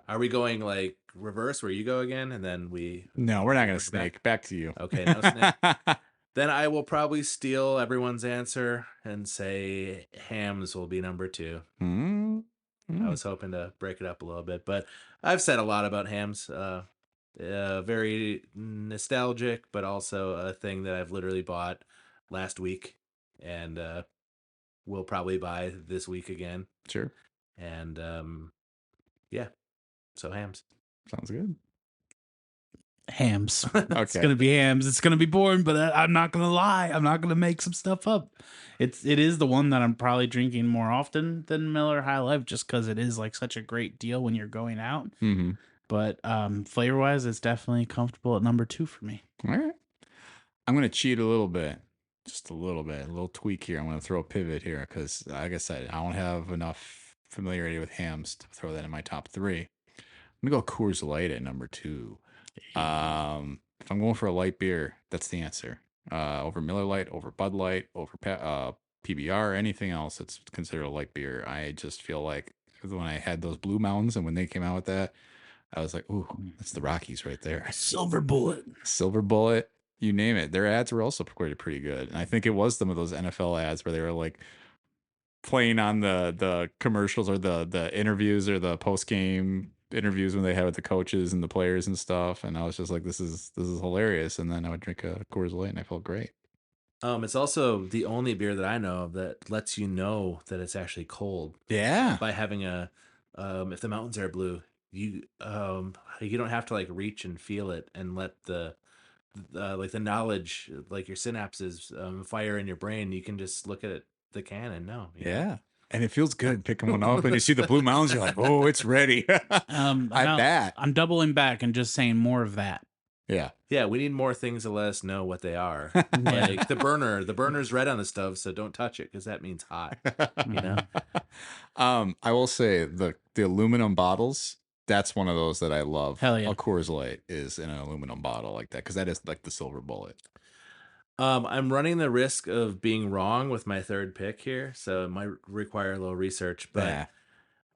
Are we going like reverse where you go again, and then we? no, we're not gonna bring it snake. Back to you. Okay, no snake. Then I will probably steal everyone's answer and say hams will be number 2. Hmm? I was hoping to break it up a little bit, but I've said a lot about hams. Very nostalgic, but also a thing that I've literally bought last week and will probably buy this week again. Sure. And yeah, so hams. Sounds good. Hams. It's Okay. gonna be hams. It's gonna be boring, but I'm not gonna lie. I'm not gonna make some stuff up. It is the one that I'm probably drinking more often than Miller High Life, just because it is like such a great deal when you're going out. Mm-hmm. But flavor wise, it's definitely comfortable at number 2 for me. All right. I'm gonna cheat a little bit. Just a little bit. A little tweak here. I'm gonna throw a pivot here because, like I said, I don't have enough familiarity with hams to throw that in my top 3. I'm gonna go Coors Light at number 2. If I'm going for a light beer, that's the answer. Over Miller Lite, over Bud Light, over PBR, anything else that's considered a light beer. I just feel like when I had those Blue Mountains and when they came out with that, I was like, ooh, that's the Rockies right there. Silver Bullet. Silver Bullet, you name it. Their ads were also pretty good. And I think it was some of those NFL ads where they were like playing on the commercials or the interviews or the post game interviews when they had with the coaches and the players and stuff, and I was just like, this is hilarious. And then I would drink a Coors Light and I felt great. It's also the only beer that I know of that lets you know that it's actually cold Yeah. by having a if the mountains are blue, you don't have to like reach and feel it and let the like the knowledge, like your synapses fire in your brain. You can just look at the can and know. you know? Yeah. And it feels good picking one up and you see the Blue Mountains, you're like, oh, it's ready. I bet. I'm doubling back and just saying more of that. Yeah. Yeah, we need more things to let us know what they are. Like the burner's red on the stove, so don't touch it because that means hot. You know. I will say the aluminum bottles, that's one of those that I love. Hell yeah. A Coors Light is in an aluminum bottle like that because that is like the Silver Bullet. I'm running the risk of being wrong with my third pick here, so it might require a little research. But Yeah.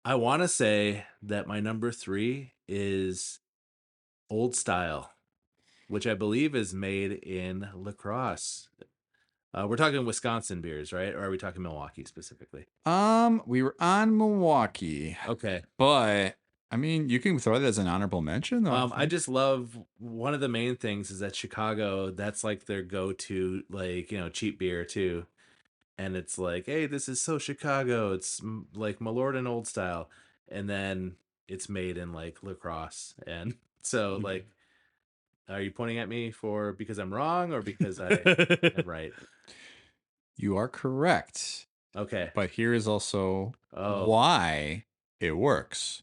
I want to say that my number 3 is Old Style, which I believe is made in La Crosse. We're talking Wisconsin beers, right? Or are we talking Milwaukee specifically? We were on Milwaukee, Okay. but I mean, you can throw that as an honorable mention. Though, I just love one of the main things is that Chicago, that's like their go-to, like, cheap beer too. And it's like, hey, this is so Chicago. It's like Malort and Old Style. And then it's made in like La Crosse. And so like, are you pointing at me because I'm wrong or because I am right? You are correct. Okay. But here is also Oh. why it works.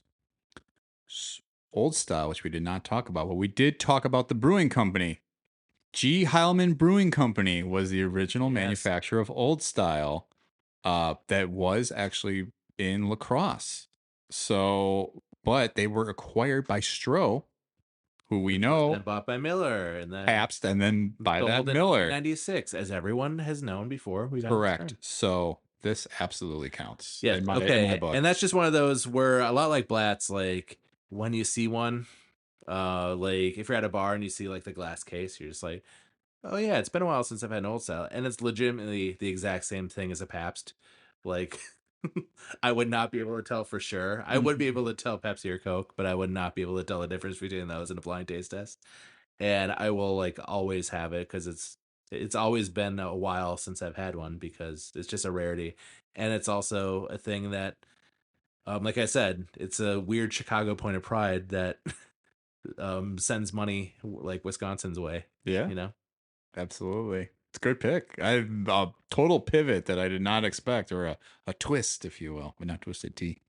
Old Style, which we did not talk about, but we did talk about the brewing company. G. Heilman Brewing Company was the original Yes. manufacturer of Old Style that was actually in La Crosse. So, but they were acquired by Stroh, who we know And bought by Miller. And then Pabst, and then by that sold in Miller. 96, as everyone has known before. We got Correct. it. So this absolutely counts. Yeah. in my Okay. book. And that's just one of those where a lot like Blatz, like when you see one, like if you're at a bar and you see like the glass case, you're just like, oh yeah, it's been a while since I've had an Old Style, and it's legitimately the exact same thing as a Pabst. Like, I would not be able to tell for sure. I would be able to tell Pepsi or Coke, but I would not be able to tell the difference between those in a blind taste test. And I will like always have it because it's It's always been a while since I've had one because it's just a rarity, and it's also a thing that, like I said, it's a weird Chicago point of pride that sends money like Wisconsin's way. Yeah. You know. Absolutely. It's a good pick. A total pivot that I did not expect, or a twist, if you will, but not twisted tea.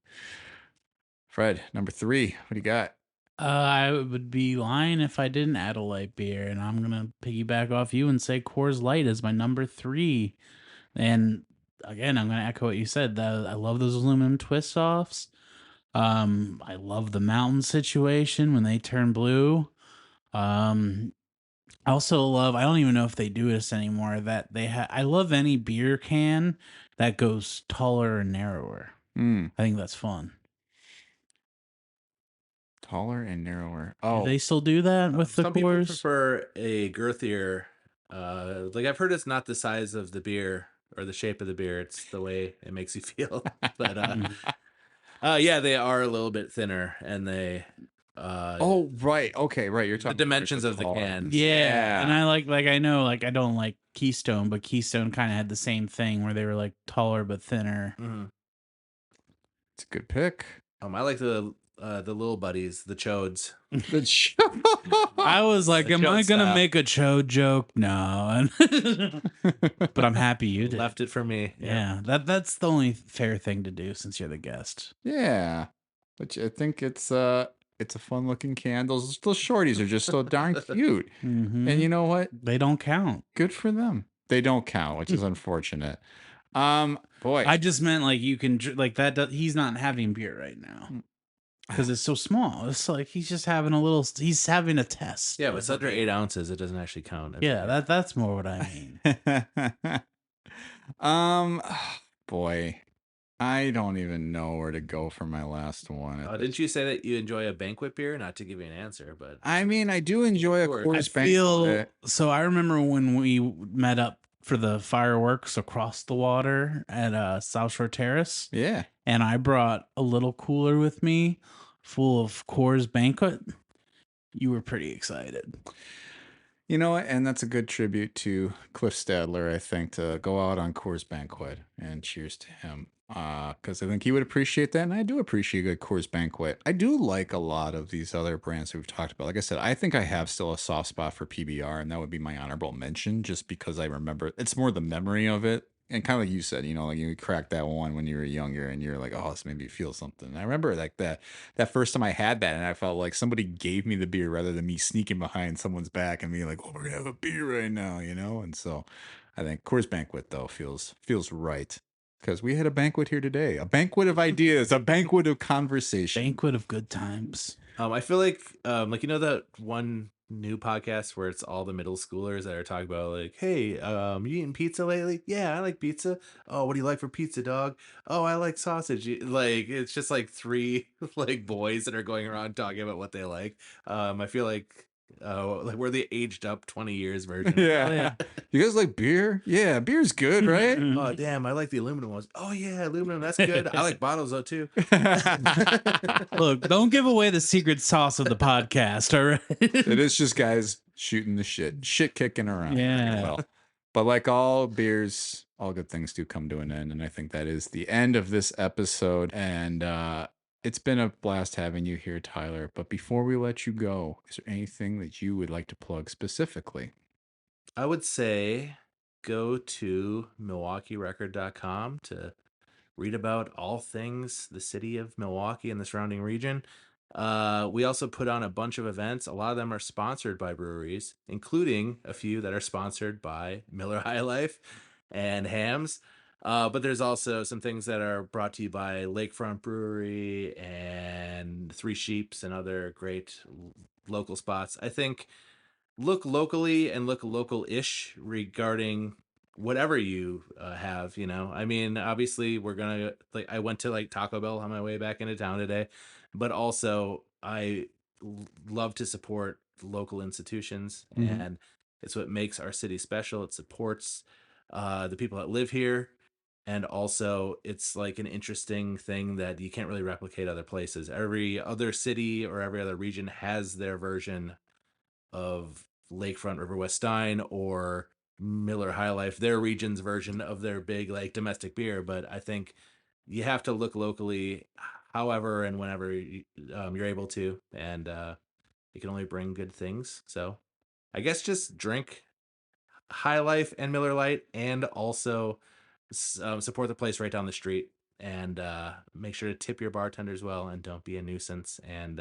Fred, number 3. What do you got? I would be lying if I didn't add a light beer, and I'm gonna piggyback off you and say Coors Light is my number 3. And again, I'm gonna echo what you said. I love those aluminum twist offs. I love the mountain situation when they turn blue. I also love. I don't even know if they do this anymore. That they have. I love any beer can that goes taller and narrower. Mm, I think that's fun. taller and narrower. Do Oh, they still do that with the Some people Coors? prefer a girthier. Like I've heard, it's not the size of the beer or the shape of the beer; it's the way it makes you feel. But yeah, they are a little bit thinner, and they oh, right. Okay, right. You're the talking dimensions of the tall can. ones. Yeah, and I I know, like I don't like Keystone, but Keystone kind of had the same thing where they were like taller but thinner. Mhm. It's a good pick. I like the little buddies, the chodes. The show. I was like, The am I chode gonna style. make a chode joke? No, but I'm happy you did. Left it for me. Yeah, that's the only fair thing to do since you're the guest. Yeah, which I think it's a fun looking can. Those shorties are just so darn cute. Mhm. And you know what? They don't count. Good for them. They don't count, which is unfortunate. Boy, I just meant like you can like that. He's not having beer right now because it's so small. It's like he's just having a little. He's having a test. Yeah, but it's under 8 ounces. It doesn't actually count. Yeah, that's more what I mean. boy, I don't even know where to go for my last one. Didn't you say that you enjoy a banquet beer? Not to give you an answer, but I mean, I do enjoy a Coors. Coors I feel Banquet. so. I remember when we met up for the fireworks across the water at South Shore Terrace, Yeah. and I brought a little cooler with me full of Coors Banquet. You were pretty excited. You know what? And that's a good tribute to Cliff Stadler, I think, to go out on Coors Banquet, and cheers to him. Because I think he would appreciate that, and I do appreciate a good Coors Banquet. I do like a lot of these other brands that we've talked about. Like I said, I think I have still a soft spot for PBR, and that would be my honorable mention, just because I remember it's more the memory of it. And kind of like you said, you know, like you cracked that one when you were younger, and you're like, oh, this made me feel something. And I remember like that first time I had that, and I felt like somebody gave me the beer rather than me sneaking behind someone's back and being like, oh, we're gonna have a beer right now, you know. And so I think Coors Banquet though feels right. Because we had a banquet here today, a banquet of ideas, a banquet of conversation. Banquet of good times. I feel like you know that one new podcast where it's all the middle schoolers that are talking about like, hey, you eating pizza lately? Yeah, I like pizza. Oh, what do you like for pizza, dog? Oh, I like sausage. Like it's just like 3 like boys that are going around talking about what they like. I feel like we're the aged up 20 years version. Yeah. Oh, yeah. You guys like beer? Yeah, beer's good, right? Oh damn, I like the aluminum ones. Oh yeah, aluminum, that's good. I like bottles though too. Look, don't give away the secret sauce of the podcast, all right? It is just guys shooting the shit kicking around. Yeah. Well, but like all beers, all good things do come to an end. And I think that is the end of this episode. And it's been a blast having you here, Tyler. But before we let you go, is there anything that you would like to plug specifically? I would say go to MilwaukeeRecord.com to read about all things the city of Milwaukee and the surrounding region. We also put on a bunch of events. A lot of them are sponsored by breweries, including a few that are sponsored by Miller High Life and Hams. But there's also some things that are brought to you by Lakefront Brewery and Three Sheeps and other great local spots. I think look locally and look local-ish regarding whatever you have, you know. I mean, obviously we're gonna I went to Taco Bell on my way back into town today, but also I love to support local institutions, and it's what makes our city special. It supports the people that live here, and also it's like an interesting thing that you can't really replicate other places. Every other city or every other region has their version of Lakefront River West Stein or Miller High Life, their region's version of their big like domestic beer. But I think you have to look locally, however and whenever you're able to, and you can only bring good things. So I guess just drink High Life and Miller Lite, and also support the place right down the street. And make sure to tip your bartenders well, and don't be a nuisance. And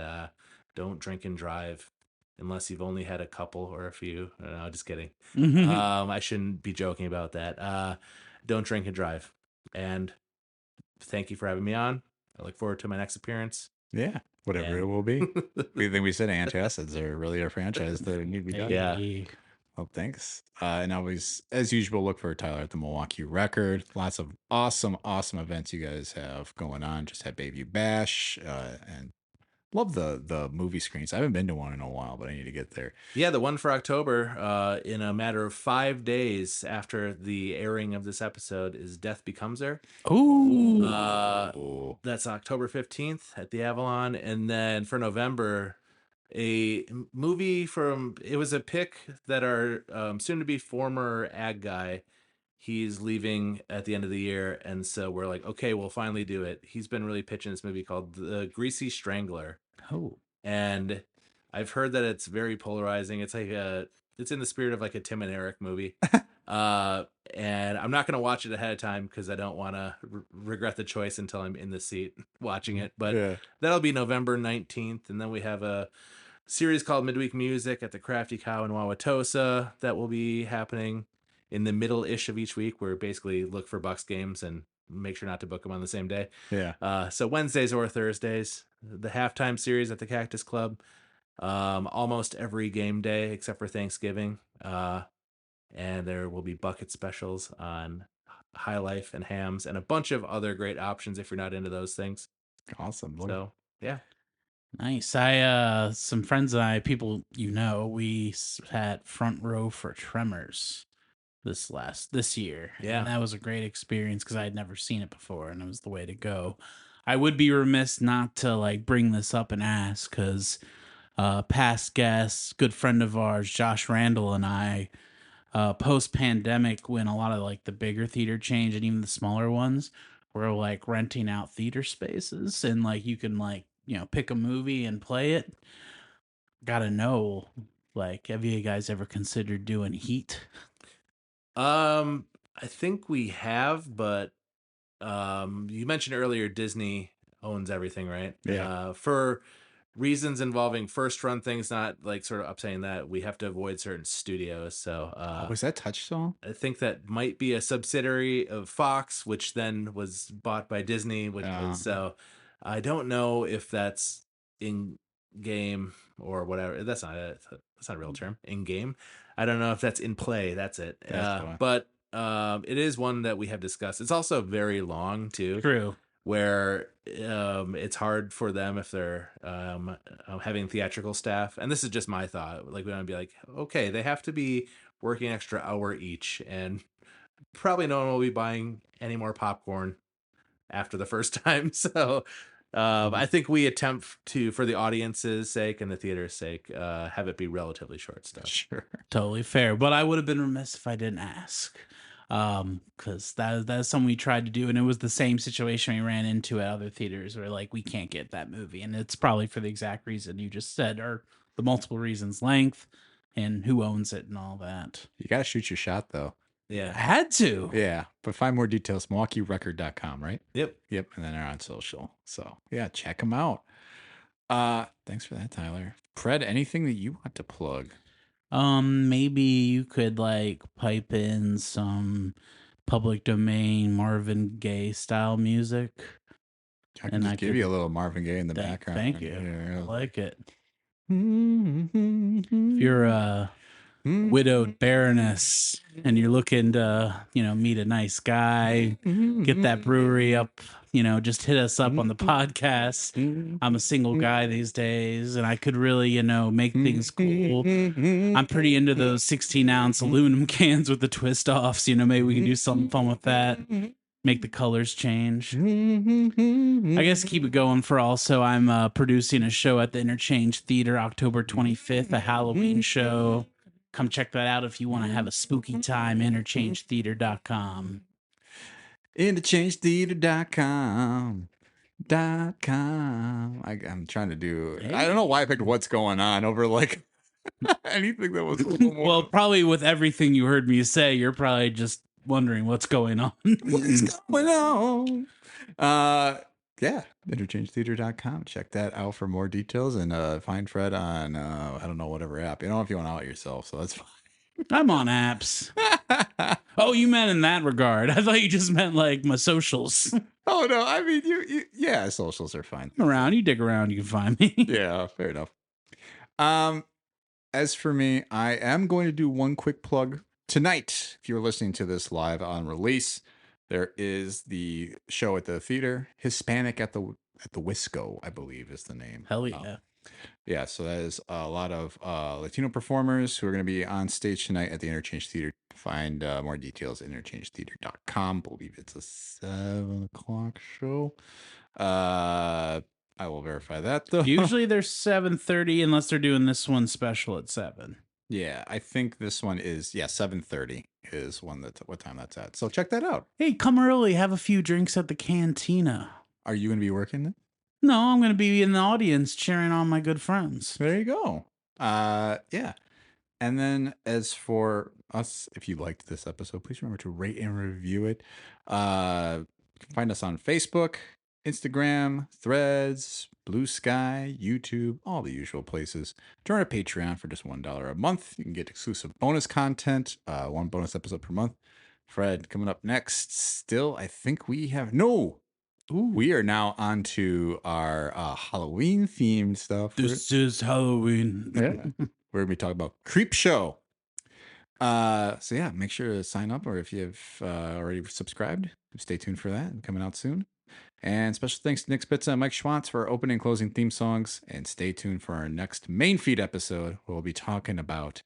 don't drink and drive unless you've only had a couple or a few. No, just kidding. I shouldn't be joking about that. Don't drink and drive. And thank you for having me on. I look forward to my next appearance. Yeah, whatever it will be. We think we said antacids are really a franchise that need to be done. Yeah. Well, thanks. And always, as usual, look for Tyler at the Milwaukee Record. Lots of awesome events you guys have going on. Just had Baby Bash, and love the movie screens. I haven't been to one in a while, but I need to get there. Yeah, the one for October, in a matter of 5 days after the airing of this episode, is Death Becomes Her. Ooh. That's October 15th at the Avalon. And then for November, a movie it was a pick that our soon-to-be former ag guy, he's leaving at the end of the year. And so we're like, okay, we'll finally do it. He's been really pitching this movie called The Greasy Strangler. Oh. And I've heard that it's very polarizing. It's like it's in the spirit of like a Tim and Eric movie. And I'm not going to watch it ahead of time because I don't want to regret the choice until I'm in the seat watching it. But that'll be November 19th. And then we have a series called Midweek Music at the Crafty Cow in Wauwatosa that will be happening in the middle-ish of each week, where we basically look for Bucks games and make sure not to book them on the same day. Yeah. So Wednesdays or Thursdays. The halftime series at the Cactus Club, almost every game day except for Thanksgiving. And there will be bucket specials on High Life and Hams and a bunch of other great options if you're not into those things. Awesome. So, yeah. Nice. Some friends and I, people we had front row for Tremors this year. Yeah. And that was a great experience because I had never seen it before, and it was the way to go. I would be remiss not to like bring this up and ask, because past guest, good friend of ours, Josh Randall, and I, post-pandemic, when a lot of like the bigger theater chains and even the smaller ones were like renting out theater spaces, and like you can like pick a movie and play it. Gotta know, like, have you guys ever considered doing Heat? I think we have, but you mentioned earlier Disney owns everything, right? Yeah. For reasons involving first run things, not like sort of upsaying that, we have to avoid certain studios. So Was that Touchstone? I think that might be a subsidiary of Fox, which then was bought by Disney, which was, so I don't know if that's in game or whatever. That's not a real term. In game. I don't know if that's in play. That's it. But it is one that we have discussed. It's also very long too. True. Where it's hard for them if they're having theatrical staff. And this is just my thought. Like, we want to be like, okay, they have to be working an extra hour each, and probably no one will be buying any more popcorn after the first time. So I think we attempt to, for the audience's sake and the theater's sake, have it be relatively short stuff. Sure. Totally fair. But I would have been remiss if I didn't ask. Because that's something we tried to do, and it was the same situation we ran into at other theaters where like we can't get that movie, and it's probably for the exact reason you just said, or the multiple reasons: length and who owns it and all that. You got to shoot your shot, though. I Yeah. had to. Yeah. But find more details, MilwaukeeRecord.com, right? Yep. Yep. And then they're on social. So, yeah, check them out. Thanks for that, Tyler. Fred, anything that you want to plug? Maybe you could like pipe in some public domain Marvin Gaye style music. I can And just I give could- you a little Marvin Gaye in the background. Thank you. Yeah. I like it. If you're a widowed baroness and you're looking to, meet a nice guy, get that brewery up, just hit us up on the podcast. I'm a single guy these days, and I could really, make things cool. I'm pretty into those 16-ounce aluminum cans with the twist offs. Maybe we can do something fun with that. Make the colors change. I guess keep it going for also, I'm producing a show at the Interchange Theater October 25th, a Halloween show come check that out if you want to have a spooky time. InterchangeTheater.com. InterchangeTheater.com. I'm trying to do. I don't know why I picked What's Going On over like anything that was a little more. Well, probably with everything you heard me say, you're probably just wondering what's going on. What's going on? Yeah, interchangetheater.com. Check that out for more details and find Fred on I don't know, whatever app. You know, if you want to out yourself, so that's fine. I'm on apps. Oh, you meant in that regard. I thought you just meant like my socials. Oh no, I mean you yeah, socials are fine. I'm around, you dig around, you can find me. Yeah, fair enough. As for me, I am going to do one quick plug tonight. If you're listening to this live on release, there is the show at the theater, Hispanic at the Wisco, I believe is the name. Hell yeah. Yeah, so that is a lot of Latino performers who are going to be on stage tonight at the Interchange Theater. Find more details at interchangetheater.com. Believe it's a 7:00 show. I will verify that though. Usually they're 7:30 unless they're doing this one special at 7. Yeah, I think this one is 7:30 is what time that's at. So check that out. Hey, come early, have a few drinks at the cantina. Are you going to be working then? No, I'm going to be in the audience cheering on my good friends. There you go. Yeah. And then as for us, if you liked this episode, please remember to rate and review it. You can find us on Facebook, Instagram, Threads, Blue Sky, YouTube, all the usual places. Join our Patreon for just $1 a month. You can get exclusive bonus content, one bonus episode per month. Fred, coming up next, still, I think we have... No! Ooh, we are now on to our Halloween-themed stuff. This is Halloween. Yeah. We're going to be talking about Creep Show. So yeah, make sure to sign up, or if you have already subscribed, stay tuned for that. Coming out soon. And special thanks to Nick Spitza and Mike Schwantz for our opening and closing theme songs. And stay tuned for our next main feed episode, where we'll be talking about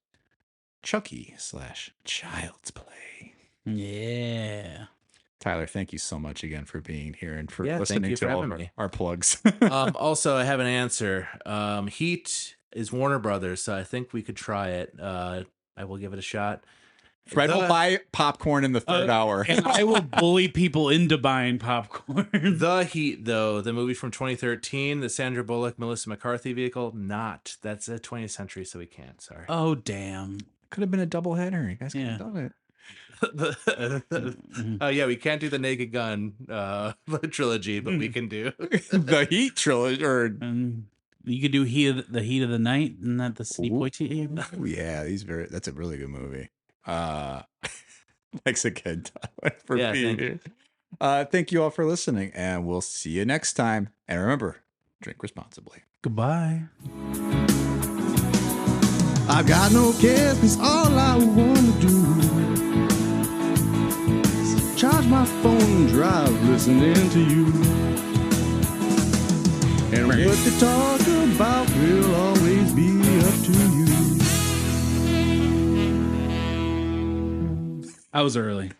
Chucky/Child's Play. Yeah. Tyler, thank you so much again for being here and for Yeah, thank listening you to for all having of me. our plugs. Also, I have an answer. Heat is Warner Brothers, so I think we could try it. I will give it a shot. Fred will buy popcorn in the third hour. And I will bully people into buying popcorn. The Heat, though, the movie from 2013, the Sandra Bullock, Melissa McCarthy vehicle, not. That's a 20th century, so we can't. Sorry. Oh, damn. Could have been a double header. You guys could have done it. Yeah, we can't do the Naked Gun trilogy, but we can do The Heat trilogy. Or And you could do the Heat of the Night, and that the City Boy team. oh, yeah, that's a really good movie. Thanks again, Tyler, for being here. Thank you all for listening, and we'll see you next time. And remember, drink responsibly. Goodbye. I've got no cares, 'cause all I want to do is charge my phone and drive listening to you. And what they talk about will always be up to you. I was early.